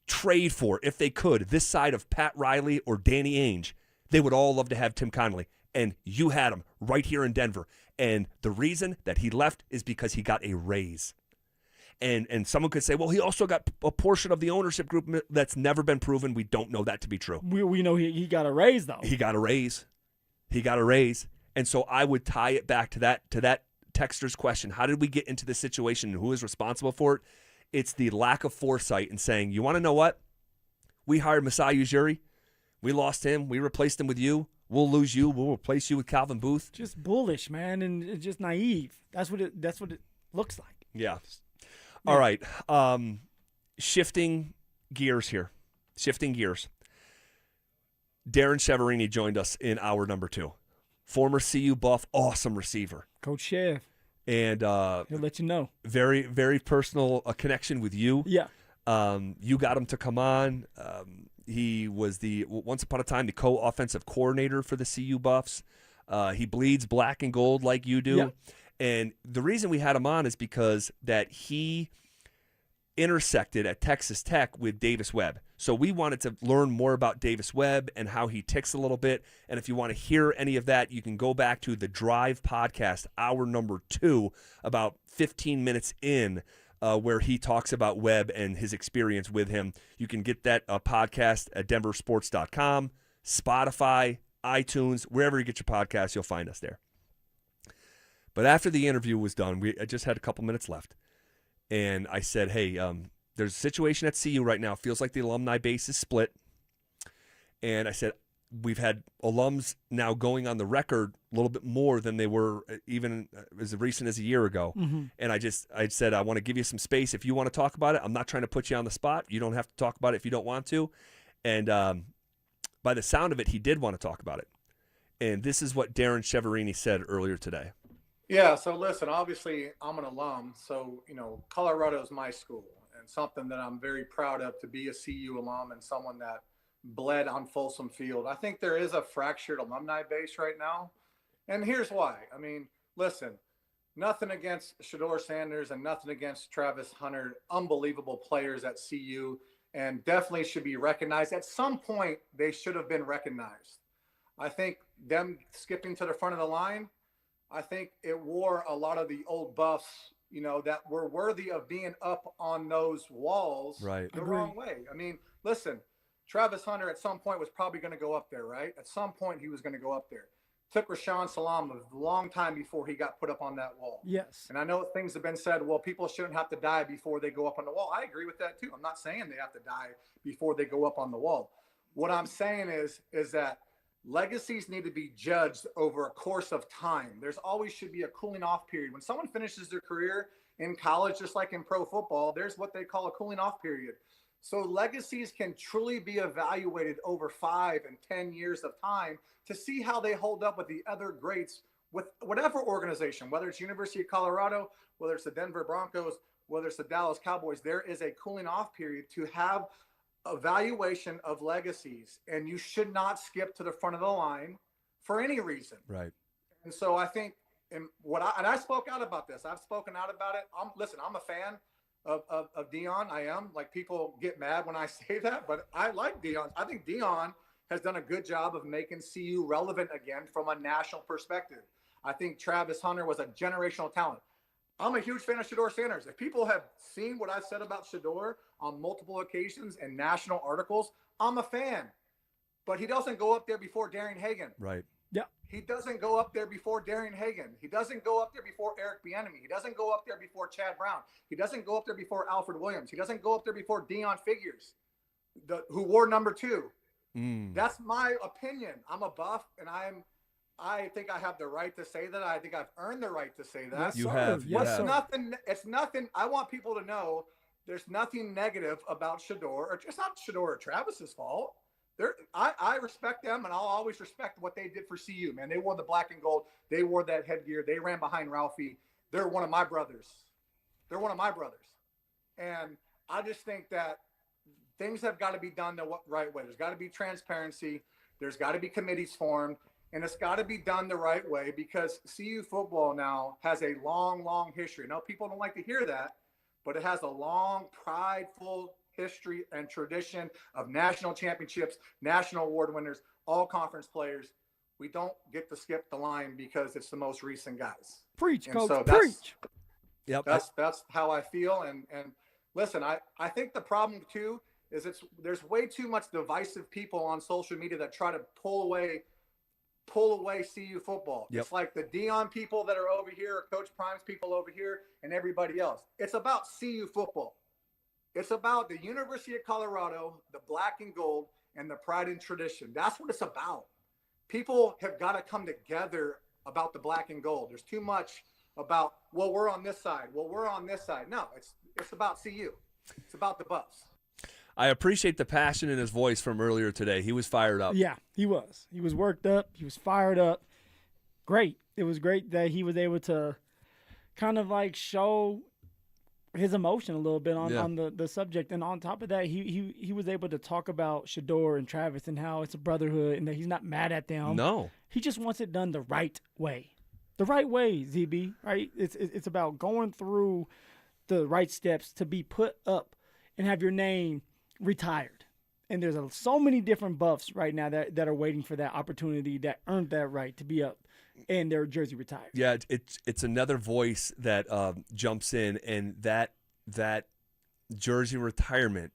trade for if they could. This side of Pat Riley or Danny Ainge, they would all love to have Tim Connolly. And you had him right here in Denver. And the reason that he left is because he got a raise. And someone could say, well, he also got a portion of the ownership group that's never been proven. We don't know that to be true.
We know he got a raise, though.
He got a raise. And so I would tie it back to that texter's question. How did we get into this situation and who is responsible for it? It's the lack of foresight and saying, you want to know what? We hired Masai Ujiri. We lost him. We replaced him with you. We'll lose you. We'll replace you with Calvin Booth.
Just bullish, man, and just naive. That's what it looks like.
Yeah. All right. Shifting gears here. Darren Cheverini joined us in hour number 2. Former CU Buff, awesome receiver.
Coach Chev.
And
he'll let you know.
Very, very personal connection with you.
Yeah.
You got him to come on. He was once upon a time the co-offensive coordinator for the CU Buffs. He bleeds black and gold like you do.
Yeah.
And the reason we had him on is because that he intersected at Texas Tech with Davis Webb. So we wanted to learn more about Davis Webb and how he ticks a little bit. And if you want to hear any of that, you can go back to the Drive podcast, hour number 2, about 15 minutes in, where he talks about Webb and his experience with him. You can get that podcast at DenverSports.com, Spotify, iTunes, wherever you get your podcasts, you'll find us there. But after the interview was done, I just had a couple minutes left. And I said, hey, there's a situation at CU right now. It feels like the alumni base is split. And I said, we've had alums now going on the record a little bit more than they were even as recent as a year ago.
Mm-hmm.
And I said, I want to give you some space. If you want to talk about it, I'm not trying to put you on the spot. You don't have to talk about it if you don't want to. And by the sound of it, he did want to talk about it. And this is what Darren Cheverini said earlier today.
Yeah, so listen, obviously I'm an alum, so, Colorado is my school and something that I'm very proud of to be a CU alum and someone that bled on Folsom Field. I think there is a fractured alumni base right now, and here's why. I mean, listen, nothing against Shedeur Sanders and nothing against Travis Hunter, unbelievable players at CU, and definitely should be recognized. At some point, they should have been recognized. I think them skipping to the front of the line, I think it wore a lot of the old Buffs, that were worthy of being up on those walls
right.
the wrong way. I mean, listen, Travis Hunter at some point was probably going to go up there, right? At some point he was going to go up there. Took Rashawn Salam a long time before he got put up on that wall.
Yes.
And I know things have been said, well, people shouldn't have to die before they go up on the wall. I agree with that too. I'm not saying they have to die before they go up on the wall. What I'm saying is that legacies need to be judged over a course of time. There's always should be a cooling off period. When someone finishes their career in college, just like in pro football, there's what they call a cooling off period. So legacies can truly be evaluated over 5 and 10 years of time to see how they hold up with the other greats with whatever organization, whether it's University of Colorado, whether it's the Denver Broncos, whether it's the Dallas Cowboys. There is a cooling off period to have evaluation of legacies, and you should not skip to the front of the line for any reason.
Right.
And so I think, and I spoke out about this. I've spoken out about it. I'm a fan of Dion. I am. Like, people get mad when I say that, but I like Dion. I think Dion has done a good job of making CU relevant again from a national perspective. I think Travis Hunter was a generational talent. I'm a huge fan of Shedeur Sanders. If people have seen what I've said about Shedeur on multiple occasions in national articles, I'm a fan. But he doesn't go up there before Darian Hagan.
Right.
Yeah.
He doesn't go up there before Darian Hagan. He doesn't go up there before Eric Bieniemy. He doesn't go up there before Chad Brown. He doesn't go up there before Alfred Williams. He doesn't go up there before Deion Figures, who wore number 2. That's my opinion. I'm a buff, and I think I have the right to say that. I think I've earned the right to say that.
Yes, you have.
It's nothing. I want people to know there's nothing negative about Shedeur. It's not Shedeur or Travis's fault. I respect them, and I'll always respect what they did for CU, man. They wore the black and gold. They wore that headgear. They ran behind Ralphie. They're one of my brothers. And I just think that things have got to be done the right way. There's got to be transparency. There's got to be committees formed, and it's got to be done the right way, because CU football now has a long, long history. I know people don't like to hear that, but it has a long, prideful history and tradition of national championships, national award winners, all conference players. We don't get to skip the line because it's the most recent guys.
Preach,
and
coach,
so
preach.
Yep.
That's how I feel. And listen, I think the problem too is there's way too much divisive people on social media that try to pull away CU football.
Yep.
It's like the Dion people that are over here, or Coach Prime's people over here, and everybody else. It's about CU football. It's about the University of Colorado, the black and gold, and the pride and tradition. That's what it's about. People have got to come together about the black and gold. There's too much about, well, we're on this side. Well, we're on this side. No, it's about CU. It's about the Buffs.
I appreciate the passion in his voice from earlier today. He was fired up.
Yeah, he was. He was worked up. He was fired up. Great. It was great that he was able to kind of like show his emotion a little bit on the subject. And on top of that, he was able to talk about Shedeur and Travis and how it's a brotherhood and that he's not mad at them.
No.
He just wants it done the right way. The right way, ZB, right? It's about going through the right steps to be put up and have your name retired. And there's so many different Buffs right now that are waiting for that opportunity, that earned that right to be up and their jersey retired.
Yeah, it's another voice that jumps in, and that jersey retirement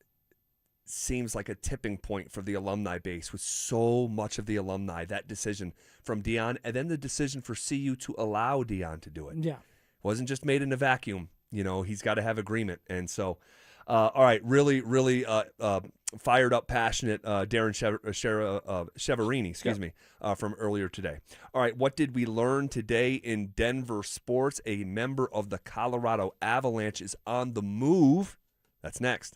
seems like a tipping point for the alumni base, with so much of the alumni, that decision from Dion, and then the decision for CU to allow Dion to do it.
Yeah.
Wasn't just made in a vacuum. You know, he's got to have agreement. And so, all right, really fired up, passionate Darren Cheverini, from earlier today. All right, what did we learn today in Denver sports? A member of the Colorado Avalanche is on the move. That's next.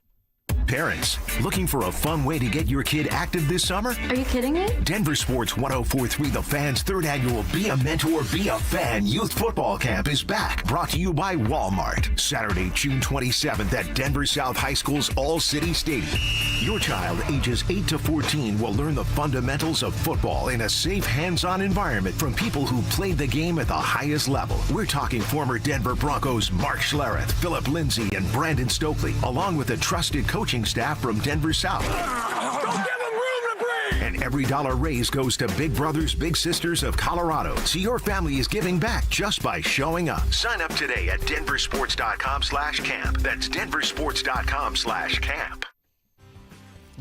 Parents, looking for a fun way to get your kid active this summer?
Are you kidding me?
Denver Sports 104.3 The Fan's third annual Be a Mentor, Be a Fan Youth Football Camp is back. Brought to you by Walmart. Saturday, June 27th at Denver South High School's All-City Stadium. Your child, ages 8 to 14, will learn the fundamentals of football in a safe, hands-on environment from people who played the game at the highest level. We're talking former Denver Broncos Mark Schlereth, Phillip Lindsay, and Brandon Stokely, along with a trusted coaching staff from Denver South.
Don't give them room to breathe!
And every dollar raised goes to Big Brothers Big Sisters of Colorado. So your family is giving back just by showing up. Sign up today at denversports.com/camp. That's denversports.com/camp.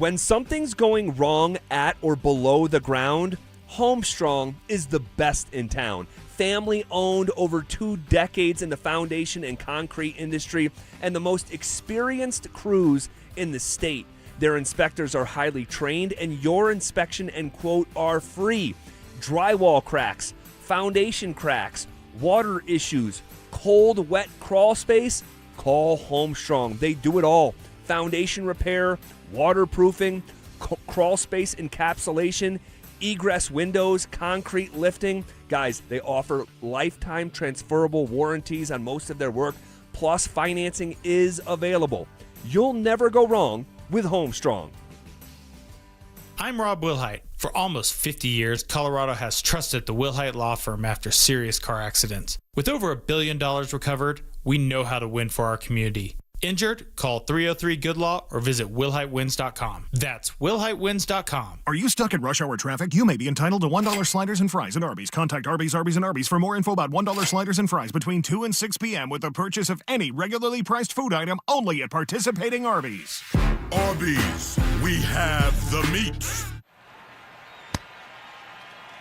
When something's going wrong at or below the ground, Homestrong is the best in town. Family owned, over 2 decades in the foundation and concrete industry, and the most experienced crews in the state. Their inspectors are highly trained, and your inspection and quote are free. Drywall cracks, foundation cracks, water issues, cold, wet crawl space, call Homestrong. They do it all. Foundation repair, waterproofing, crawl space encapsulation, egress windows, concrete lifting. Guys, they offer lifetime transferable warranties on most of their work, plus financing is available. You'll never go wrong with Homestrong.
I'm Rob Wilhite. For almost 50 years, Colorado has trusted the Wilhite Law Firm after serious car accidents. With over $1 billion recovered, we know how to win for our community. Injured? Call 303-GOOD-LAW or visit WilhiteWins.com. That's WilhiteWins.com.
Are you stuck in rush hour traffic? You may be entitled to $1 sliders and fries at Arby's. Contact Arby's, and Arby's for more info about $1 sliders and fries between 2 and 6 p.m. with the purchase of any regularly priced food item only at participating Arby's.
Arby's, we have the meat.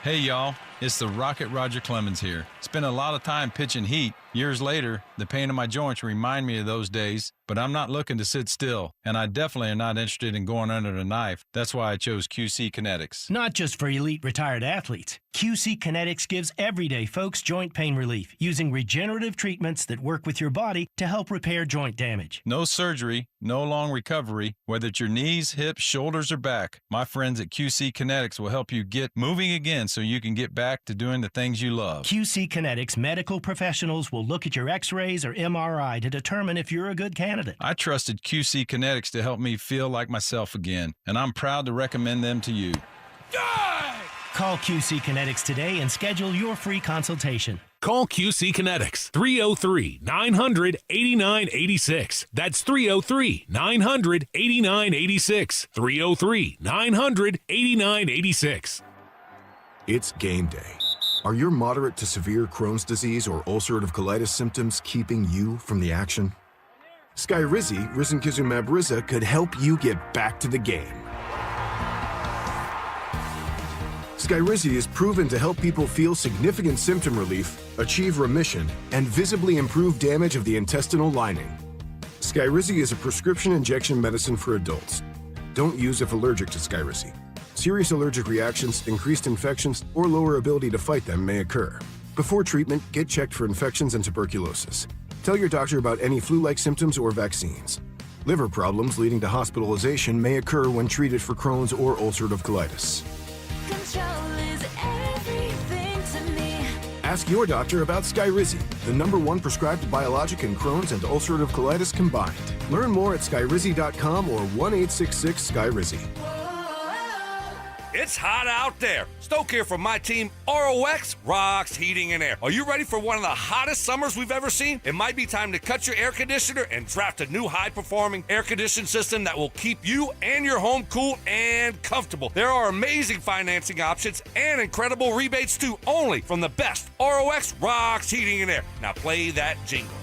Hey, y'all. It's the Rocket Roger Clemens here. Spent a lot of time pitching heat. Years later, the pain in my joints remind me of those days, but I'm not looking to sit still, and I definitely am not interested in going under the knife. That's why I chose QC Kinetics.
Not just for elite retired athletes. QC Kinetics gives everyday folks joint pain relief using regenerative treatments that work with your body to help repair joint damage.
No surgery, no long recovery, whether it's your knees, hips, shoulders, or back. My friends at QC Kinetics will help you get moving again so you can get back to doing the things you love.
QC Kinetics medical professionals will look at your x-rays or MRI to determine if you're a good candidate.
I trusted QC Kinetics to help me feel like myself again, and I'm proud to recommend them to you.
Call QC Kinetics today and schedule your free consultation.
Call QC Kinetics, 303-900-8986. That's 303-900-8986. 303-900-8986.
It's game day. Are your moderate to severe Crohn's disease or ulcerative colitis symptoms keeping you from the action? Skyrizi, risankizumab Riza, could help you get back to the game. Skyrizi is proven to help people feel significant symptom relief, achieve remission, and visibly improve damage of the intestinal lining. Skyrizi is a prescription injection medicine for adults. Don't use if allergic to Skyrizi. Serious allergic reactions, increased infections, or lower ability to fight them may occur. Before treatment, get checked for infections and tuberculosis. Tell your doctor about any flu-like symptoms or vaccines. Liver problems leading to hospitalization may occur when treated for Crohn's or ulcerative colitis.
Control is everything to me.
Ask your doctor about Skyrizi, the #1 prescribed biologic in Crohn's and ulcerative colitis combined. Learn more at skyrizi.com or 1-866-SKYRIZI.
It's hot out there. Stoke here from my team, ROX Rocks Heating and Air. Are you ready for one of the hottest summers we've ever seen? It might be time to cut your air conditioner and draft a new high-performing air conditioning system that will keep you and your home cool and comfortable. There are amazing financing options and incredible rebates too, only from the best ROX Rocks Heating and Air. Now play that jingle.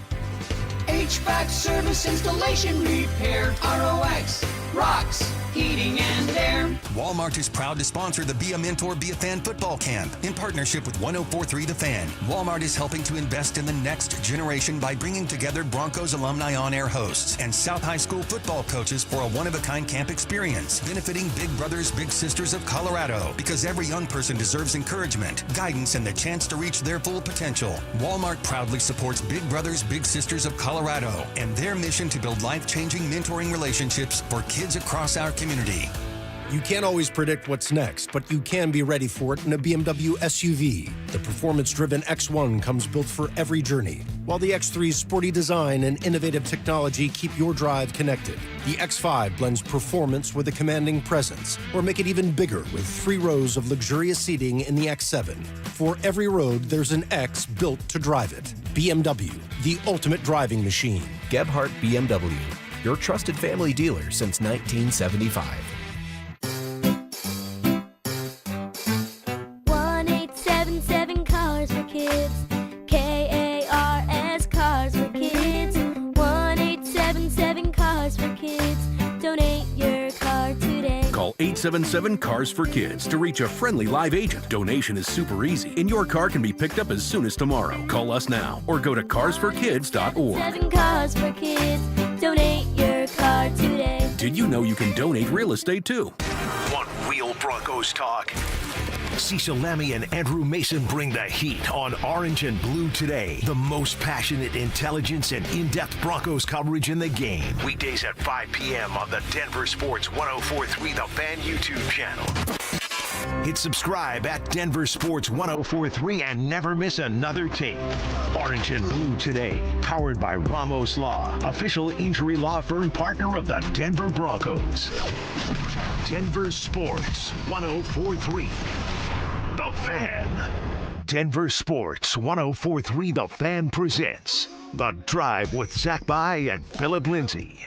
HVAC service, installation, repair. ROX Rocks Heating and Air.
Walmart is proud to sponsor the Be a Mentor, Be a Fan football camp in partnership with 104.3 The Fan. Walmart is helping to invest in the next generation by bringing together Broncos alumni on-air hosts and South High School football coaches for a one-of-a-kind camp experience, benefiting Big Brothers, Big Sisters of Colorado, because every young person deserves encouragement, guidance, and the chance to reach their full potential. Walmart proudly supports Big Brothers, Big Sisters of Colorado and their mission to build life-changing mentoring relationships for kids across our community.
You can't always predict what's next, but you can be ready for it in a BMW SUV. The performance-driven X1 comes built for every journey, while the X3's sporty design and innovative technology keep your drive connected. The X5 blends performance with a commanding presence, or make it even bigger with 3 rows of luxurious seating in the X7. For every road, there's an X built to drive it. BMW, the ultimate driving machine.
Gebhardt BMW, your trusted family dealer since 1975.
1-877 Cars for Kids. KARS Cars for Kids. 1-877 Cars for Kids. Donate your car today.
877 Cars for Kids to reach a friendly live agent. Donation is super easy, and your car can be picked up as soon as tomorrow. Call us now or go to carsforkids.org.
7 Cars for Kids. Donate your car today.
Did you know you can donate real estate too?
Want real Broncos talk? Cecil Lammy and Andrew Mason bring the heat on Orange and Blue Today. The most passionate intelligence and in-depth Broncos coverage in the game. Weekdays at 5 p.m. on the Denver Sports 104.3 The Fan YouTube channel. Hit subscribe at Denver Sports 104.3 and never miss another tape. Orange and Blue Today, powered by Ramos Law, official injury law firm partner of the Denver Broncos. Denver Sports 104.3 The Fan. Denver Sports 104.3 The Fan presents The Drive with Zach By and Phillip Lindsay.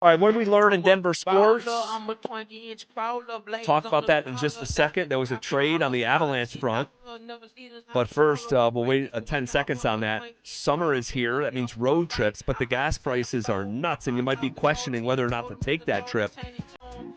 All right, what did we learn in Denver sports? Talk about that in just a second. There was a trade on the Avalanche front. But first, we'll wait 10 seconds on that. Summer is here. That means road trips, but the gas prices are nuts, and you might be questioning whether or not to take that trip.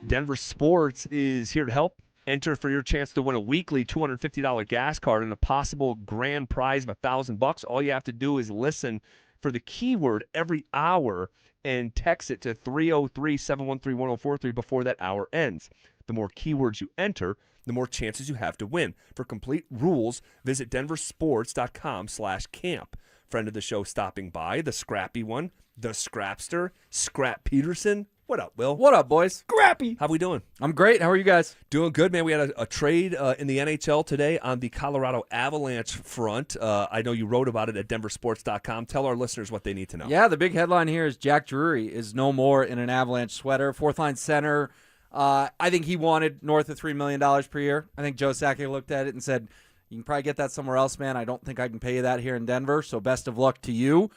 Denver Sports is here to help. Enter for your chance to win a weekly $250 gas card and a possible grand prize of $1,000. All you have to do is listen for the keyword every hour and text it to 303-713-1043 before that hour ends. The more keywords you enter, the more chances you have to win. For complete rules, visit denversports.com/camp. Friend of the show stopping by, the scrappy one, the scrapster, Scrap Peterson. What up, Will?
What up, boys?
Scrappy. How we doing?
I'm great. How are you guys?
Doing good, man. We had a trade in the NHL today on the Colorado Avalanche front. I know you wrote about it at denversports.com. Tell our listeners what they need to know.
Yeah, the big headline here is Jack Drury is no more in an Avalanche sweater. Fourth-line center. I think he wanted north of $3 million per year. I think Joe Sakic looked at it and said, you can probably get that somewhere else, man. I don't think I can pay you that here in Denver, so best of luck to you.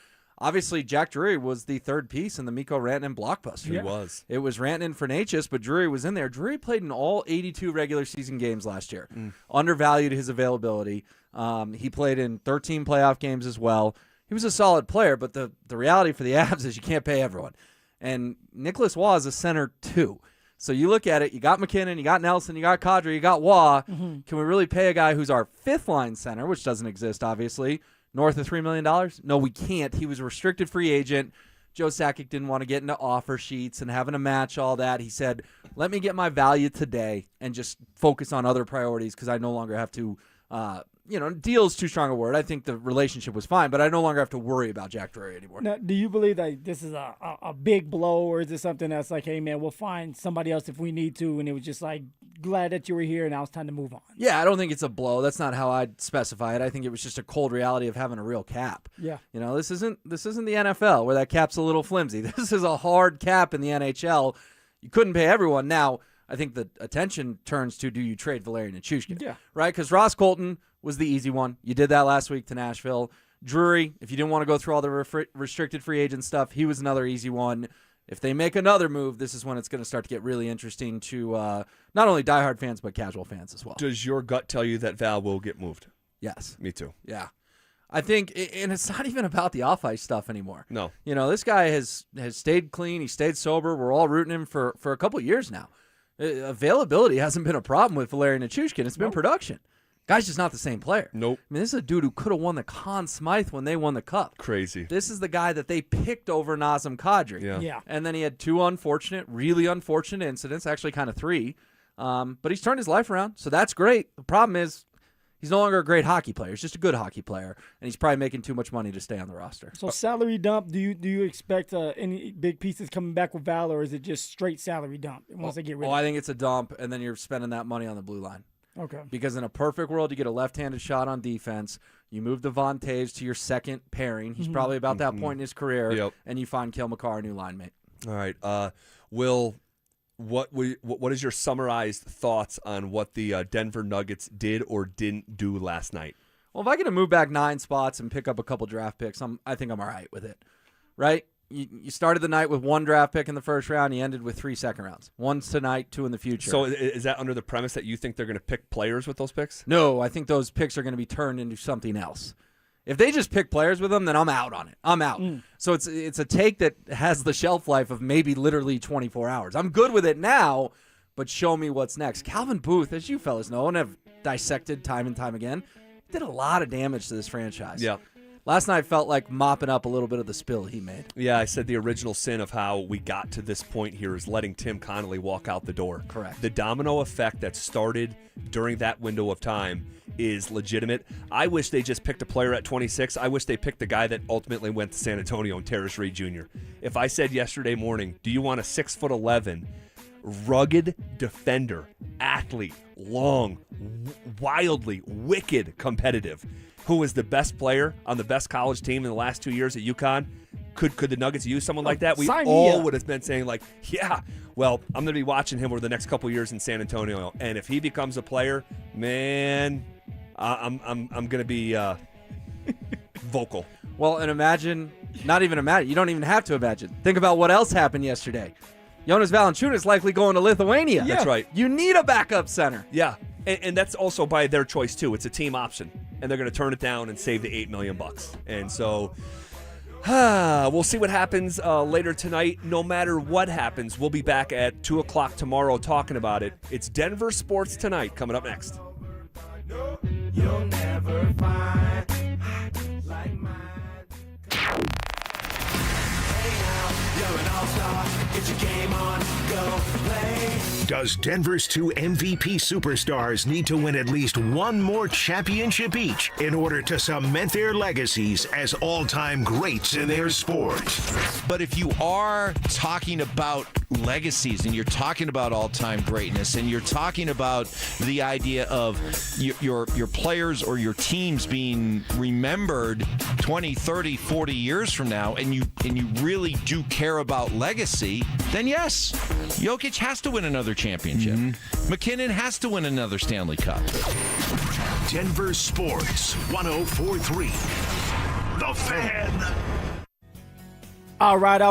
Obviously, Jack Drury was the third piece in the Mikko Rantanen blockbuster.
He was.
It was Rantanen for Natchez, but Drury was in there. Drury played in all 82 regular season games last year. Undervalued his availability. He played in 13 playoff games as well. He was a solid player, but the reality for the Avs is you can't pay everyone. And Nicholas Waugh is a center too. So you look at it, you got McKinnon, you got Nelson, you got Kadri, you got Waugh. Can we really pay a guy who's our fifth-line center, which doesn't exist, obviously, north of $3 million? No, we can't. He was a restricted free agent. Joe Sakic didn't want to get into offer sheets and having to match all that. He said, let me get my value today and just focus on other priorities because I no longer have to, deal is too strong a word. I think the relationship was fine, but I no longer have to worry about Jack Drury anymore.
Now, do you believe that this is a big blow, or is this something that's like, hey, man, we'll find somebody else if we need to, and it was just like, glad that you were here, and now it's time to move on?
Yeah, I don't think it's a blow. That's not how I'd specify it. I think it was just a cold reality of having a real cap.
Yeah.
This isn't the NFL where that cap's a little flimsy. This is a hard cap in the NHL. You couldn't pay everyone. Now, I think the attention turns to, do you trade Valerian and Chushkin?
Yeah.
Right? Because Ross Colton was the easy one. You did that last week to Nashville. Drury, if you didn't want to go through all the restricted free agent stuff, he was another easy one. If they make another move, this is when it's going to start to get really interesting to not only diehard fans, but casual fans as well.
Does your gut tell you that Val will get moved?
Yes.
Me too.
Yeah. I think, and it's not even about the off-ice stuff anymore.
No.
This guy has stayed clean. He stayed sober. We're all rooting him for a couple of years now. Availability hasn't been a problem with Valerian Nichushkin. It's been production. Guy's just not the same player.
Nope.
I mean, this is a dude who could have won the Conn Smythe when they won the Cup.
Crazy.
This is the guy that they picked over Nazem Kadri.
Yeah.
And then he had two really unfortunate incidents, actually kind of three. But he's turned his life around, so that's great. The problem is he's no longer a great hockey player. He's just a good hockey player, and he's probably making too much money to stay on the roster.
So salary dump, do you expect any big pieces coming back with Val, or is it just straight salary dump once they get rid of it?
I think it's a dump, and then you're spending that money on the blue line.
Okay.
Because in a perfect world, you get a left-handed shot on defense. You move Devon Taves to your second pairing. He's probably about that point in his career. And you find Kale McCarr a new line mate.
All right. Will, what is your summarized thoughts on what the Denver Nuggets did or didn't do last night?
Well, if I get to move back 9 spots and pick up a couple draft picks, I think I'm all right with it. Right? you started the night with 1 draft pick in the first round. You ended with 3 second rounds. 1's tonight, 2 in the future.
So is that under the premise that you think they're going to pick players with those picks?
No, I think those picks are going to be turned into something else. If they just pick players with them, then I'm out on it. I'm out. So it's a take that has the shelf life of maybe literally 24 hours. I'm good with it now, but show me what's next. Calvin Booth, as you fellas know and have dissected time and time again, did a lot of damage to this franchise.
Yeah.
Last night felt like mopping up a little bit of the spill he made.
Yeah, I said the original sin of how we got to this point here is letting Tim Connolly walk out the door.
Correct.
The domino effect that started during that window of time is legitimate. I wish they just picked a player at 26. I wish they picked the guy that ultimately went to San Antonio and Terrace Reed Jr. If I said yesterday morning, do you want a 6'11", rugged defender, athlete, long, wildly wicked competitive, who was the best player on the best college team in the last 2 years at UConn? Could the Nuggets use someone like that? We all would have been saying, like, yeah, well, I'm going to be watching him over the next couple years in San Antonio, and if he becomes a player, man, I'm going to be vocal.
Well, and imagine, not even imagine, you don't even have to imagine. Think about what else happened yesterday. Jonas Valanciunas likely going to Lithuania.
That's right.
You need a backup center.
Yeah, and that's also by their choice, too. It's a team option, and they're going to turn it down and save the $8 million. And so we'll see what happens later tonight. No matter what happens, we'll be back at 2 o'clock tomorrow talking about it. It's Denver Sports Tonight coming up next.
You'll never find like mine. Hey now, you're an all-star. Get your game on, go play.
Does Denver's 2 MVP superstars need to win at least one more championship each in order to cement their legacies as all-time greats in their sport?
But if you are talking about legacies and you're talking about all-time greatness and you're talking about the idea of your players or your teams being remembered 20, 30, 40 years from now, and you really do care about legacy, then yes, Jokic has to win another championship. McKinnon has to win another Stanley Cup.
Denver Sports 104.3. The Fan.
All right.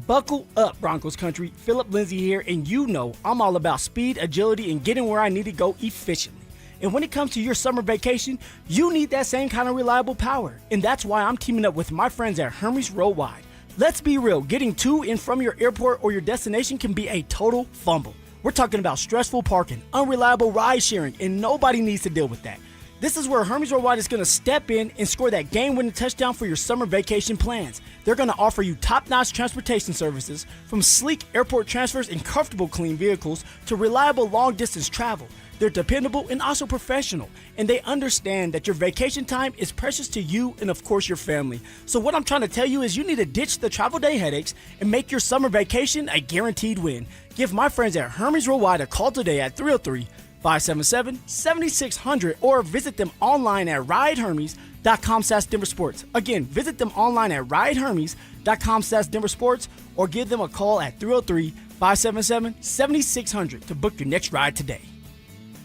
Buckle up, Broncos country. Phillip Lindsay here, and you know I'm all about speed, agility, and getting where I need to go efficiently. And when it comes to your summer vacation, you need that same kind of reliable power. And that's why I'm teaming up with my friends at Hermes Worldwide. Let's be real, getting to and from your airport or your destination can be a total fumble. We're talking about stressful parking, unreliable ride sharing, and nobody needs to deal with that. This is where Hermes Worldwide is going to step in and score that game-winning touchdown for your summer vacation plans. They're going to offer you top-notch transportation services, from sleek airport transfers and comfortable clean vehicles to reliable long-distance travel. They're dependable and also professional, and they understand that your vacation time is precious to you and, of course, your family. So what I'm trying to tell you is you need to ditch the travel day headaches and make your summer vacation a guaranteed win. Give my friends at Hermes Worldwide a call today at 303-577-7600 or visit them online at ridehermes.com/DenverSports. Again, visit them online at ridehermes.com/DenverSports or give them a call at 303-577-7600 to book your next ride today.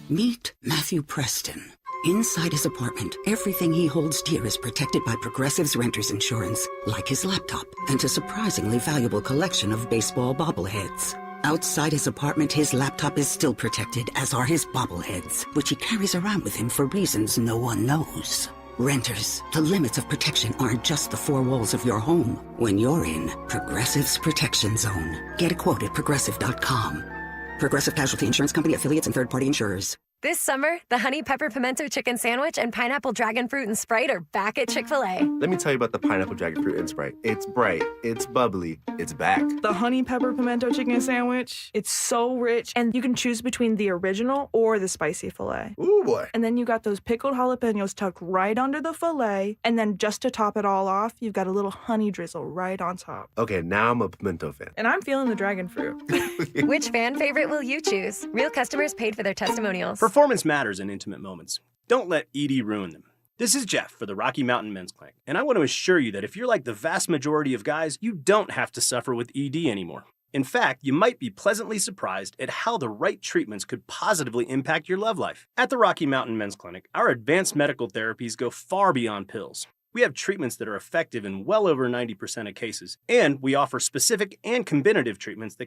Meet Matthew Preston. Inside his apartment, everything he holds dear is protected by Progressive's Renter's Insurance, like his laptop and a surprisingly valuable collection of baseball bobbleheads. Outside his apartment, his laptop is still protected, as are his bobbleheads, which he carries around with him for reasons no one knows. Renters, the limits of protection aren't just the four walls of your home. When you're in Progressive's Protection Zone, get a quote at Progressive.com. Progressive Casualty Insurance Company, affiliates, and third-party insurers.
This summer, the Honey Pepper Pimento Chicken Sandwich and Pineapple Dragon Fruit and Sprite are back at Chick-fil-A.
Let me tell you about the Pineapple Dragon Fruit and Sprite. It's bright, it's bubbly, it's back.
The Honey Pepper Pimento Chicken Sandwich, it's so rich, and you can choose between the original or the spicy filet.
Ooh, boy.
And then you got those pickled jalapenos tucked right under the filet, and then just to top it all off, you've got a little honey drizzle right on top.
Okay, now I'm a pimento fan.
And I'm feeling the dragon fruit.
Which fan favorite will you choose? Real customers paid for their testimonials.
Performance matters in intimate moments. Don't let ED ruin them. This is Jeff for the Rocky Mountain Men's Clinic, and I want to assure you that if you're like the vast majority of guys, you don't have to suffer with ED anymore. In fact, you might be pleasantly surprised at how the right treatments could positively impact your love life. At the Rocky Mountain Men's Clinic, our advanced medical therapies go far beyond pills. We have treatments that are effective in well over 90% of cases, and we offer specific and combinative treatments that